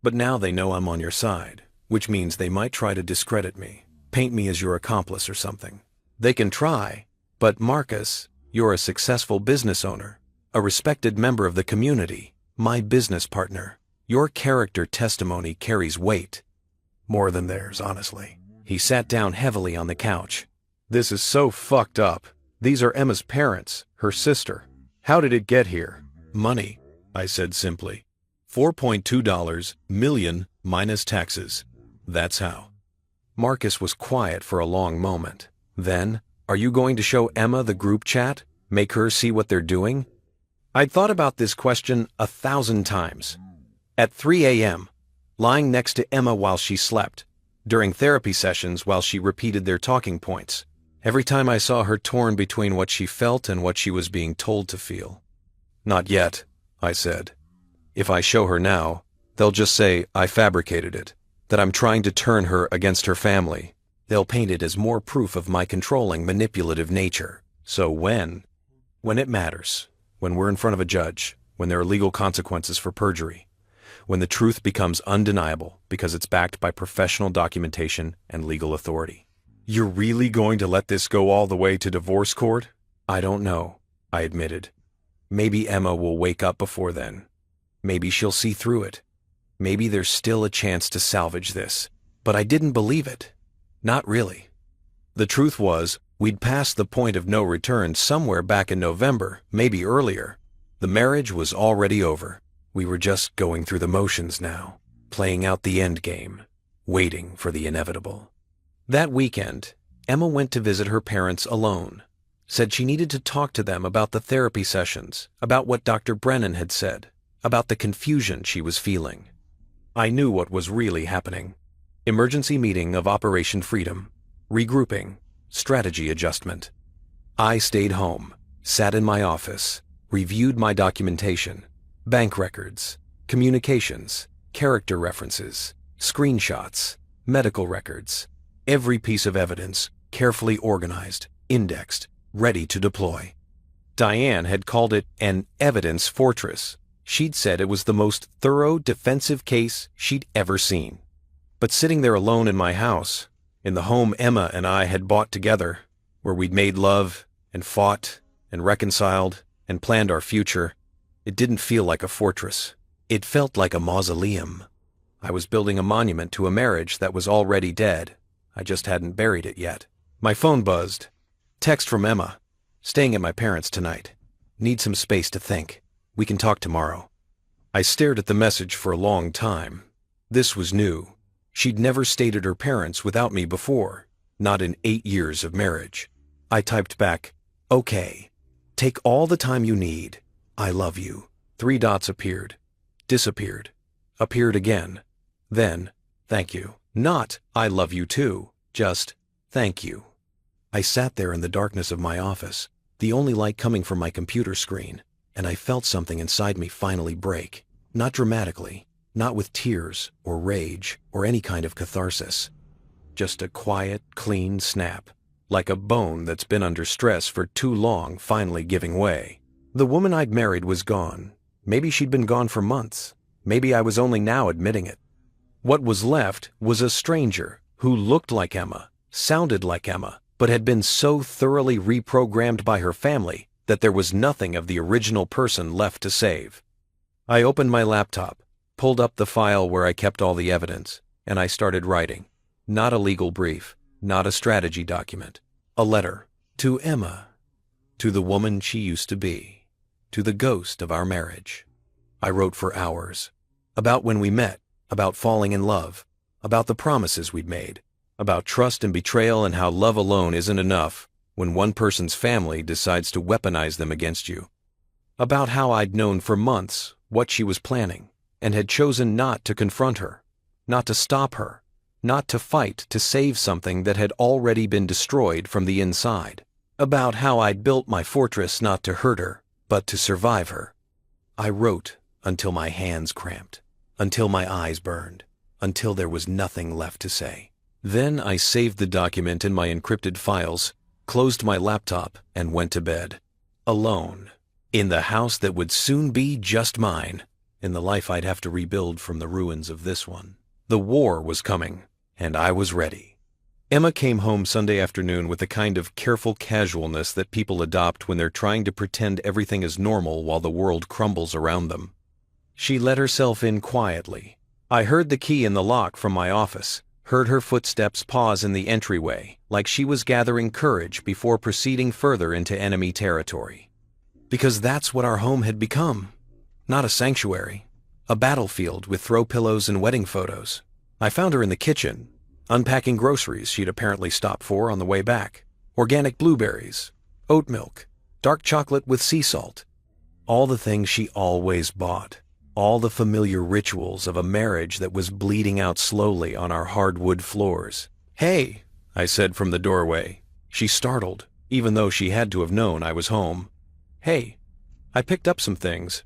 But now they know I'm on your side, which means they might try to discredit me, paint me as your accomplice or something. They can try, but Marcus, you're a successful business owner, a respected member of the community, my business partner. Your character testimony carries weight. More than theirs, honestly. He sat down heavily on the couch. "This is so fucked up. These are Emma's parents, her sister. How did it get here?" "Money," I said simply. $4.2 million minus taxes. That's how. Marcus was quiet for a long moment. Then, "Are you going to show Emma the group chat? Make her see what they're doing?" I'd thought about this question 1,000 times. At 3 a.m., lying next to Emma while she slept, during therapy sessions while she repeated their talking points, every time I saw her torn between what she felt and what she was being told to feel. "Not yet," I said. "If I show her now, they'll just say I fabricated it, that I'm trying to turn her against her family. They'll paint it as more proof of my controlling, manipulative nature. So when it matters, when we're in front of a judge, when there are legal consequences for perjury, when the truth becomes undeniable because it's backed by professional documentation and legal authority." "You're really going to let this go all the way to divorce court?" "I don't know," I admitted. "Maybe Emma will wake up before then. Maybe she'll see through it. Maybe there's still a chance to salvage this." But I didn't believe it. Not really. The truth was, we'd passed the point of no return somewhere back in November, maybe earlier. The marriage was already over. We were just going through the motions now, playing out the end game, waiting for the inevitable. That weekend, Emma went to visit her parents alone. Said she needed to talk to them about the therapy sessions, about what Dr. Brennan had said, about the confusion she was feeling. I knew what was really happening. Emergency meeting of Operation Freedom, regrouping, strategy adjustment. I stayed home, sat in my office, reviewed my documentation, bank records, communications, character references, screenshots, medical records, every piece of evidence, carefully organized, indexed, ready to deploy. Diane had called it an evidence fortress. She'd said it was the most thorough defensive case she'd ever seen. But sitting there alone in my house, in the home Emma and I had bought together, where we'd made love and fought and reconciled and planned our future, it didn't feel like a fortress. It felt like a mausoleum. I was building a monument to a marriage that was already dead. I just hadn't buried it yet. My phone buzzed. Text from Emma. Staying at my parents' tonight. Need some space to think. We can talk tomorrow. I stared at the message for a long time. This was new. She'd never stayed at her parents without me before. Not in 8 years of marriage. I typed back, "Okay. Take all the time you need. I love you." 3 dots appeared. Disappeared. Appeared again. Then, "Thank you." Not, "I love you too." Just, "Thank you." I sat there in the darkness of my office, the only light coming from my computer screen, and I felt something inside me finally break. Not dramatically, not with tears or rage or any kind of catharsis. Just a quiet, clean snap, like a bone that's been under stress for too long finally giving way. The woman I'd married was gone. Maybe she'd been gone for months. Maybe I was only now admitting it. What was left was a stranger who looked like Emma, sounded like Emma, but had been so thoroughly reprogrammed by her family that there was nothing of the original person left to save. I opened my laptop, pulled up the file where I kept all the evidence, and I started writing. Not a legal brief, not a strategy document. A letter. To Emma. To the woman she used to be. To the ghost of our marriage. I wrote for hours. About when we met, about falling in love, about the promises we'd made, about trust and betrayal and how love alone isn't enough when one person's family decides to weaponize them against you. About how I'd known for months what she was planning and had chosen not to confront her, not to stop her, not to fight to save something that had already been destroyed from the inside. About how I'd built my fortress not to hurt her, but to survive her. I wrote until my hands cramped, until my eyes burned, until there was nothing left to say. Then I saved the document in my encrypted files, closed my laptop, and went to bed. Alone. In the house that would soon be just mine. In the life I'd have to rebuild from the ruins of this one. The war was coming, and I was ready. Emma came home Sunday afternoon with the kind of careful casualness that people adopt when they're trying to pretend everything is normal while the world crumbles around them. She let herself in quietly. I heard the key in the lock from my office, heard her footsteps pause in the entryway, like she was gathering courage before proceeding further into enemy territory. Because that's what our home had become. Not a sanctuary. A battlefield with throw pillows and wedding photos. I found her in the kitchen, unpacking groceries she'd apparently stopped for on the way back. Organic blueberries, oat milk, dark chocolate with sea salt. All the things she always bought. All the familiar rituals of a marriage that was bleeding out slowly on our hardwood floors. "Hey," I said from the doorway. She startled, even though she had to have known I was home. "Hey, I picked up some things."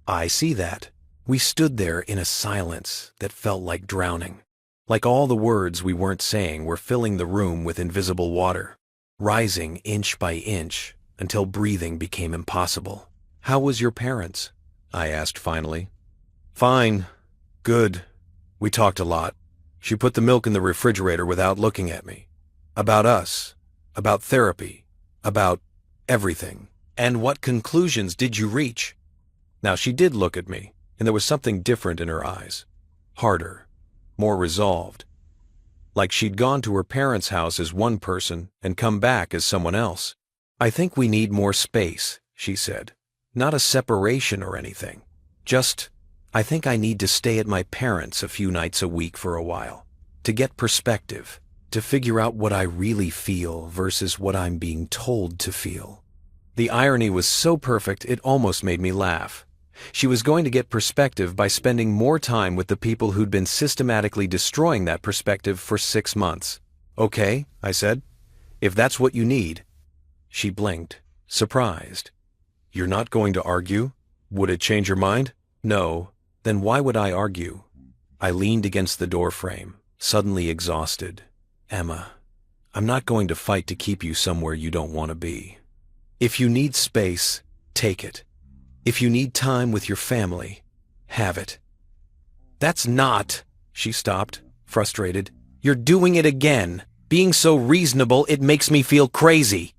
"I see that." We stood there in a silence that felt like drowning. Like all the words we weren't saying were filling the room with invisible water, rising inch by inch until breathing became impossible. "How was your parents?" I asked finally. "Fine. Good. We talked a lot." She put the milk in the refrigerator without looking at me. About us. About therapy. About everything. "And what conclusions did you reach?" Now she did look at me, and there was something different in her eyes. Harder. More resolved. Like she'd gone to her parents' house as one person and come back as someone else. "I think we need more space," she said. "Not a separation or anything. Just, I think I need to stay at my parents' a few nights a week for a while. To get perspective. To figure out what I really feel versus what I'm being told to feel." The irony was so perfect it almost made me laugh. She was going to get perspective by spending more time with the people who'd been systematically destroying that perspective for 6 months. "Okay," I said. "If that's what you need." She blinked, surprised. "You're not going to argue? Would it change your mind?" "No. Then why would I argue?" I leaned against the door frame, suddenly exhausted. "Emma, I'm not going to fight to keep you somewhere you don't want to be. If you need space, take it. If you need time with your family, have it." "That's not..." She stopped, frustrated. "You're doing it again. Being so reasonable, it makes me feel crazy."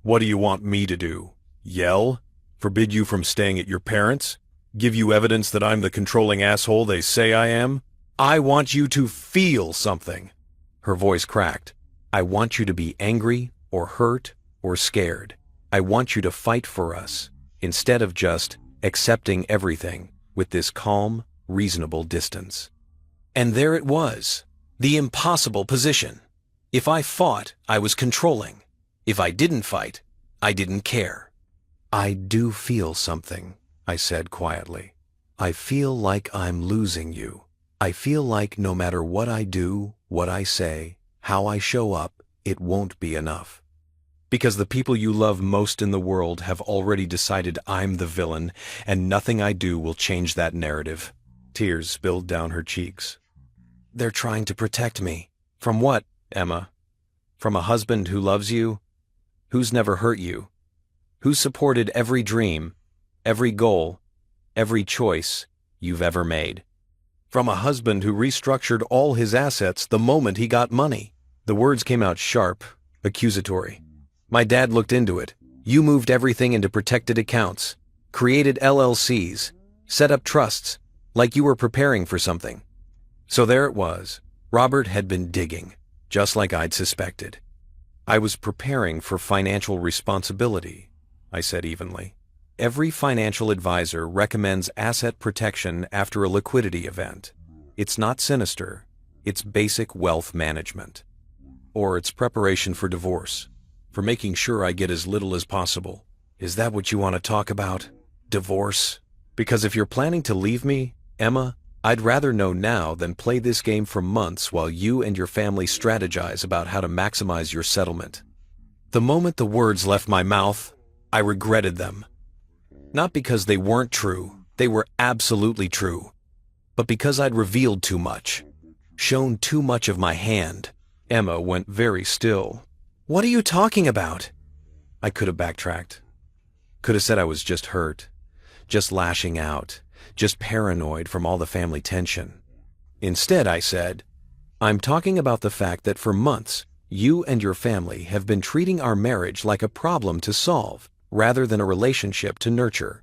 "What do you want me to do? Yell? Forbid you from staying at your parents'? Give you evidence that I'm the controlling asshole they say I am? I want you to feel something." Her voice cracked. "I want you to be angry or hurt or scared. I want you to fight for us, instead of just accepting everything with this calm, reasonable distance." And there it was, the impossible position. If I fought, I was controlling. If I didn't fight, I didn't care. "I do feel something," I said quietly. "I feel like I'm losing you. I feel like no matter what I do, what I say, how I show up, it won't be enough. Because the people you love most in the world have already decided I'm the villain, and nothing I do will change that narrative." Tears spilled down her cheeks. "They're trying to protect me. From what, Emma? From a husband who loves you? Who's never hurt you? Who's supported every dream, every goal, every choice you've ever made? From a husband who restructured all his assets the moment he got money." The words came out sharp, accusatory. "My dad looked into it. You moved everything into protected accounts, created LLCs, set up trusts, like you were preparing for something." So there it was. Robert had been digging, just like I'd suspected. "I was preparing for financial responsibility," I said evenly. "Every financial advisor recommends asset protection after a liquidity event. It's not sinister. It's basic wealth management. Or it's preparation for divorce, for making sure I get as little as possible." "Is that what you want to talk about? Divorce? Because if you're planning to leave me, Emma, I'd rather know now than play this game for months while you and your family strategize about how to maximize your settlement." The moment the words left my mouth, I regretted them. Not because they weren't true, they were absolutely true, but because I'd revealed too much, shown too much of my hand. Emma went very still. "What are you talking about?" I could have backtracked. Could have said I was just hurt, just lashing out, just paranoid from all the family tension. Instead, I said, "I'm talking about the fact that for months, you and your family have been treating our marriage like a problem to solve, rather than a relationship to nurture.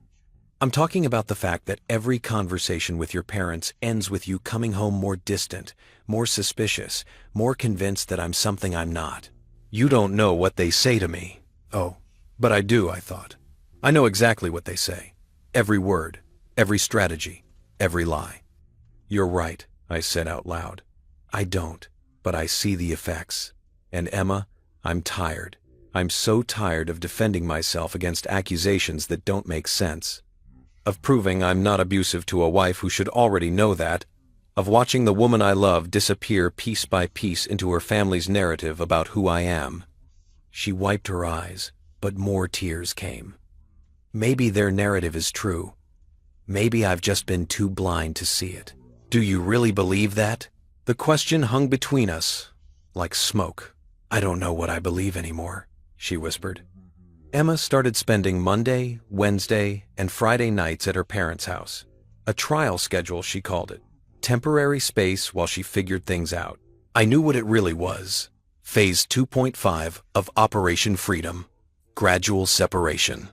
I'm talking about the fact that every conversation with your parents ends with you coming home more distant, more suspicious, more convinced that I'm something I'm not. You don't know what they say to me." "Oh, but I do," I thought. "I know exactly what they say. Every word, every strategy, every lie." "You're right," I said out loud. "I don't, but I see the effects. And Emma, I'm tired. I'm so tired of defending myself against accusations that don't make sense. Of proving I'm not abusive to a wife who should already know that. Of watching the woman I love disappear piece by piece into her family's narrative about who I am." She wiped her eyes, but more tears came. "Maybe their narrative is true. Maybe I've just been too blind to see it." "Do you really believe that?" The question hung between us, like smoke. "I don't know what I believe anymore," she whispered. Emma started spending Monday, Wednesday, and Friday nights at her parents' house. A trial schedule, she called it. Temporary space while she figured things out. I knew what it really was. Phase 2.5 of Operation Freedom. Gradual separation.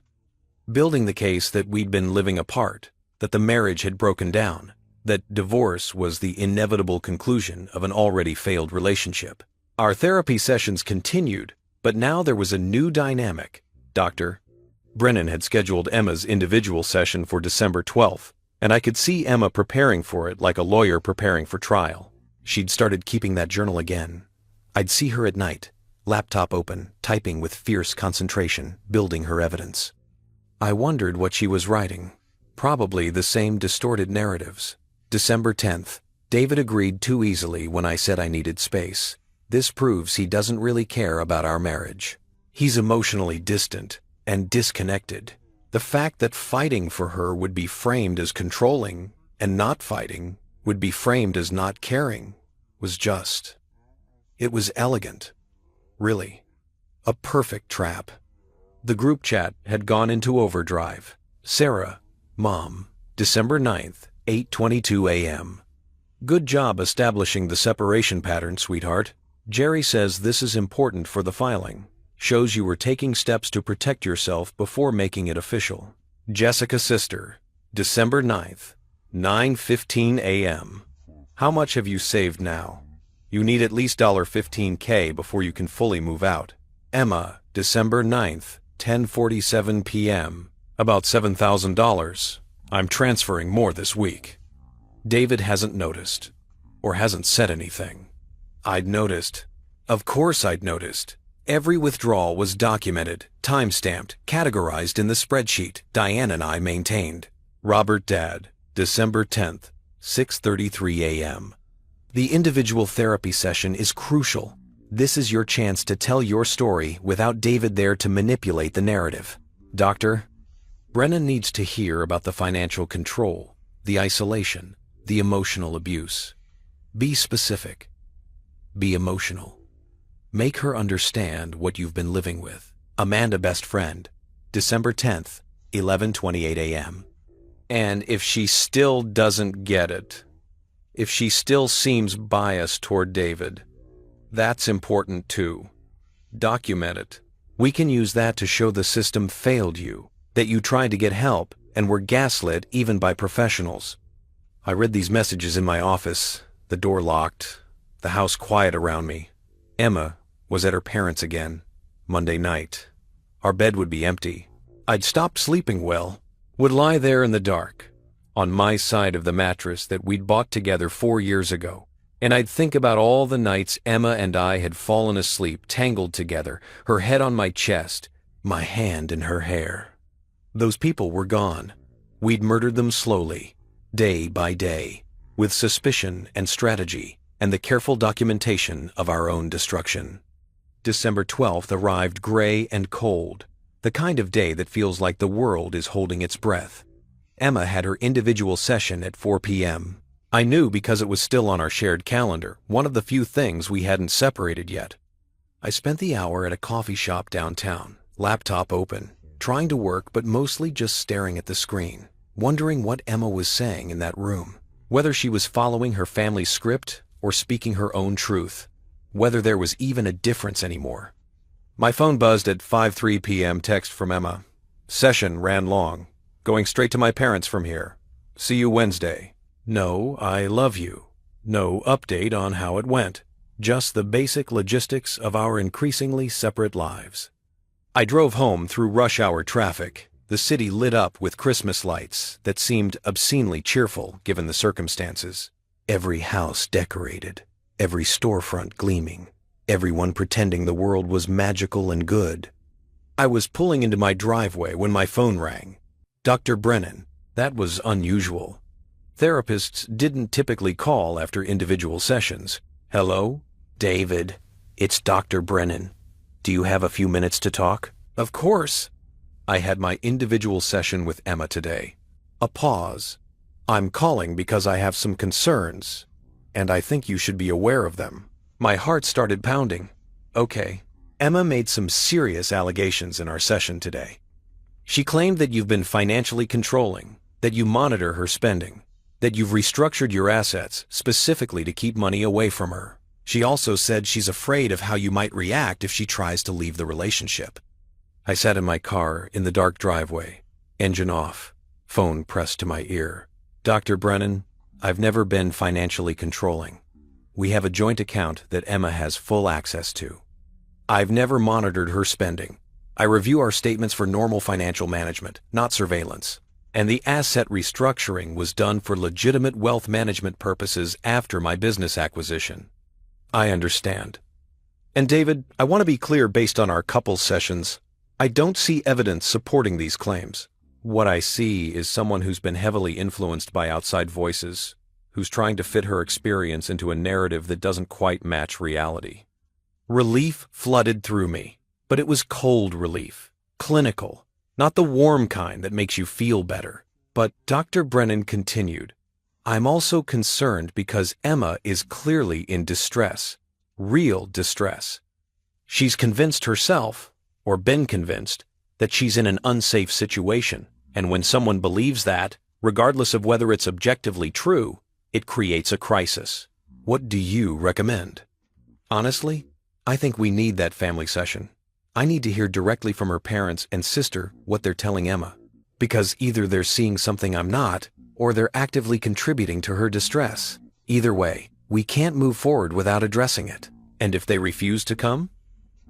Building the case that we'd been living apart, that the marriage had broken down, that divorce was the inevitable conclusion of an already failed relationship. Our therapy sessions continued, but now there was a new dynamic. Dr. Brennan had scheduled Emma's individual session for December 12th, and I could see Emma preparing for it like a lawyer preparing for trial. She'd started keeping that journal again. I'd see her at night, laptop open, typing with fierce concentration, building her evidence. I wondered what she was writing. Probably the same distorted narratives. December 10th. David agreed too easily when I said I needed space. This proves he doesn't really care about our marriage. He's emotionally distant and disconnected. The fact that fighting for her would be framed as controlling and not fighting would be framed as not caring was just. It was elegant. Really. A perfect trap. The group chat had gone into overdrive. Sarah, Mom, December 9th, 8:22 a.m. Good job establishing the separation pattern, sweetheart. Jerry says this is important for the filing. Shows you were taking steps to protect yourself before making it official. Jessica's sister, December 9th, 9:15 a.m. How much have you saved now? You need at least $15K before you can fully move out. Emma, December 9th, 10:47 p.m. About $7,000. I'm transferring more this week. David hasn't noticed, or hasn't said anything. I'd noticed. Of course I'd noticed. Every withdrawal was documented, time-stamped, categorized in the spreadsheet Diane and I maintained. Robert Dad, December 10th, 6:33 a.m. The individual therapy session is crucial. This is your chance to tell your story without David there to manipulate the narrative. Doctor, Brennan needs to hear about the financial control, the isolation, the emotional abuse. Be specific. Be emotional. Make her understand what you've been living with. Amanda, best friend, December 10th, 11:28 a.m. And if she still doesn't get it, if she still seems biased toward David, that's important too. Document it. We can use that to show the system failed you, that you tried to get help and were gaslit even by professionals. I read these messages in my office, the door locked, the house quiet around me. Emma was at her parents' again, Monday night. Our bed would be empty. I'd stopped sleeping well, would lie there in the dark, on my side of the mattress that we'd bought together 4 years ago, and I'd think about all the nights Emma and I had fallen asleep tangled together, her head on my chest, my hand in her hair. Those people were gone. We'd murdered them slowly, day by day, with suspicion and strategy and the careful documentation of our own destruction. December 12th arrived gray and cold, the kind of day that feels like the world is holding its breath. Emma had her individual session at 4 p.m. I knew because it was still on our shared calendar, one of the few things we hadn't separated yet. I spent the hour at a coffee shop downtown, laptop open, trying to work but mostly just staring at the screen, wondering what Emma was saying in that room, whether she was following her family's script or speaking her own truth, whether there was even a difference anymore. My phone buzzed at 5:03 p.m. Text from Emma. Session ran long. Going straight to my parents from here. See you Wednesday. No, I love you. No update on how it went. Just the basic logistics of our increasingly separate lives. I drove home through rush hour traffic, the city lit up with Christmas lights that seemed obscenely cheerful given the circumstances. Every house decorated, every storefront gleaming, everyone pretending the world was magical and good. I was pulling into my driveway when my phone rang. Dr. Brennan. That was unusual. Therapists didn't typically call after individual sessions. Hello? David, it's Dr. Brennan. Do you have a few minutes to talk? Of course. I had my individual session with Emma today. A pause. I'm calling because I have some concerns, and I think you should be aware of them. My heart started pounding. Okay. Emma made some serious allegations in our session today. She claimed that you've been financially controlling, that you monitor her spending, that you've restructured your assets specifically to keep money away from her. She also said she's afraid of how you might react if she tries to leave the relationship. I sat in my car in the dark driveway, engine off, phone pressed to my ear. Dr. Brennan, I've never been financially controlling. We have a joint account that Emma has full access to. I've never monitored her spending. I review our statements for normal financial management, not surveillance. And the asset restructuring was done for legitimate wealth management purposes after my business acquisition. I understand. And David, I want to be clear based on our couples sessions. I don't see evidence supporting these claims. What I see is someone who's been heavily influenced by outside voices, who's trying to fit her experience into a narrative that doesn't quite match reality. Relief flooded through me, but it was cold relief, clinical, not the warm kind that makes you feel better. But Dr. Brennan continued, I'm also concerned because Emma is clearly in distress, real distress. She's convinced herself, or been convinced, that she's in an unsafe situation, and when someone believes that, regardless of whether it's objectively true, It creates a crisis. What do you recommend? Honestly, I think we need that family session. I need to hear directly from her parents and sister what they're telling Emma. Because either they're seeing something I'm not, or they're actively contributing to her distress. Either way, we can't move forward without addressing it. And if they refuse to come?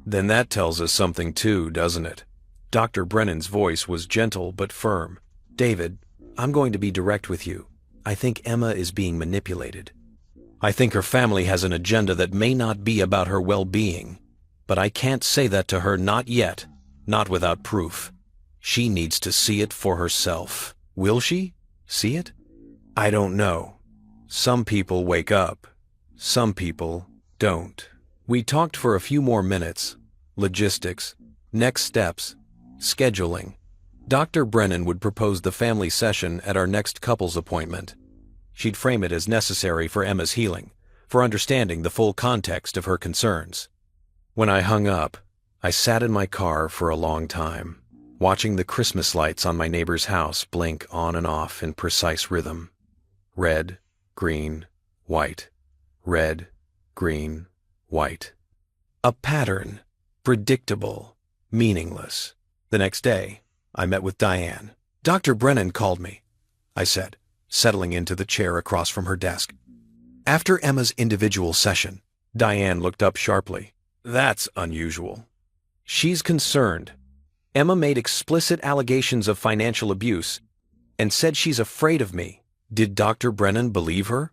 Then that tells us something too, doesn't it? Dr. Brennan's voice was gentle but firm. David, I'm going to be direct with you. I think Emma is being manipulated. I think her family has an agenda that may not be about her well-being. But I can't say that to her, not yet, not without proof. She needs to see it for herself. Will she see it? I don't know. Some people wake up. Some people don't. We talked for a few more minutes. Logistics, next steps, scheduling. Dr. Brennan would propose the family session at our next couples appointment. She'd frame it as necessary for Emma's healing, for understanding the full context of her concerns. When I hung up, I sat in my car for a long time, watching the Christmas lights on my neighbor's house blink on and off in precise rhythm. Red, green, white. Red, green, white. A pattern, predictable, meaningless. The next day, I met with Diane. Dr. Brennan called me, I said, settling into the chair across from her desk. After Emma's individual session, Diane looked up sharply. That's unusual. She's concerned. Emma made explicit allegations of financial abuse and said she's afraid of me. Did Dr. Brennan believe her?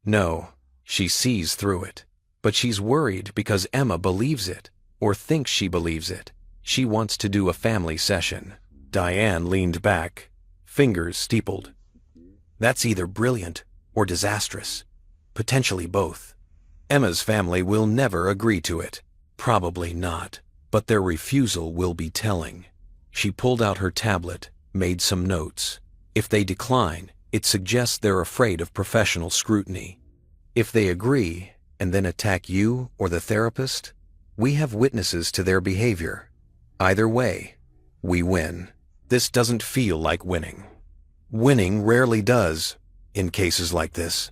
No, she sees through it. But she's worried because Emma believes it, or thinks she believes it. She wants to do a family session. Diane leaned back, fingers steepled. That's either brilliant or disastrous. Potentially both. Emma's family will never agree to it. Probably not, but their refusal will be telling. She pulled out her tablet, made some notes. If they decline, it suggests they're afraid of professional scrutiny. If they agree, and then attack you or the therapist, we have witnesses to their behavior. Either way, we win. This doesn't feel like winning. Winning rarely does, in cases like this.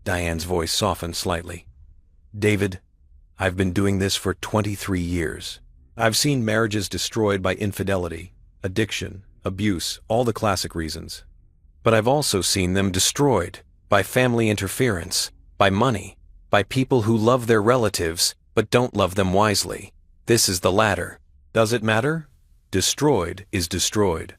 Diane's voice softened slightly. David, I've been doing this for 23 years. I've seen marriages destroyed by infidelity, addiction, abuse, all the classic reasons. But I've also seen them destroyed by family interference, by money, by people who love their relatives but don't love them wisely. This is the latter. Does it matter? Destroyed is destroyed.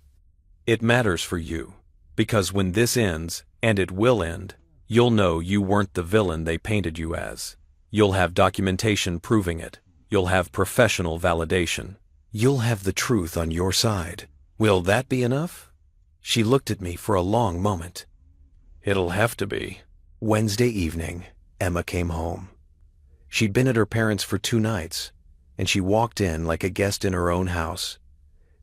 It matters for you, because when this ends, and it will end, you'll know you weren't the villain they painted you as. You'll have documentation proving it. You'll have professional validation. You'll have the truth on your side. Will that be enough? She looked at me for a long moment. It'll have to be. Wednesday evening, Emma came home. She'd been at her parents' for 2 nights, and she walked in like a guest in her own house,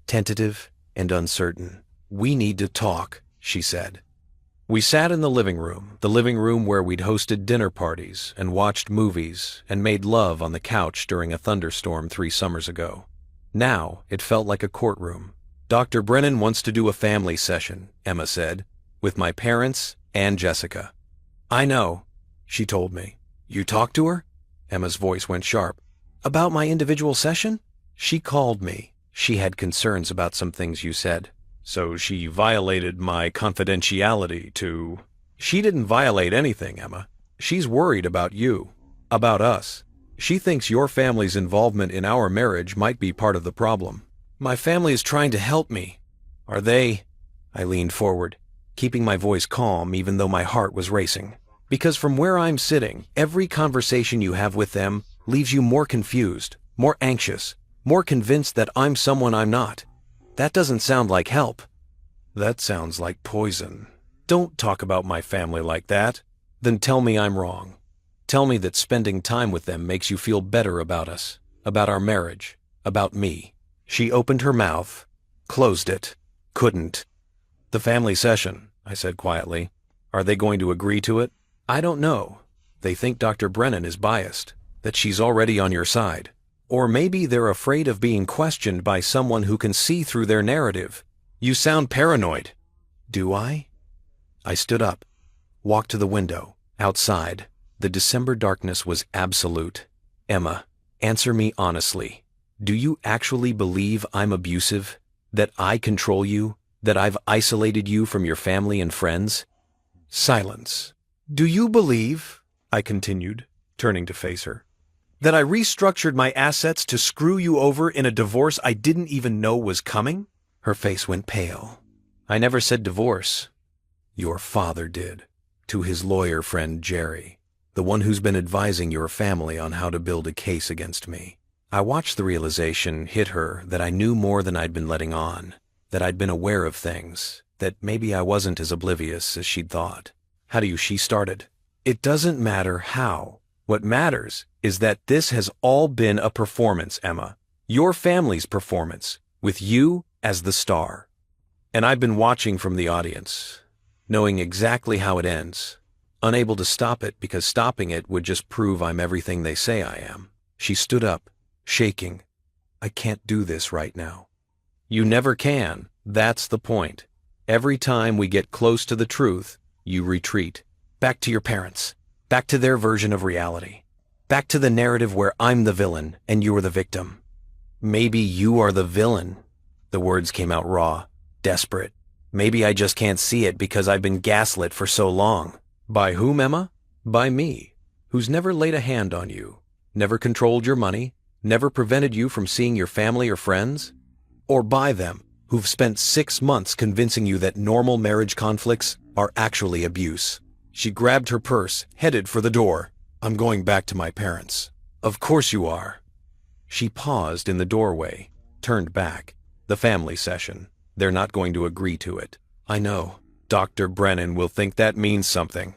tentative and uncertain. We need to talk, she said. We sat in the living room where we'd hosted dinner parties and watched movies and made love on the couch during a thunderstorm 3 summers ago. Now it felt like a courtroom. Dr. Brennan wants to do a family session, Emma said, with my parents and Jessica. I know, she told me. You talked to her? Emma's voice went sharp. About my individual session? She called me. She had concerns about some things you said. So she violated my confidentiality to... She didn't violate anything, Emma. She's worried about you, about us. She thinks your family's involvement in our marriage might be part of the problem. My family is trying to help me. Are they? I leaned forward, keeping my voice calm even though my heart was racing. Because from where I'm sitting, every conversation you have with them leaves you more confused, more anxious, more convinced that I'm someone I'm not. That doesn't sound like help. That sounds like poison. Don't talk about my family like that. Then tell me I'm wrong. Tell me that spending time with them makes you feel better about us, about our marriage, about me. She opened her mouth, closed it, couldn't. The family session, I said quietly. Are they going to agree to it? I don't know. They think Dr. Brennan is biased, that she's already on your side. Or maybe they're afraid of being questioned by someone who can see through their narrative. You sound paranoid. Do I? I stood up. walked to the window. Outside, the December darkness was absolute. Emma, answer me honestly. Do you actually believe I'm abusive? That I control you? That I've isolated you from your family and friends? Silence. Do you believe, I continued, turning to face her, that I restructured my assets to screw you over in a divorce I didn't even know was coming? Her face went pale. I never said divorce. Your father did, to his lawyer friend Jerry, the one who's been advising your family on how to build a case against me. I watched the realization hit her that I knew more than I'd been letting on, that I'd been aware of things, that maybe I wasn't as oblivious as she'd thought. She started. It doesn't matter how. What matters is that this has all been a performance, Emma. Your family's performance, with you as the star. And I've been watching from the audience, knowing exactly how it ends, unable to stop it because stopping it would just prove I'm everything they say I am. She stood up, shaking. I can't do this right now. You never can. That's the point. Every time we get close to the truth, you retreat. Back to your parents. Back to their version of reality. Back to the narrative where I'm the villain and you're the victim. Maybe you are the villain. The words came out raw, desperate. Maybe I just can't see it because I've been gaslit for so long. By whom, Emma? By me, who's never laid a hand on you, never controlled your money, never prevented you from seeing your family or friends? Or by them, who've spent 6 months convincing you that normal marriage conflicts are actually abuse? She grabbed her purse, headed for the door. I'm going back to my parents. Of course you are. She paused in the doorway, turned back. The family session. They're not going to agree to it. I know. Dr. Brennan will think that means something.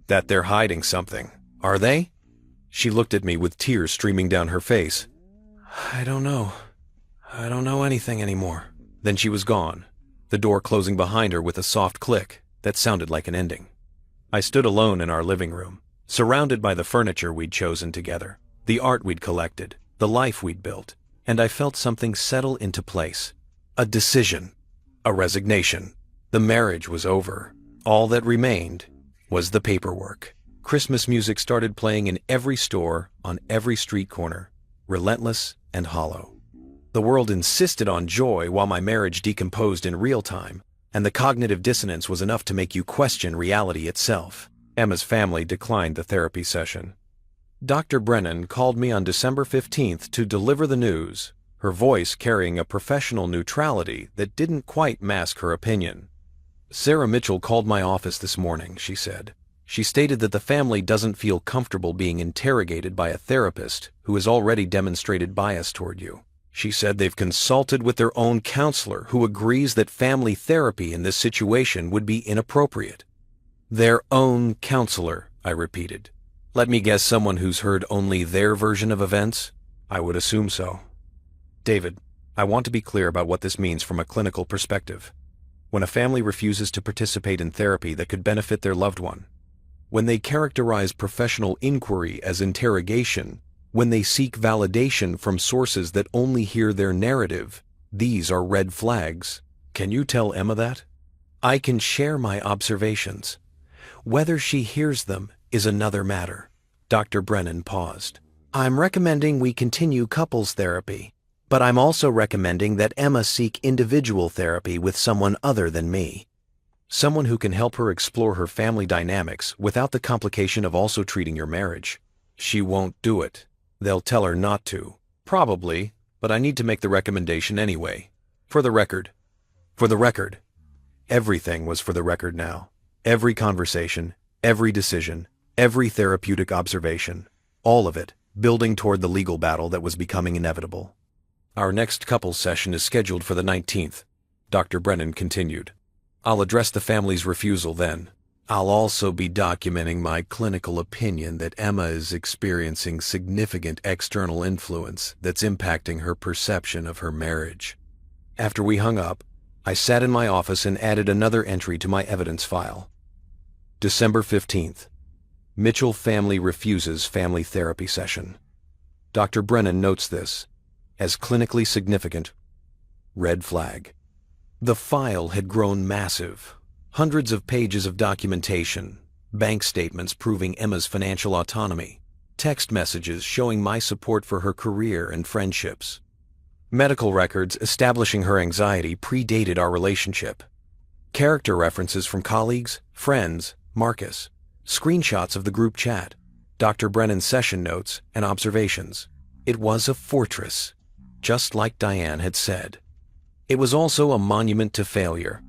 That they're hiding something. Are they? She looked at me with tears streaming down her face. I don't know. I don't know anything anymore. Then she was gone, the door closing behind her with a soft click that sounded like an ending. I stood alone in our living room, surrounded by the furniture we'd chosen together, the art we'd collected, the life we'd built, and I felt something settle into place. A decision. A resignation. The marriage was over. All that remained was the paperwork. Christmas music started playing in every store, on every street corner, relentless and hollow. The world insisted on joy while my marriage decomposed in real time, and the cognitive dissonance was enough to make you question reality itself. Emma's family declined the therapy session. Dr. Brennan called me on December 15th to deliver the news, her voice carrying a professional neutrality that didn't quite mask her opinion. Sarah Mitchell called my office this morning, she said. She stated that the family doesn't feel comfortable being interrogated by a therapist who has already demonstrated bias toward you. She said they've consulted with their own counselor who agrees that family therapy in this situation would be inappropriate. Their own counselor, I repeated. Let me guess, someone who's heard only their version of events? I would assume so. David, I want to be clear about what this means from a clinical perspective. When a family refuses to participate in therapy that could benefit their loved one, when they characterize professional inquiry as interrogation, when they seek validation from sources that only hear their narrative, these are red flags. Can you tell Emma that? I can share my observations. Whether she hears them is another matter. Dr. Brennan paused. I'm recommending we continue couples therapy, but I'm also recommending that Emma seek individual therapy with someone other than me. Someone who can help her explore her family dynamics without the complication of also treating your marriage. She won't do it. They'll tell her not to. Probably, but I need to make the recommendation anyway. For the record. For the record. Everything was for the record now. Every conversation, every decision, every therapeutic observation, all of it building toward the legal battle that was becoming inevitable. Our next couples session is scheduled for the 19th, Dr. Brennan continued. I'll address the family's refusal then. I'll also be documenting my clinical opinion that Emma is experiencing significant external influence that's impacting her perception of her marriage. After we hung up, I sat in my office and added another entry to my evidence file. December 15th. Mitchell family refuses family therapy session. Dr. Brennan notes this as clinically significant. Red flag. The file had grown massive. Hundreds of pages of documentation, bank statements proving Emma's financial autonomy, text messages showing my support for her career and friendships. Medical records establishing her anxiety predated our relationship. Character references from colleagues, friends, Marcus, screenshots of the group chat, Dr. Brennan's session notes, and observations. It was a fortress, just like Diane had said. It was also a monument to failure.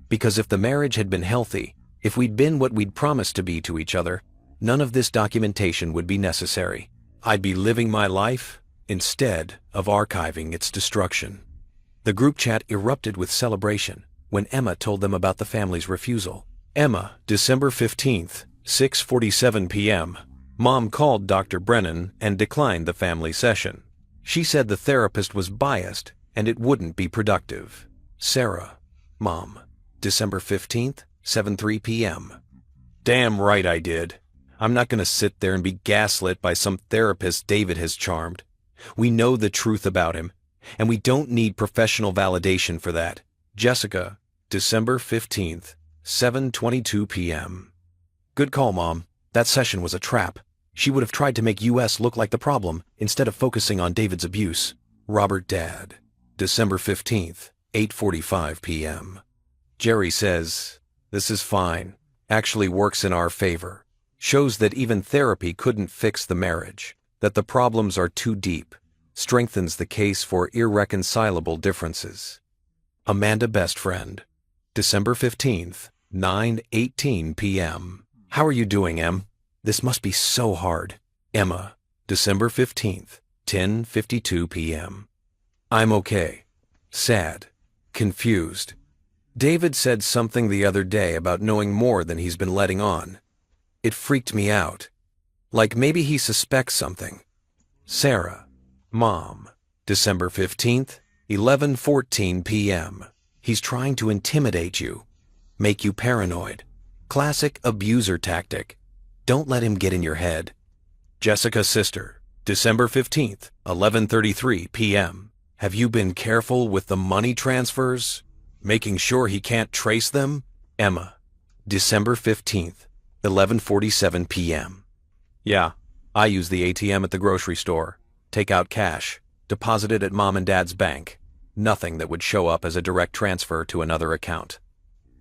Because if the marriage had been healthy, if we'd been what we'd promised to be to each other, none of this documentation would be necessary. I'd be living my life instead of archiving its destruction. The group chat erupted with celebration when Emma told them about the family's refusal. Emma, December 15th, 6:47 p.m. Mom called Dr. Brennan and declined the family session. She said the therapist was biased and it wouldn't be productive. Sarah, Mom, December 15th, 7:03 p.m. Damn right I did. I'm not going to sit there and be gaslit by some therapist David has charmed. We know the truth about him, and we don't need professional validation for that. Jessica, December 15th, 7:22 p.m. Good call, Mom. That session was a trap. She would have tried to make US look like the problem instead of focusing on David's abuse. Robert, Dad, December 15th, 8:45 p.m. Jerry says, "This is fine. Actually works in our favor. Shows that even therapy couldn't fix the marriage, that the problems are too deep. Strengthens the case for irreconcilable differences." Amanda, best friend, December 15th, 9:18 p.m. How are you doing, Em? This must be so hard. Emma, December 15th, 10:52 p.m. I'm okay. Sad. Confused. David said something the other day about knowing more than he's been letting on. It freaked me out. Like maybe he suspects something. Sarah, Mom, December 15th, 11:14 p.m. He's trying to intimidate you, make you paranoid. Classic abuser tactic. Don't let him get in your head. Jessica's sister, December 15th, 11:33 p.m. Have you been careful with the money transfers? Making sure he can't trace them? Emma, December 15th, 11:47 p.m. Yeah, I use the ATM at the grocery store. Take out cash. Deposit it at Mom and Dad's bank. Nothing that would show up as a direct transfer to another account.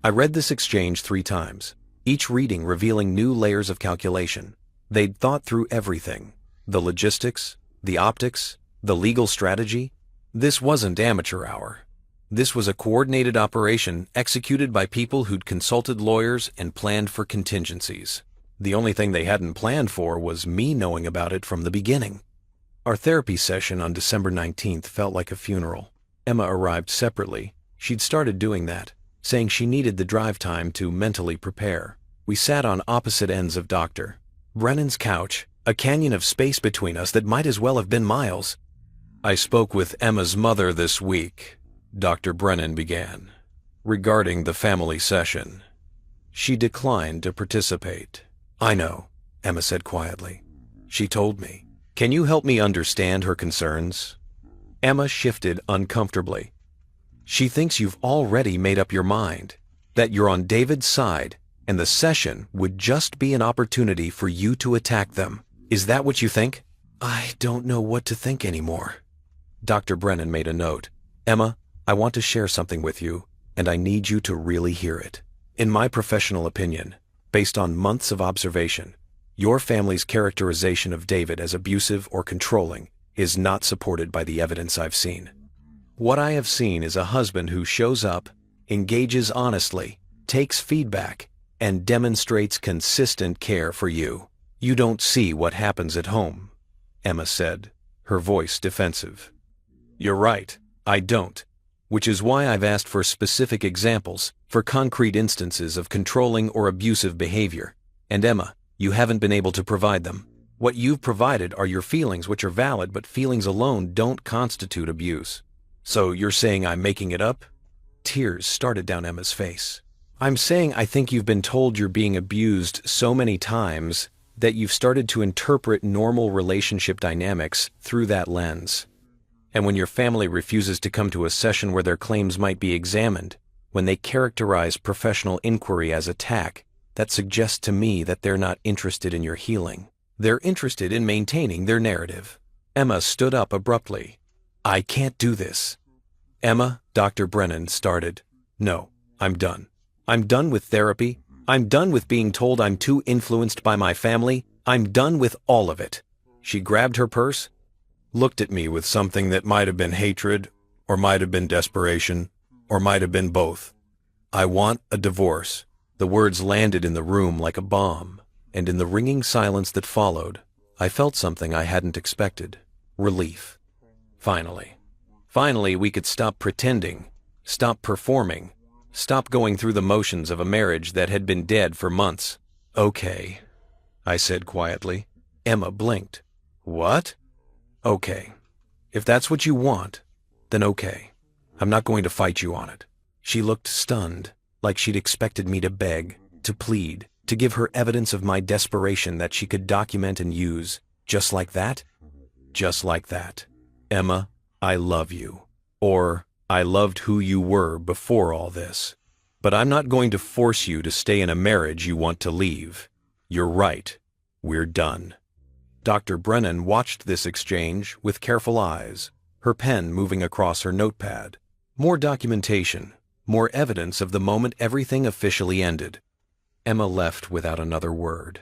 I read this exchange 3 times, each reading revealing new layers of calculation. They'd thought through everything. The logistics, the optics, the legal strategy. This wasn't amateur hour. This was a coordinated operation executed by people who'd consulted lawyers and planned for contingencies. The only thing they hadn't planned for was me knowing about it from the beginning. Our therapy session on December 19th felt like a funeral. Emma arrived separately. She'd started doing that, saying she needed the drive time to mentally prepare. We sat on opposite ends of Dr. Brennan's couch, a canyon of space between us that might as well have been miles. I spoke with Emma's mother this week, Dr. Brennan began, regarding the family session. She declined to participate. I know, Emma said quietly. She told me. Can you help me understand her concerns? Emma shifted uncomfortably. She thinks you've already made up your mind, that you're on David's side, and the session would just be an opportunity for you to attack them. Is that what you think? I don't know what to think anymore. Dr. Brennan made a note. Emma, I want to share something with you, and I need you to really hear it. In my professional opinion, based on months of observation, your family's characterization of David as abusive or controlling is not supported by the evidence I've seen. What I have seen is a husband who shows up, engages honestly, takes feedback, and demonstrates consistent care for you. You don't see what happens at home, Emma said, her voice defensive. You're right, I don't. Which is why I've asked for specific examples, for concrete instances of controlling or abusive behavior. And Emma, you haven't been able to provide them. What you've provided are your feelings, which are valid, but feelings alone don't constitute abuse. So you're saying I'm making it up? Tears started down Emma's face. I'm saying I think you've been told you're being abused so many times that you've started to interpret normal relationship dynamics through that lens. And when your family refuses to come to a session where their claims might be examined, when they characterize professional inquiry as attack, That suggests to me that they're not interested in your healing. They're interested in maintaining their narrative. Emma stood up abruptly. I can't do this. Emma, Dr. Brennan started. No, I'm done. I'm done with therapy. I'm done with being told I'm too influenced by my family. I'm done with all of it. She grabbed her purse, looked at me with something that might have been hatred, or might have been desperation, or might have been both. I want a divorce. The words landed in the room like a bomb, and in the ringing silence that followed, I felt something I hadn't expected. Relief. Finally, we could stop pretending, stop performing, stop going through the motions of a marriage that had been dead for months. Okay, I said quietly. Emma blinked. What? Okay. If that's what you want, then okay. I'm not going to fight you on it. She looked stunned, like she'd expected me to beg, to plead, to give her evidence of my desperation that she could document and use. Just like that? Just like that. Emma, I love you. Or, I loved who you were before all this. But I'm not going to force you to stay in a marriage you want to leave. You're right. We're done. Dr. Brennan watched this exchange with careful eyes, her pen moving across her notepad. More documentation, more evidence of the moment everything officially ended. Emma left without another word.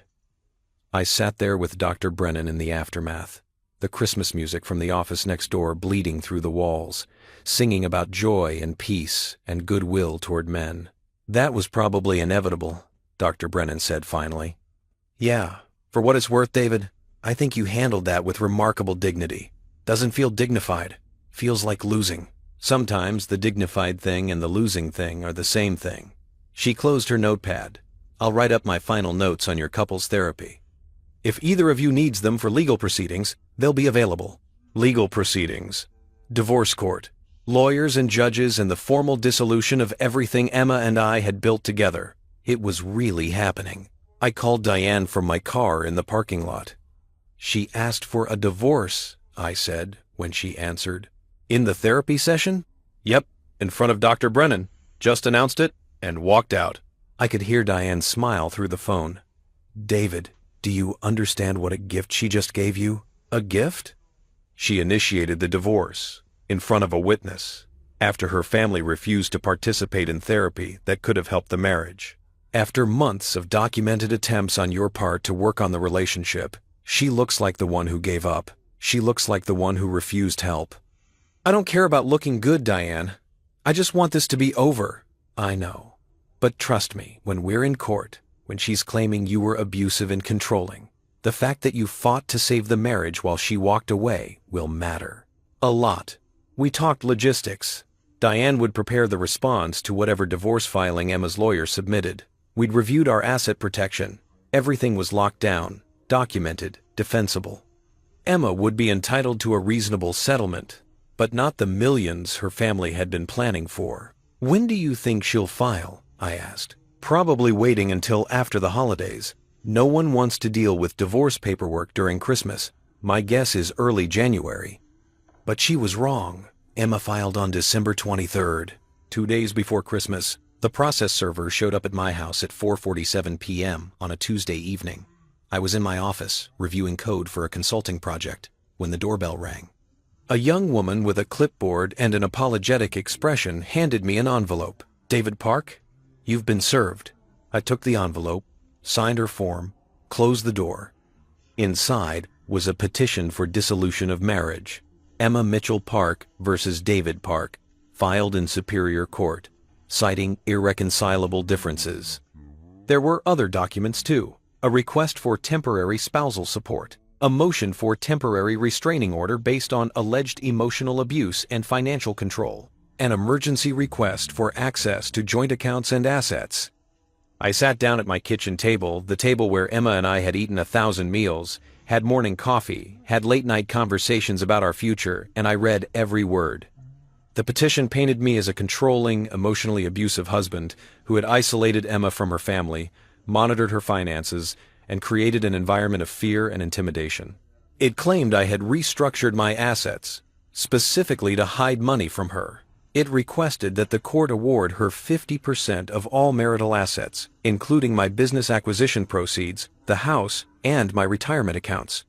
I sat there with Dr. Brennan in the aftermath, the Christmas music from the office next door bleeding through the walls, singing about joy and peace and goodwill toward men. That was probably inevitable, Dr. Brennan said finally. Yeah, for what it's worth, David, I think you handled that with remarkable dignity. Doesn't feel dignified. Feels like losing. Sometimes the dignified thing and the losing thing are the same thing. She closed her notepad. I'll write up my final notes on your couple's therapy. If either of you needs them for legal proceedings, they'll be available. Legal proceedings. Divorce court. Lawyers and judges and the formal dissolution of everything Emma and I had built together. It was really happening. I called Diane from my car in the parking lot. She asked for a divorce, I said, when she answered. In the therapy session? Yep, in front of Dr. Brennan. Just announced it and walked out. I could hear Diane smile through the phone. David, do you understand what a gift she just gave you? A gift? She initiated the divorce, in front of a witness, after her family refused to participate in therapy that could have helped the marriage. After months of documented attempts on your part to work on the relationship, she looks like the one who gave up. She looks like the one who refused help. I don't care about looking good, Diane. I just want this to be over. I know. But trust me, when we're in court, when she's claiming you were abusive and controlling, the fact that you fought to save the marriage while she walked away will matter. A lot. We talked logistics. Diane would prepare the response to whatever divorce filing Emma's lawyer submitted. We'd reviewed our asset protection. Everything was locked down, documented, defensible. Emma would be entitled to a reasonable settlement, but not the millions her family had been planning for. When do you think she'll file? I asked. Probably waiting until after the holidays. No one wants to deal with divorce paperwork during Christmas. My guess is early January. But she was wrong. Emma filed on December 23rd, 2 days before Christmas. The process server showed up at my house at 4:47 p.m. on a Tuesday evening. I was in my office, reviewing code for a consulting project, when the doorbell rang. A young woman with a clipboard and an apologetic expression handed me an envelope. David Park, you've been served. I took the envelope, signed her form, closed the door. Inside was a petition for dissolution of marriage. Emma Mitchell Park versus David Park, filed in Superior Court, citing irreconcilable differences. There were other documents too. A request for temporary spousal support, a motion for temporary restraining order based on alleged emotional abuse and financial control, an emergency request for access to joint accounts and assets. I sat down at my kitchen table, the table where Emma and I had eaten 1,000 meals, had morning coffee, had late-night conversations about our future, and I read every word. The petition painted me as a controlling, emotionally abusive husband who had isolated Emma from her family, monitored her finances, and created an environment of fear and intimidation. It claimed I had restructured my assets, specifically to hide money from her. It requested that the court award her 50% of all marital assets, including my business acquisition proceeds, the house, and my retirement accounts.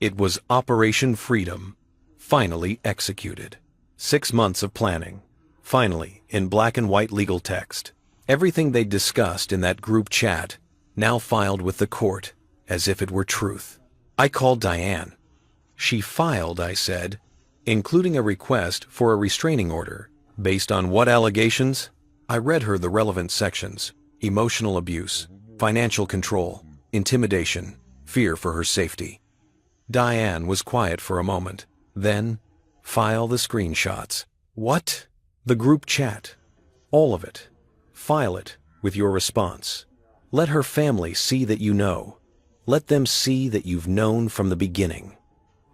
It was Operation Freedom, finally executed. 6 months of planning, finally in black and white legal text. Everything they discussed in that group chat, now filed with the court, as if it were truth. I called Diane. She filed, I said, including a request for a restraining order. Based on what allegations? I read her the relevant sections: emotional abuse, financial control, intimidation, fear for her safety. Diane was quiet for a moment. Then, file the screenshots. What? The group chat. All of it. File it with your response. Let her family see that you know. Let them see that you've known from the beginning.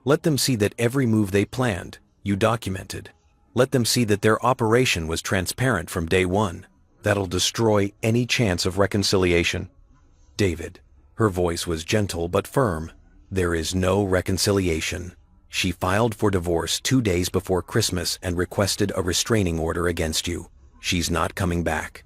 Let them see that every move they planned, you documented. Let them see that their operation was transparent from day one. That'll destroy any chance of reconciliation. David, her voice was gentle but firm, there is no reconciliation. She filed for divorce 2 days before Christmas and requested a restraining order against you. She's not coming back.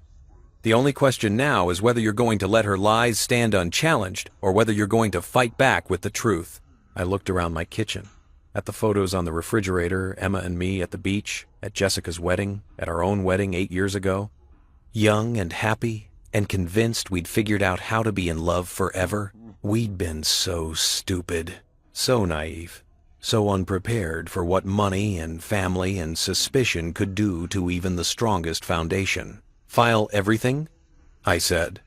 The only question now is whether you're going to let her lies stand unchallenged or whether you're going to fight back with the truth. I looked around my kitchen, at the photos on the refrigerator, Emma and me at the beach, at Jessica's wedding, at our own wedding 8 years ago. Young and happy and convinced we'd figured out how to be in love forever. We'd been so stupid, so naive, so unprepared for what money and family and suspicion could do to even the strongest foundation. File everything? I said.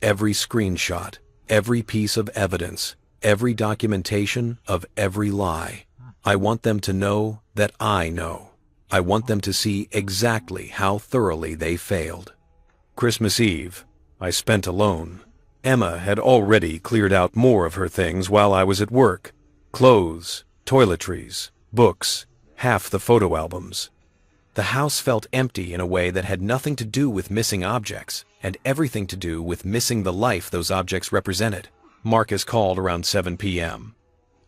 Every screenshot, every piece of evidence, every documentation of every lie. I want them to know that I know. I want them to see exactly how thoroughly they failed. Christmas Eve, I spent alone. Emma had already cleared out more of her things while I was at work. Clothes, toiletries, books, half the photo albums. The house felt empty in a way that had nothing to do with missing objects, and everything to do with missing the life those objects represented. Marcus called around 7 p.m.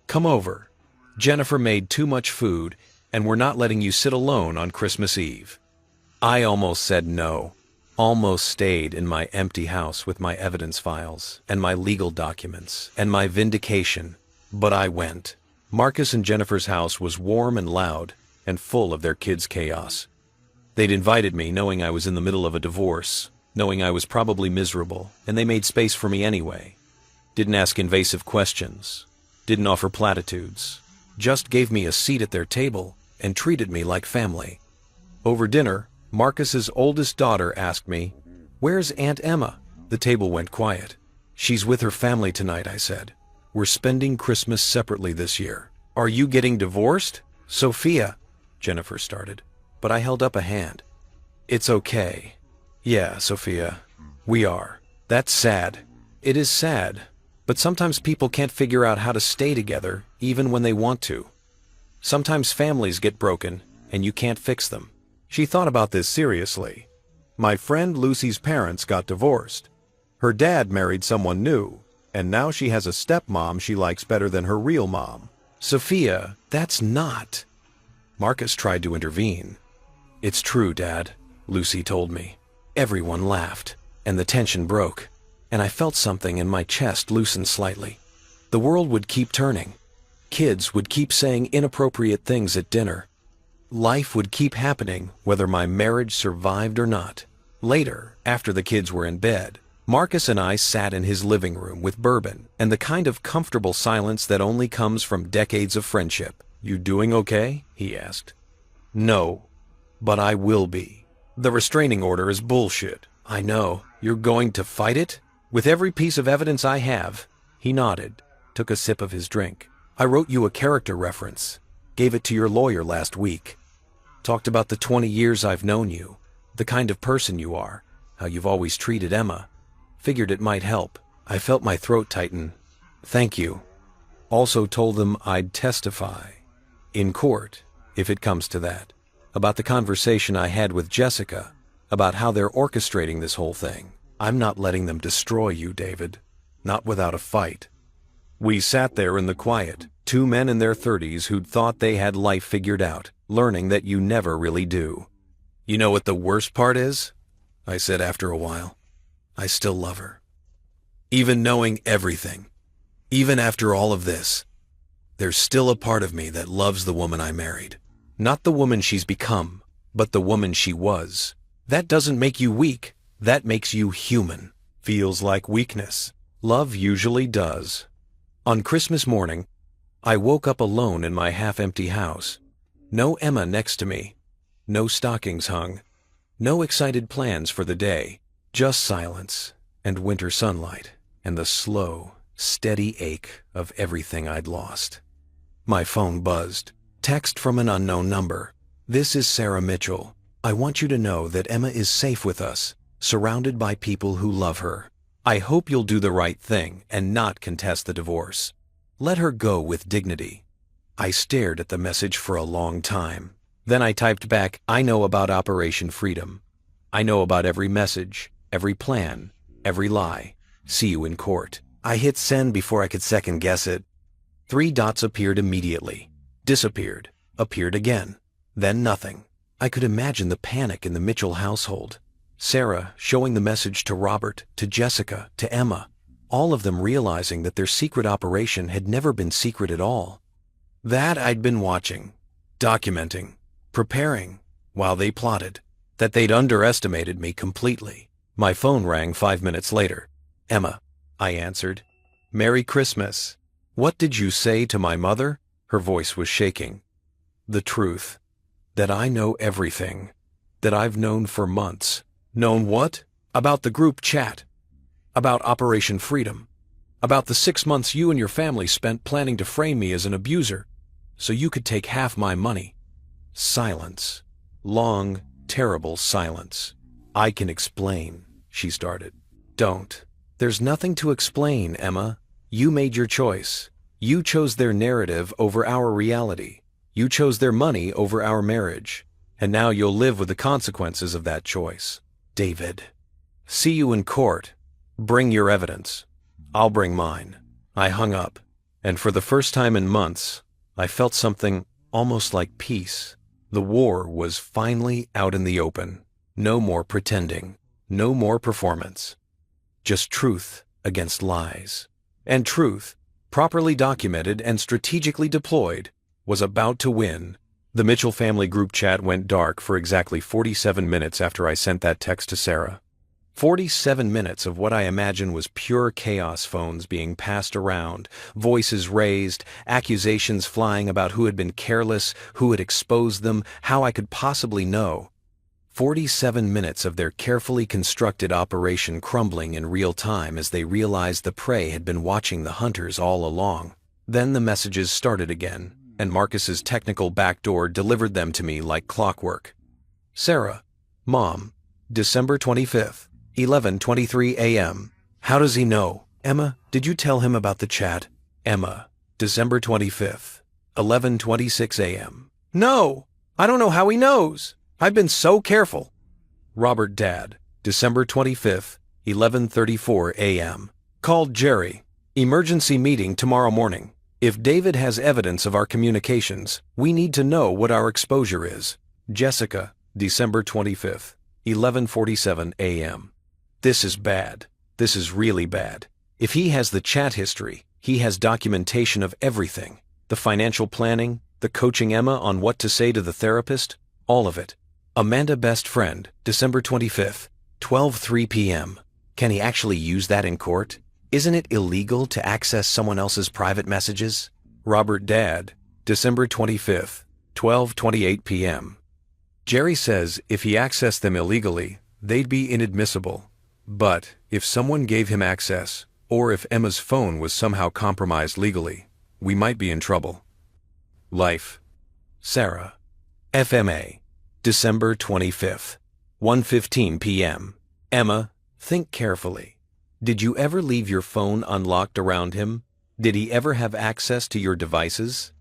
Come over. Jennifer made too much food, and we're not letting you sit alone on Christmas Eve. I almost said no. Almost stayed in my empty house with my evidence files, and my legal documents, and my vindication. But I went. Marcus and Jennifer's house was warm and loud, and full of their kids' chaos. They'd invited me knowing I was in the middle of a divorce, knowing I was probably miserable, and they made space for me anyway. Didn't ask invasive questions, didn't offer platitudes, just gave me a seat at their table and treated me like family. Over dinner, Marcus's oldest daughter asked me, "Where's Aunt Emma?" The table went quiet. "She's with her family tonight," I said. "We're spending Christmas separately this year." "Are you getting divorced?" "Sophia," Jennifer started, but I held up a hand. "It's okay." "Yeah, Sophia, we are. That's sad." "It is sad, but sometimes people can't figure out how to stay together even when they want to. Sometimes families get broken and you can't fix them." She thought about this seriously. "My friend Lucy's parents got divorced. Her dad married someone new, and now she has a stepmom she likes better than her real mom." "Sophia, that's not..." Marcus tried to intervene. "It's true, Dad," Lucy told me. Everyone laughed, and the tension broke, and I felt something in my chest loosen slightly. The world would keep turning. Kids would keep saying inappropriate things at dinner. Life would keep happening whether my marriage survived or not. Later, after the kids were in bed, Marcus and I sat in his living room with bourbon and the kind of comfortable silence that only comes from decades of friendship. "You doing okay?" he asked. "No, but I will be. The restraining order is bullshit." "I know. You're going to fight it?" "With every piece of evidence I have." He nodded, took a sip of his drink. "I wrote you a character reference. Gave it to your lawyer last week. Talked about the 20 years I've known you, the kind of person you are, how you've always treated Emma. Figured it might help." I felt my throat tighten. "Thank you." Also told them I'd testify. In court, if it comes to that. About the conversation I had with Jessica, about how they're orchestrating this whole thing. I'm not letting them destroy you, David. Not without a fight. We sat there in the quiet, 2 men in their 30s who'd thought they had life figured out, learning that you never really do. You know what the worst part is? I said after a while. I still love her. Even knowing everything, even after all of this, there's still a part of me that loves the woman I married. Not the woman she's become, but the woman she was. That doesn't make you weak. That makes you human. Feels like weakness. Love usually does. On Christmas morning, I woke up alone in my half-empty house. No Emma next to me. No stockings hung. No excited plans for the day. Just silence and winter sunlight and the slow, steady ache of everything I'd lost. My phone buzzed. Text from an unknown number. This is Sarah Mitchell. I want you to know that Emma is safe with us, surrounded by people who love her. I hope you'll do the right thing and not contest the divorce. Let her go with dignity. I stared at the message for a long time. Then I typed back, I know about Operation Freedom. I know about every message, every plan, every lie. See you in court. I hit send before I could second guess it. 3 dots appeared immediately. Disappeared. Appeared again. Then nothing. I could imagine the panic in the Mitchell household. Sarah showing the message to Robert, to Jessica, to Emma, all of them realizing that their secret operation had never been secret at all. That I'd been watching, documenting, preparing, while they plotted, that they'd underestimated me completely. My phone rang 5 minutes later. Emma, I answered. Merry Christmas. What did you say to my mother? Her voice was shaking. The truth. That I know everything. That I've known for months. Known what? About the group chat. About Operation Freedom. About the 6 months you and your family spent planning to frame me as an abuser, so you could take half my money. Silence. Long, terrible silence. I can explain, she started. Don't. There's nothing to explain, Emma. You made your choice. You chose their narrative over our reality. You chose their money over our marriage. And now you'll live with the consequences of that choice. David. See you in court. Bring your evidence. I'll bring mine. I hung up, and for the first time in months, I felt something almost like peace. The war was finally out in the open. No more pretending. No more performance. Just truth against lies. And truth, properly documented and strategically deployed, was about to win. The Mitchell family group chat went dark for exactly 47 minutes after I sent that text to Sarah. 47 minutes of what I imagine was pure chaos, phones being passed around, voices raised, accusations flying about who had been careless, who had exposed them, how I could possibly know. 47 minutes of their carefully constructed operation crumbling in real time as they realized the prey had been watching the hunters all along. Then the messages started again, and Marcus's technical backdoor delivered them to me like clockwork. Sarah, Mom, December 25th, 11:23 a.m. How does he know? Emma, did you tell him about the chat? Emma, December 25th, 11:26 a.m. No, I don't know how he knows. I've been so careful. Robert Dad, December 25th, 11:34 a.m. Called Jerry. Emergency meeting tomorrow morning. If David has evidence of our communications, we need to know what our exposure is. Jessica, December 25th, 11:47 a.m. This is bad. This is really bad. If he has the chat history, he has documentation of everything. The financial planning, the coaching Emma on what to say to the therapist, all of it. Amanda best friend, December 25th, 12:03 p.m. Can he actually use that in court? Isn't it illegal to access someone else's private messages? Robert Dad, December 25th, 12:28 p.m. Jerry says if he accessed them illegally, they'd be inadmissible. But if someone gave him access, or if Emma's phone was somehow compromised legally, we might be in trouble. Life. Sarah. FMA. December 25th, 1:15 p.m. Emma, think carefully. Did you ever leave your phone unlocked around him? Did he ever have access to your devices?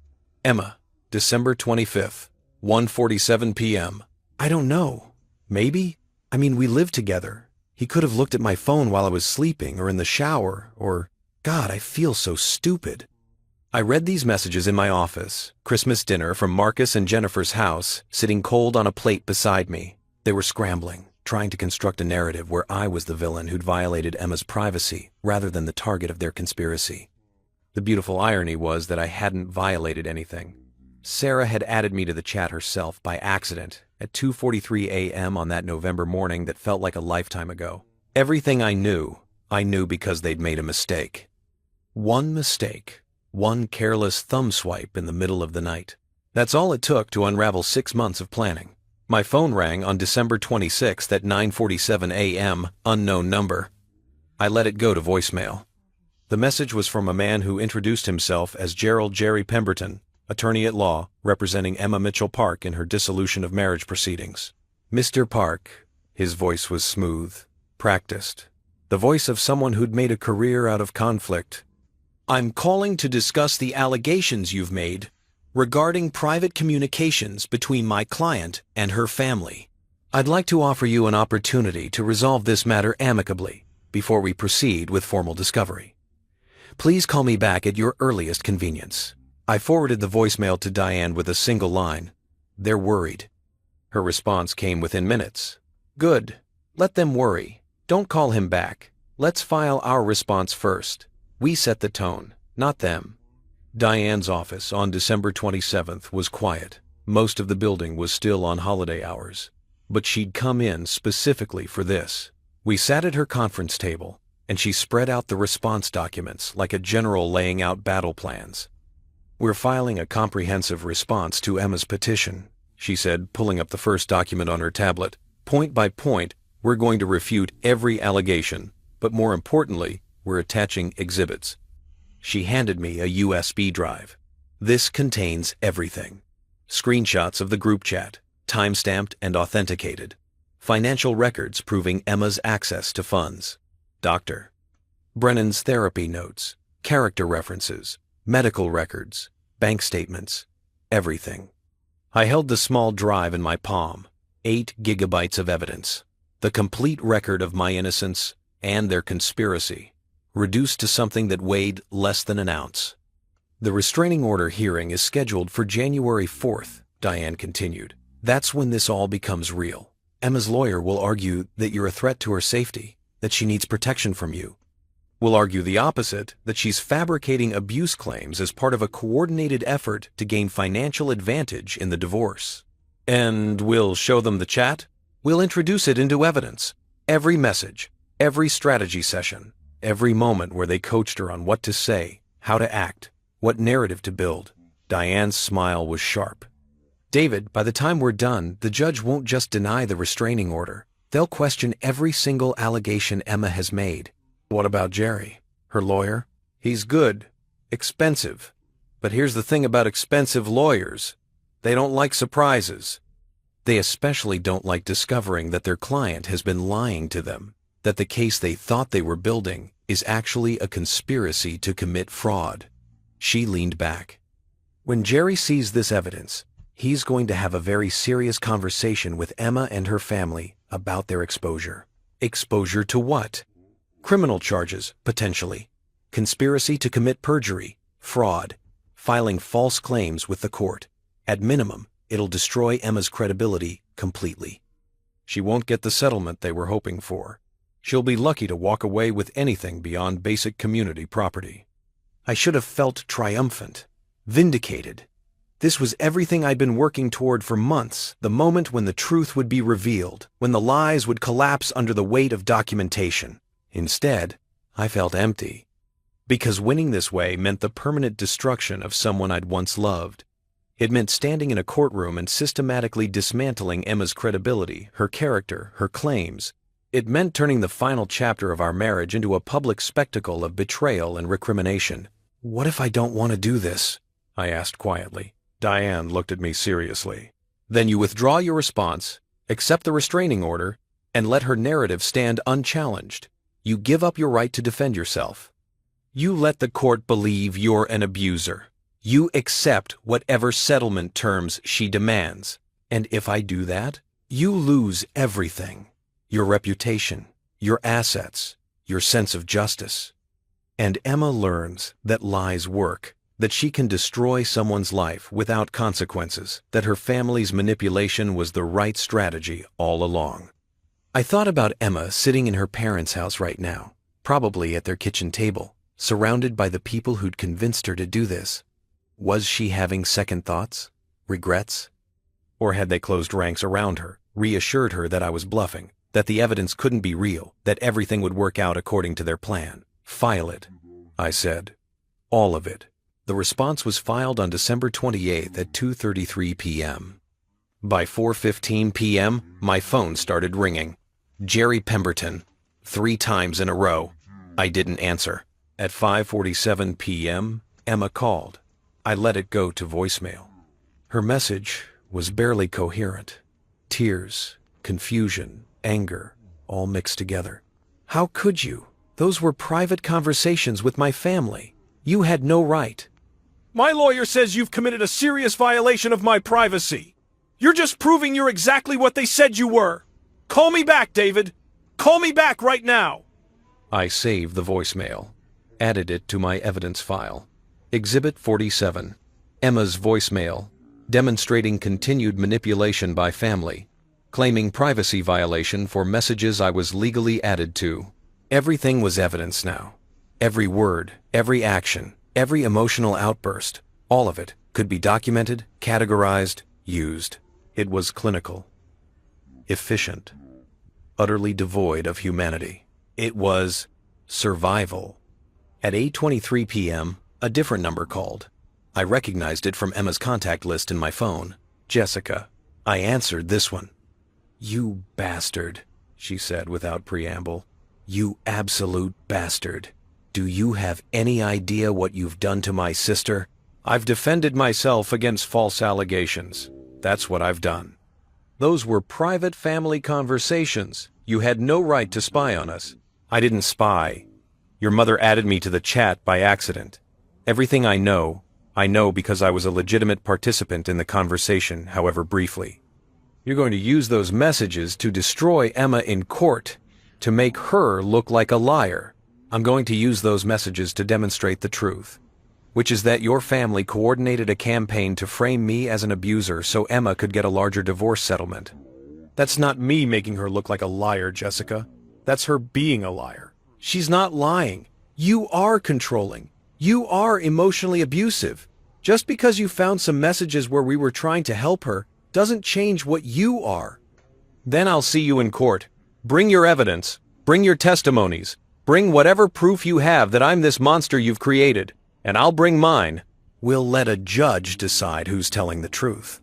Emma, December 25th, 1:47 p.m. I don't know. Maybe? I mean, we lived together. He could have looked at my phone while I was sleeping or in the shower, or... God, I feel so stupid. I read these messages in my office, Christmas dinner from Marcus and Jennifer's house, sitting cold on a plate beside me. They were scrambling, trying to construct a narrative where I was the villain who'd violated Emma's privacy rather than the target of their conspiracy. The beautiful irony was that I hadn't violated anything. Sarah had added me to the chat herself by accident at 2:43 a.m. on that November morning that felt like a lifetime ago. Everything I knew because they'd made a mistake. One mistake, one careless thumb swipe in the middle of the night. That's all it took to unravel 6 months of planning. My phone rang on December 26th at 9:47 a.m., unknown number. I let it go to voicemail. The message was from a man who introduced himself as Gerald Jerry Pemberton, attorney at law, representing Emma Mitchell Park in her dissolution of marriage proceedings. Mr. Park, his voice was smooth, practiced, the voice of someone who'd made a career out of conflict. I'm calling to discuss the allegations you've made regarding private communications between my client and her family. I'd like to offer you an opportunity to resolve this matter amicably before we proceed with formal discovery. Please call me back at your earliest convenience. I forwarded the voicemail to Diane with a single line. They're worried. Her response came within minutes. Good. Let them worry. Don't call him back. Let's file our response first. We set the tone, not them. Diane's office on December 27th was quiet. Most of the building was still on holiday hours. But she'd come in specifically for this. We sat at her conference table, and she spread out the response documents like a general laying out battle plans. We're filing a comprehensive response to Emma's petition, she said, pulling up the first document on her tablet. Point by point, we're going to refute every allegation, but more importantly, we're attaching exhibits. She handed me a USB drive. This contains everything. Screenshots of the group chat, time-stamped and authenticated. Financial records proving Emma's access to funds. Dr. Brennan's therapy notes, character references, medical records, bank statements, everything. I held the small drive in my palm, 8 gigabytes of evidence, the complete record of my innocence and their conspiracy, reduced to something that weighed less than an ounce. The restraining order hearing is scheduled for January 4th, Diane continued. That's when this all becomes real. Emma's lawyer will argue that you're a threat to her safety, that she needs protection from you. We'll argue the opposite, that she's fabricating abuse claims as part of a coordinated effort to gain financial advantage in the divorce. And we'll show them the chat. We'll introduce it into evidence. Every message, every strategy session, every moment where they coached her on what to say, how to act, what narrative to build. Diane's smile was sharp. David, by the time we're done, the judge won't just deny the restraining order. They'll question every single allegation Emma has made. What about Jerry, her lawyer? He's good, expensive. But here's the thing about expensive lawyers. They don't like surprises. They especially don't like discovering that their client has been lying to them, that the case they thought they were building is actually a conspiracy to commit fraud. She leaned back. When Jerry sees this evidence, he's going to have a very serious conversation with Emma and her family about their exposure. Exposure to what? Criminal charges, potentially. Conspiracy to commit perjury, fraud, filing false claims with the court. At minimum, it'll destroy Emma's credibility completely. She won't get the settlement they were hoping for. She'll be lucky to walk away with anything beyond basic community property. I should have felt triumphant, vindicated. This was everything I'd been working toward for months, the moment when the truth would be revealed, when the lies would collapse under the weight of documentation. Instead, I felt empty. Because winning this way meant the permanent destruction of someone I'd once loved. It meant standing in a courtroom and systematically dismantling Emma's credibility, her character, her claims. It meant turning the final chapter of our marriage into a public spectacle of betrayal and recrimination. What if I don't want to do this? I asked quietly. Diane looked at me seriously. Then you withdraw your response, accept the restraining order, and let her narrative stand unchallenged. You give up your right to defend yourself. You let the court believe you're an abuser. You accept whatever settlement terms she demands. And if I do that, you lose everything. Your reputation, your assets, your sense of justice. And Emma learns that lies work. That she can destroy someone's life without consequences, that her family's manipulation was the right strategy all along. I thought about Emma sitting in her parents' house right now, probably at their kitchen table, surrounded by the people who'd convinced her to do this. Was she having second thoughts? Regrets? Or had they closed ranks around her, reassured her that I was bluffing, that the evidence couldn't be real, that everything would work out according to their plan? File it, I said. All of it. The response was filed on December 28th at 2:33 p.m. By 4:15 p.m., my phone started ringing. Jerry Pemberton, 3 times in a row. I didn't answer. At 5:47 p.m., Emma called. I let it go to voicemail. Her message was barely coherent. Tears, confusion, anger, all mixed together. How could you? Those were private conversations with my family. You had no right. My lawyer says you've committed a serious violation of my privacy. You're just proving you're exactly what they said you were. Call me back, David. Call me back right now. I saved the voicemail, added it to my evidence file. Exhibit 47. Emma's voicemail, demonstrating continued manipulation by family, claiming privacy violation for messages I was legally added to. Everything was evidence now. Every word, every action, every emotional outburst, all of it could be documented, categorized, used. It was clinical, efficient, utterly devoid of humanity. It was survival. At 8:23 p.m., a different number called. I recognized it from Emma's contact list in my phone. Jessica. I answered this one. You bastard, she said without preamble. You absolute bastard. Do you have any idea what you've done to my sister? I've defended myself against false allegations. That's what I've done. Those were private family conversations. You had no right to spy on us. I didn't spy. Your mother added me to the chat by accident. Everything I know because I was a legitimate participant in the conversation, however briefly. You're going to use those messages to destroy Emma in court, to make her look like a liar. I'm going to use those messages to demonstrate the truth, which is that your family coordinated a campaign to frame me as an abuser so Emma could get a larger divorce settlement. That's not me making her look like a liar, Jessica. That's her being a liar. She's not lying. You are controlling. You are emotionally abusive. Just because you found some messages where we were trying to help her doesn't change what you are. Then I'll see you in court. Bring your evidence. Bring your testimonies. Bring whatever proof you have that I'm this monster you've created, and I'll bring mine. We'll let a judge decide who's telling the truth.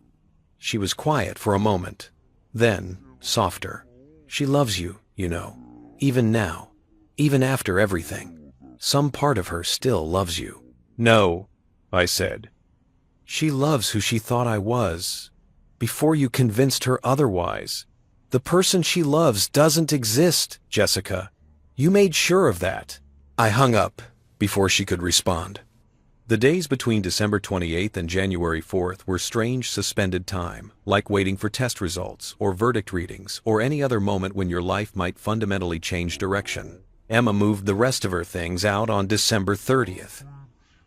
She was quiet for a moment. Then, softer. She loves you, you know. Even now. Even after everything. Some part of her still loves you. No, I said. She loves who she thought I was, before you convinced her otherwise. The person she loves doesn't exist, Jessica. You made sure of that. I hung up before she could respond. The days between December 28th and January 4th were strange suspended time, like waiting for test results or verdict readings or any other moment when your life might fundamentally change direction. Emma moved the rest of her things out on December 30th.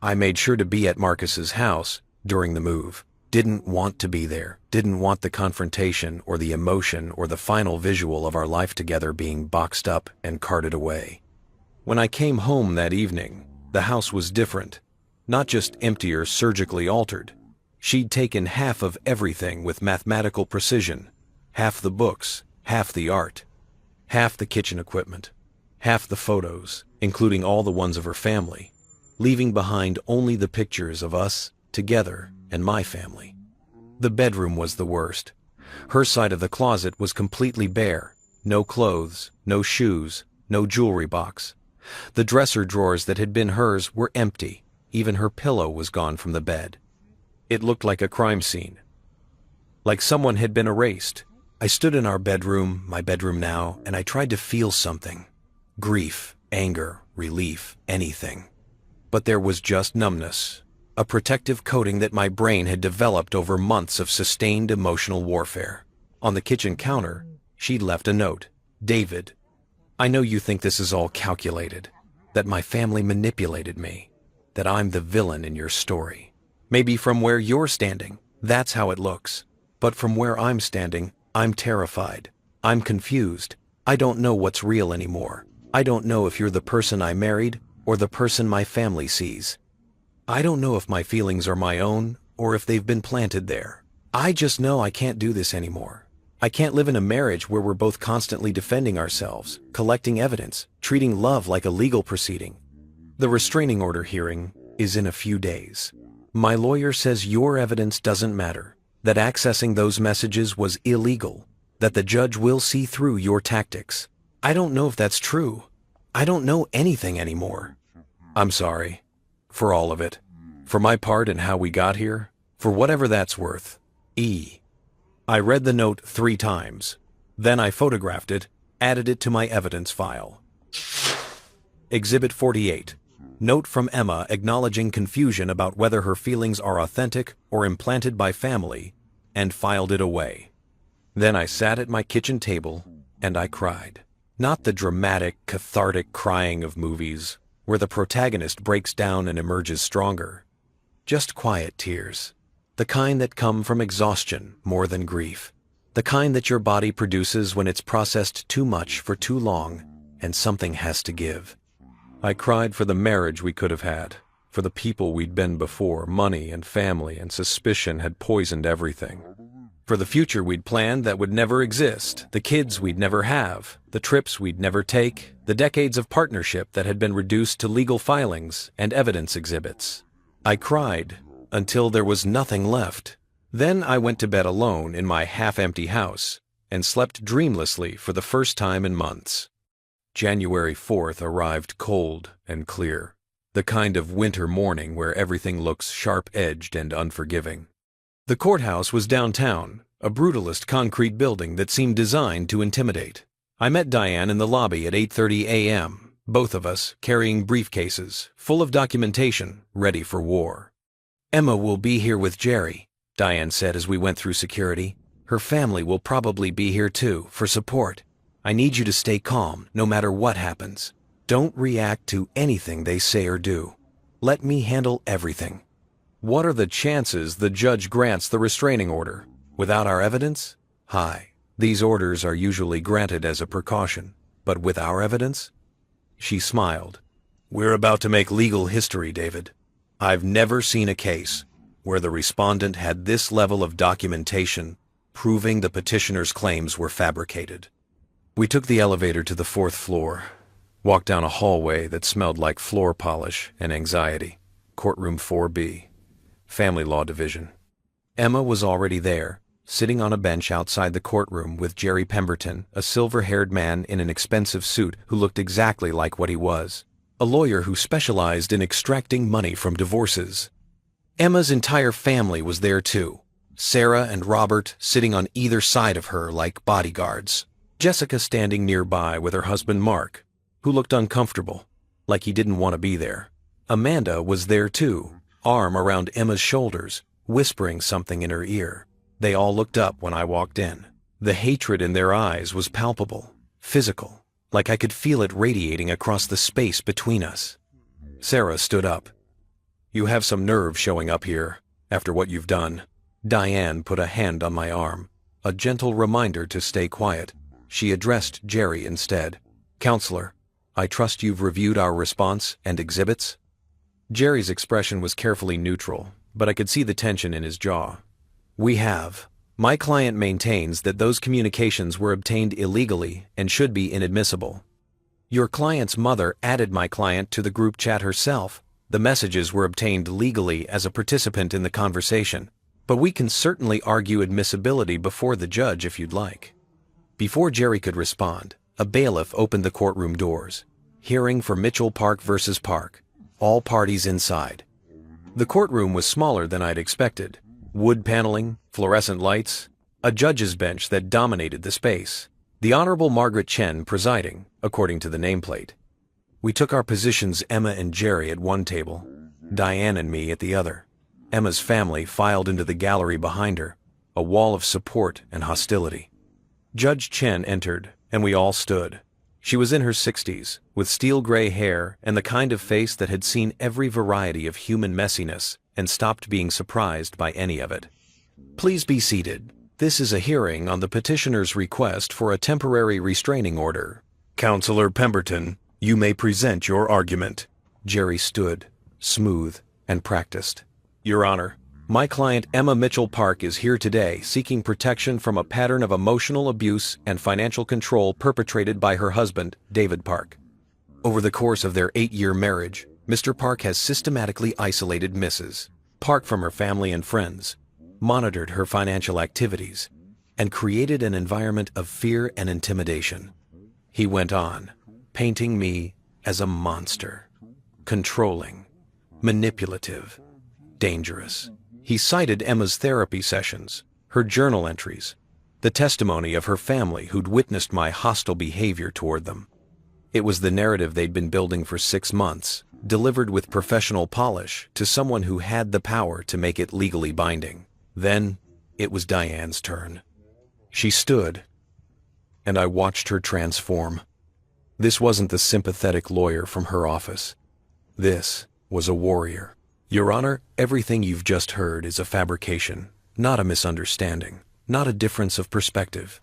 I made sure to be at Marcus's house during the move. Didn't want to be there. Didn't want the confrontation or the emotion or the final visual of our life together being boxed up and carted away. When I came home that evening, the house was different. Not just empty or surgically altered. She'd taken half of everything with mathematical precision. Half the books, half the art, half the kitchen equipment, half the photos, including all the ones of her family, leaving behind only the pictures of us together and my family. The bedroom was the worst. Her side of the closet was completely bare. No clothes, no shoes, no jewelry box. The dresser drawers that had been hers were empty. Even her pillow was gone from the bed. It looked like a crime scene. Like someone had been erased. I stood in our bedroom, my bedroom now, and I tried to feel something. Grief, anger, relief, anything. But there was just numbness. A protective coating that my brain had developed over months of sustained emotional warfare. On the kitchen counter, she'd left a note. David, I know you think this is all calculated, that my family manipulated me. that I'm the villain in your story. Maybe from where you're standing, that's how it looks. But from where I'm standing, I'm terrified. I'm confused. I don't know what's real anymore. I don't know if you're the person I married or the person my family sees. I don't know if my feelings are my own or if they've been planted there. I just know I can't do this anymore. I can't live in a marriage where we're both constantly defending ourselves, collecting evidence, treating love like a legal proceeding. The restraining order hearing is in a few days. My lawyer says your evidence doesn't matter, that accessing those messages was illegal, that the judge will see through your tactics. I don't know if that's true. I don't know anything anymore. I'm sorry. For all of it. For my part in how we got here. For whatever that's worth. I read the note 3 times. Then I photographed it, added it to my evidence file. Exhibit 48. Note from Emma acknowledging confusion about whether her feelings are authentic or implanted by family, and filed it away. Then I sat at my kitchen table, and I cried. Not the dramatic, cathartic crying of movies, where the protagonist breaks down and emerges stronger. Just quiet tears. The kind that come from exhaustion more than grief. The kind that your body produces when it's processed too much for too long, and something has to give. I cried for the marriage we could have had, for the people we'd been before. Money and family and suspicion had poisoned everything. For the future we'd planned that would never exist, the kids we'd never have, the trips we'd never take, the decades of partnership that had been reduced to legal filings and evidence exhibits. I cried until there was nothing left. Then I went to bed alone in my half-empty house and slept dreamlessly for the first time in months. January 4th arrived cold and clear, the kind of winter morning where everything looks sharp-edged and unforgiving. The courthouse was downtown, a brutalist concrete building that seemed designed to intimidate. I met Diane in the lobby at 8:30 a.m., both of us carrying briefcases, full of documentation, ready for war. Emma will be here with Jerry, Diane said as we went through security. Her family will probably be here too, for support. I need you to stay calm, no matter what happens. Don't react to anything they say or do. Let me handle everything. What are the chances the judge grants the restraining order? Without our evidence? High. These orders are usually granted as a precaution, but with our evidence? She smiled. We're about to make legal history, David. I've never seen a case where the respondent had this level of documentation proving the petitioner's claims were fabricated. We took the elevator to the 4th floor, walked down a hallway that smelled like floor polish and anxiety. Courtroom 4B, Family Law Division. Emma was already there, sitting on a bench outside the courtroom with Jerry Pemberton, a silver-haired man in an expensive suit who looked exactly like what he was, a lawyer who specialized in extracting money from divorces. Emma's entire family was there too, Sarah and Robert sitting on either side of her like bodyguards, Jessica standing nearby with her husband Mark, who looked uncomfortable, like he didn't want to be there. Amanda was there too, arm around Emma's shoulders, whispering something in her ear. They all looked up when I walked in. The hatred in their eyes was palpable, physical, like I could feel it radiating across the space between us. Sarah stood up. You have some nerve showing up here, after what you've done. Diane put a hand on my arm, a gentle reminder to stay quiet. She addressed Jerry instead. Counselor, I trust you've reviewed our response and exhibits? Jerry's expression was carefully neutral, but I could see the tension in his jaw. We have. My client maintains that those communications were obtained illegally and should be inadmissible. Your client's mother added my client to the group chat herself. The messages were obtained legally as a participant in the conversation, but we can certainly argue admissibility before the judge if you'd like. Before Jerry could respond, a bailiff opened the courtroom doors. Hearing for Mitchell Park versus Park. All parties inside. The courtroom was smaller than I'd expected. Wood paneling, fluorescent lights, a judge's bench that dominated the space. The Honorable Margaret Chen presiding, according to the nameplate. We took our positions, Emma and Jerry at one table, Diane and me at the other. Emma's family filed into the gallery behind her, a wall of support and hostility. Judge Chen entered, and we all stood. She was in her 60s, with steel-gray hair and the kind of face that had seen every variety of human messiness and stopped being surprised by any of it. Please be seated. This is a hearing on the petitioner's request for a temporary restraining order. Counselor Pemberton, you may present your argument. Jerry stood, smooth and practiced. Your Honor, my client Emma Mitchell Park is here today seeking protection from a pattern of emotional abuse and financial control perpetrated by her husband, David Park. Over the course of their 8-year marriage, Mr. Park has systematically isolated Mrs. Park from her family and friends, monitored her financial activities, and created an environment of fear and intimidation. He went on, painting me as a monster, controlling, manipulative, dangerous. He cited Emma's therapy sessions, her journal entries, the testimony of her family who'd witnessed my hostile behavior toward them. It was the narrative they'd been building for 6 months, delivered with professional polish to someone who had the power to make it legally binding. Then, it was Diane's turn. She stood, and I watched her transform. This wasn't the sympathetic lawyer from her office. This was a warrior. Your Honor, everything you've just heard is a fabrication, not a misunderstanding, not a difference of perspective.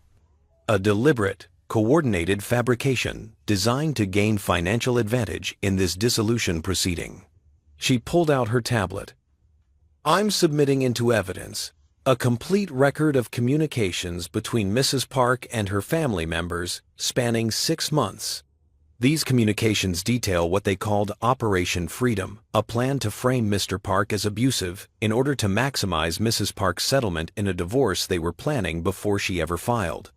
A deliberate, coordinated fabrication designed to gain financial advantage in this dissolution proceeding. She pulled out her tablet. I'm submitting into evidence a complete record of communications between Mrs. Park and her family members spanning 6 months. These communications detail what they called Operation Freedom, a plan to frame Mr. Park as abusive in order to maximize Mrs. Park's settlement in a divorce they were planning before she ever filed.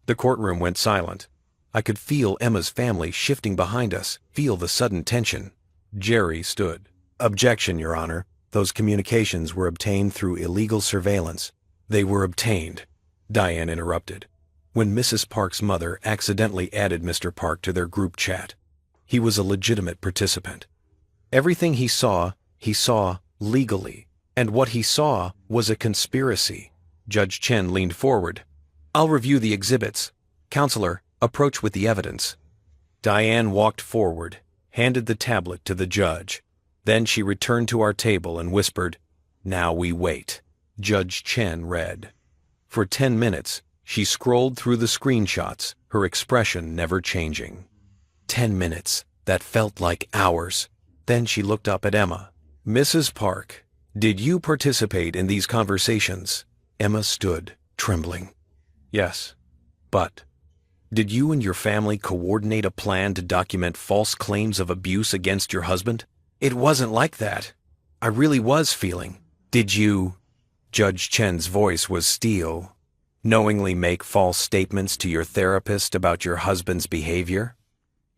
The courtroom went silent. I could feel Emma's family shifting behind us, feel the sudden tension. Jerry stood. Objection, Your Honor. Those communications were obtained through illegal surveillance. They were obtained, Diane interrupted, when Mrs. Park's mother accidentally added Mr. Park to their group chat. He was a legitimate participant. Everything he saw legally, and what he saw was a conspiracy. Judge Chen leaned forward. I'll review the exhibits. Counselor, approach with the evidence. Diane walked forward, handed the tablet to the judge. Then she returned to our table and whispered, Now we wait. Judge Chen read. For 10 minutes, she scrolled through the screenshots, her expression never changing. 10 minutes. That felt like hours. Then she looked up at Emma. Mrs. Park, did you participate in these conversations? Emma stood, trembling. Yes, but did you and your family coordinate a plan to document false claims of abuse against your husband? It wasn't like that. I really was feeling. Did you? Judge Chen's voice was steel. Knowingly make false statements to your therapist about your husband's behavior?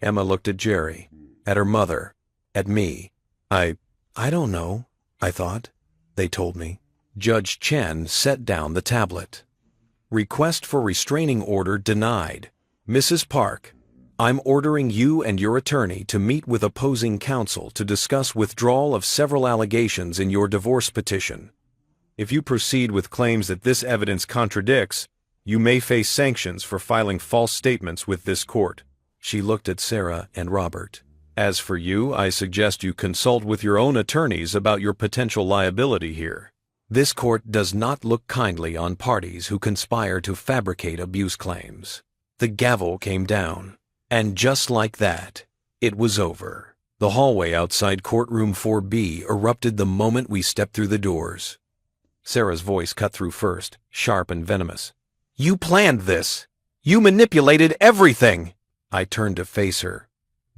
Emma looked at Jerry, at her mother, at me. I don't know, I thought. They told me. Judge Chen set down the tablet. Request for restraining order denied. Mrs. Park, I'm ordering you and your attorney to meet with opposing counsel to discuss withdrawal of several allegations in your divorce petition. If you proceed with claims that this evidence contradicts, you may face sanctions for filing false statements with this court. She looked at Sarah and Robert. As for you, I suggest you consult with your own attorneys about your potential liability here. This court does not look kindly on parties who conspire to fabricate abuse claims. The gavel came down, and just like that, it was over. The hallway outside courtroom 4B erupted the moment we stepped through the doors. Sarah's voice cut through first, sharp and venomous. You planned this! You manipulated everything! I turned to face her,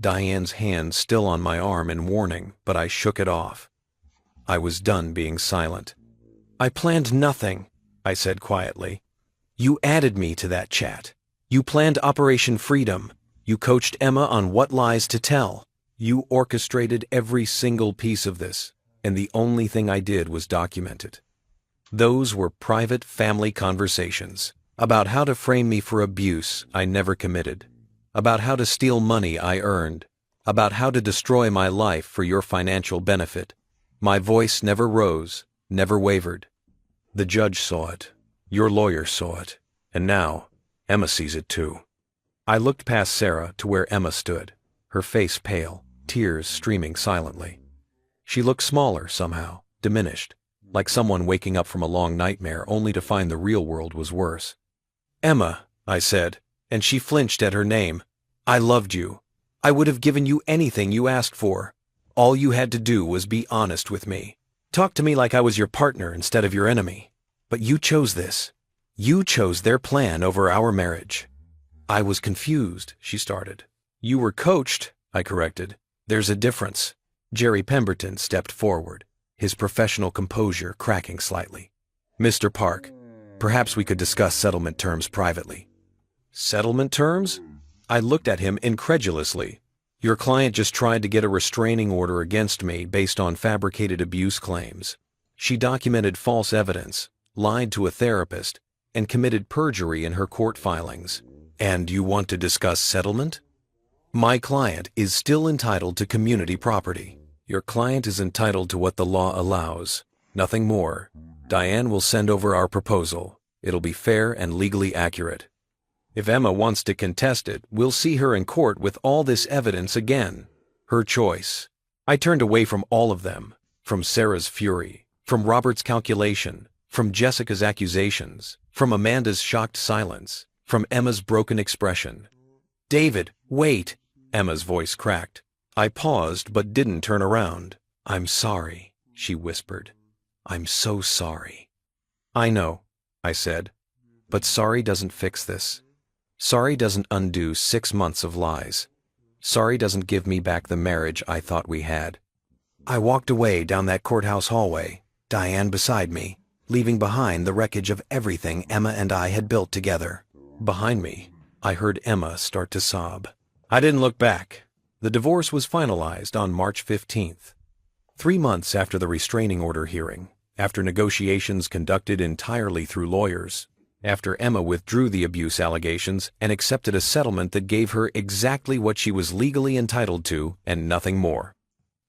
Diane's hand still on my arm in warning, but I shook it off. I was done being silent. I planned nothing, I said quietly. You added me to that chat. You planned Operation Freedom. You coached Emma on what lies to tell. You orchestrated every single piece of this, and the only thing I did was document it. Those were private family conversations about how to frame me for abuse I never committed, about how to steal money I earned, about how to destroy my life for your financial benefit. My voice never rose, never wavered. The judge saw it. Your lawyer saw it. And now, Emma sees it too. I looked past Sarah to where Emma stood, her face pale, tears streaming silently. She looked smaller somehow, diminished, like someone waking up from a long nightmare only to find the real world was worse. "Emma," I said, and she flinched at her name. "I loved you. I would have given you anything you asked for. All you had to do was be honest with me. Talk to me like I was your partner instead of your enemy. But you chose this. You chose their plan over our marriage." "I was confused," she started. "You were coached," I corrected. "There's a difference." Jerry Pemberton stepped forward, his professional composure cracking slightly. "Mr. Park, perhaps we could discuss settlement terms privately." "Settlement terms?" I looked at him incredulously. "Your client just tried to get a restraining order against me based on fabricated abuse claims. She documented false evidence, lied to a therapist, and committed perjury in her court filings. And you want to discuss settlement?" "My client is still entitled to community property. Your client is entitled to what the law allows, nothing more. Diane will send over our proposal. It'll be fair and legally accurate. If Emma wants to contest it, we'll see her in court with all this evidence again. Her choice." I turned away from all of them, from Sarah's fury, from Robert's calculation, from Jessica's accusations, from Amanda's shocked silence, from Emma's broken expression. "David, wait!" Emma's voice cracked. I paused but didn't turn around. "I'm sorry," she whispered. "I'm so sorry." "I know," I said, "but sorry doesn't fix this. Sorry doesn't undo 6 months of lies. Sorry doesn't give me back the marriage I thought we had." I walked away down that courthouse hallway, Diane beside me, leaving behind the wreckage of everything Emma and I had built together. Behind me, I heard Emma start to sob. I didn't look back. The divorce was finalized on March 15th. 3 months after the restraining order hearing, after negotiations conducted entirely through lawyers, after Emma withdrew the abuse allegations and accepted a settlement that gave her exactly what she was legally entitled to and nothing more.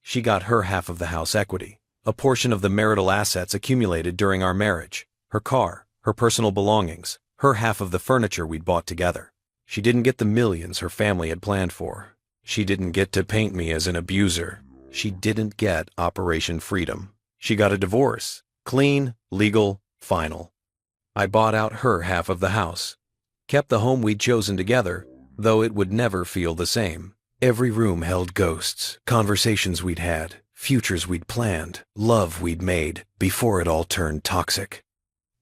She got her half of the house equity, a portion of the marital assets accumulated during our marriage, her car, her personal belongings, her half of the furniture we'd bought together. She didn't get the millions her family had planned for. She didn't get to paint me as an abuser. She didn't get Operation Freedom. She got a divorce. Clean, legal, final. I bought out her half of the house. Kept the home we'd chosen together, though it would never feel the same. Every room held ghosts, conversations we'd had, futures we'd planned, love we'd made, before it all turned toxic.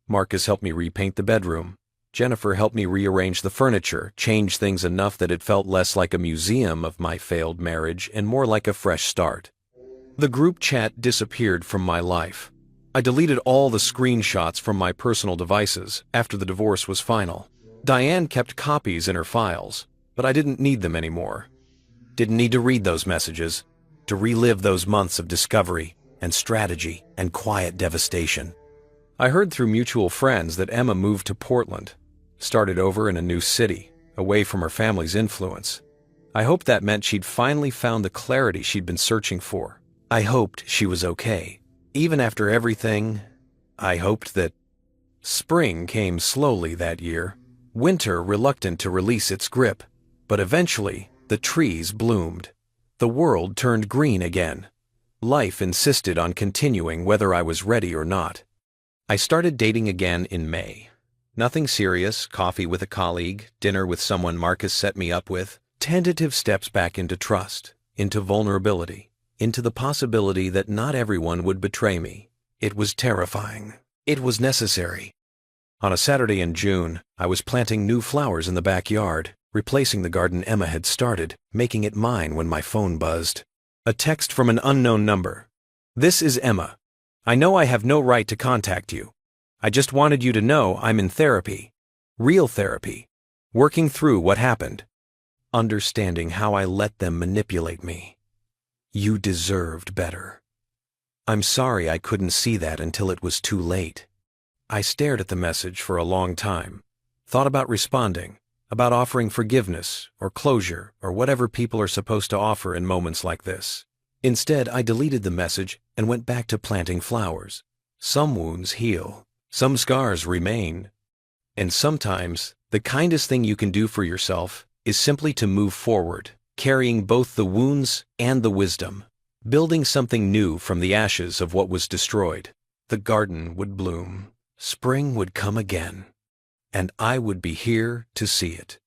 Marcus helped me repaint the bedroom. Jennifer helped me rearrange the furniture, change things enough that it felt less like a museum of my failed marriage and more like a fresh start. The group chat disappeared from my life. I deleted all the screenshots from my personal devices after the divorce was final. Diane kept copies in her files, but I didn't need them anymore. Didn't need to read those messages, to relive those months of discovery and strategy and quiet devastation. I heard through mutual friends that Emma moved to Portland, started over in a new city, away from her family's influence. I hoped that meant she'd finally found the clarity she'd been searching for. I hoped she was okay. Even after everything, I hoped that... Spring came slowly that year, winter reluctant to release its grip, but eventually the trees bloomed. The world turned green again. Life insisted on continuing whether I was ready or not. I started dating again in May. Nothing serious, coffee with a colleague, dinner with someone Marcus set me up with, tentative steps back into trust, into vulnerability, into the possibility that not everyone would betray me. It was terrifying. It was necessary. On a Saturday in June, I was planting new flowers in the backyard, replacing the garden Emma had started, making it mine when my phone buzzed. A text from an unknown number. "This is Emma. I know I have no right to contact you. I just wanted you to know I'm in therapy. Real therapy. Working through what happened. Understanding how I let them manipulate me. You deserved better. I'm sorry I couldn't see that until it was too late." I stared at the message for a long time, thought about responding, about offering forgiveness or closure or whatever people are supposed to offer in moments like this. Instead, I deleted the message and went back to planting flowers. Some wounds heal, some scars remain, and sometimes the kindest thing you can do for yourself is simply to move forward, carrying both the wounds and the wisdom, building something new from the ashes of what was destroyed. The garden would bloom, spring would come again, and I would be here to see it.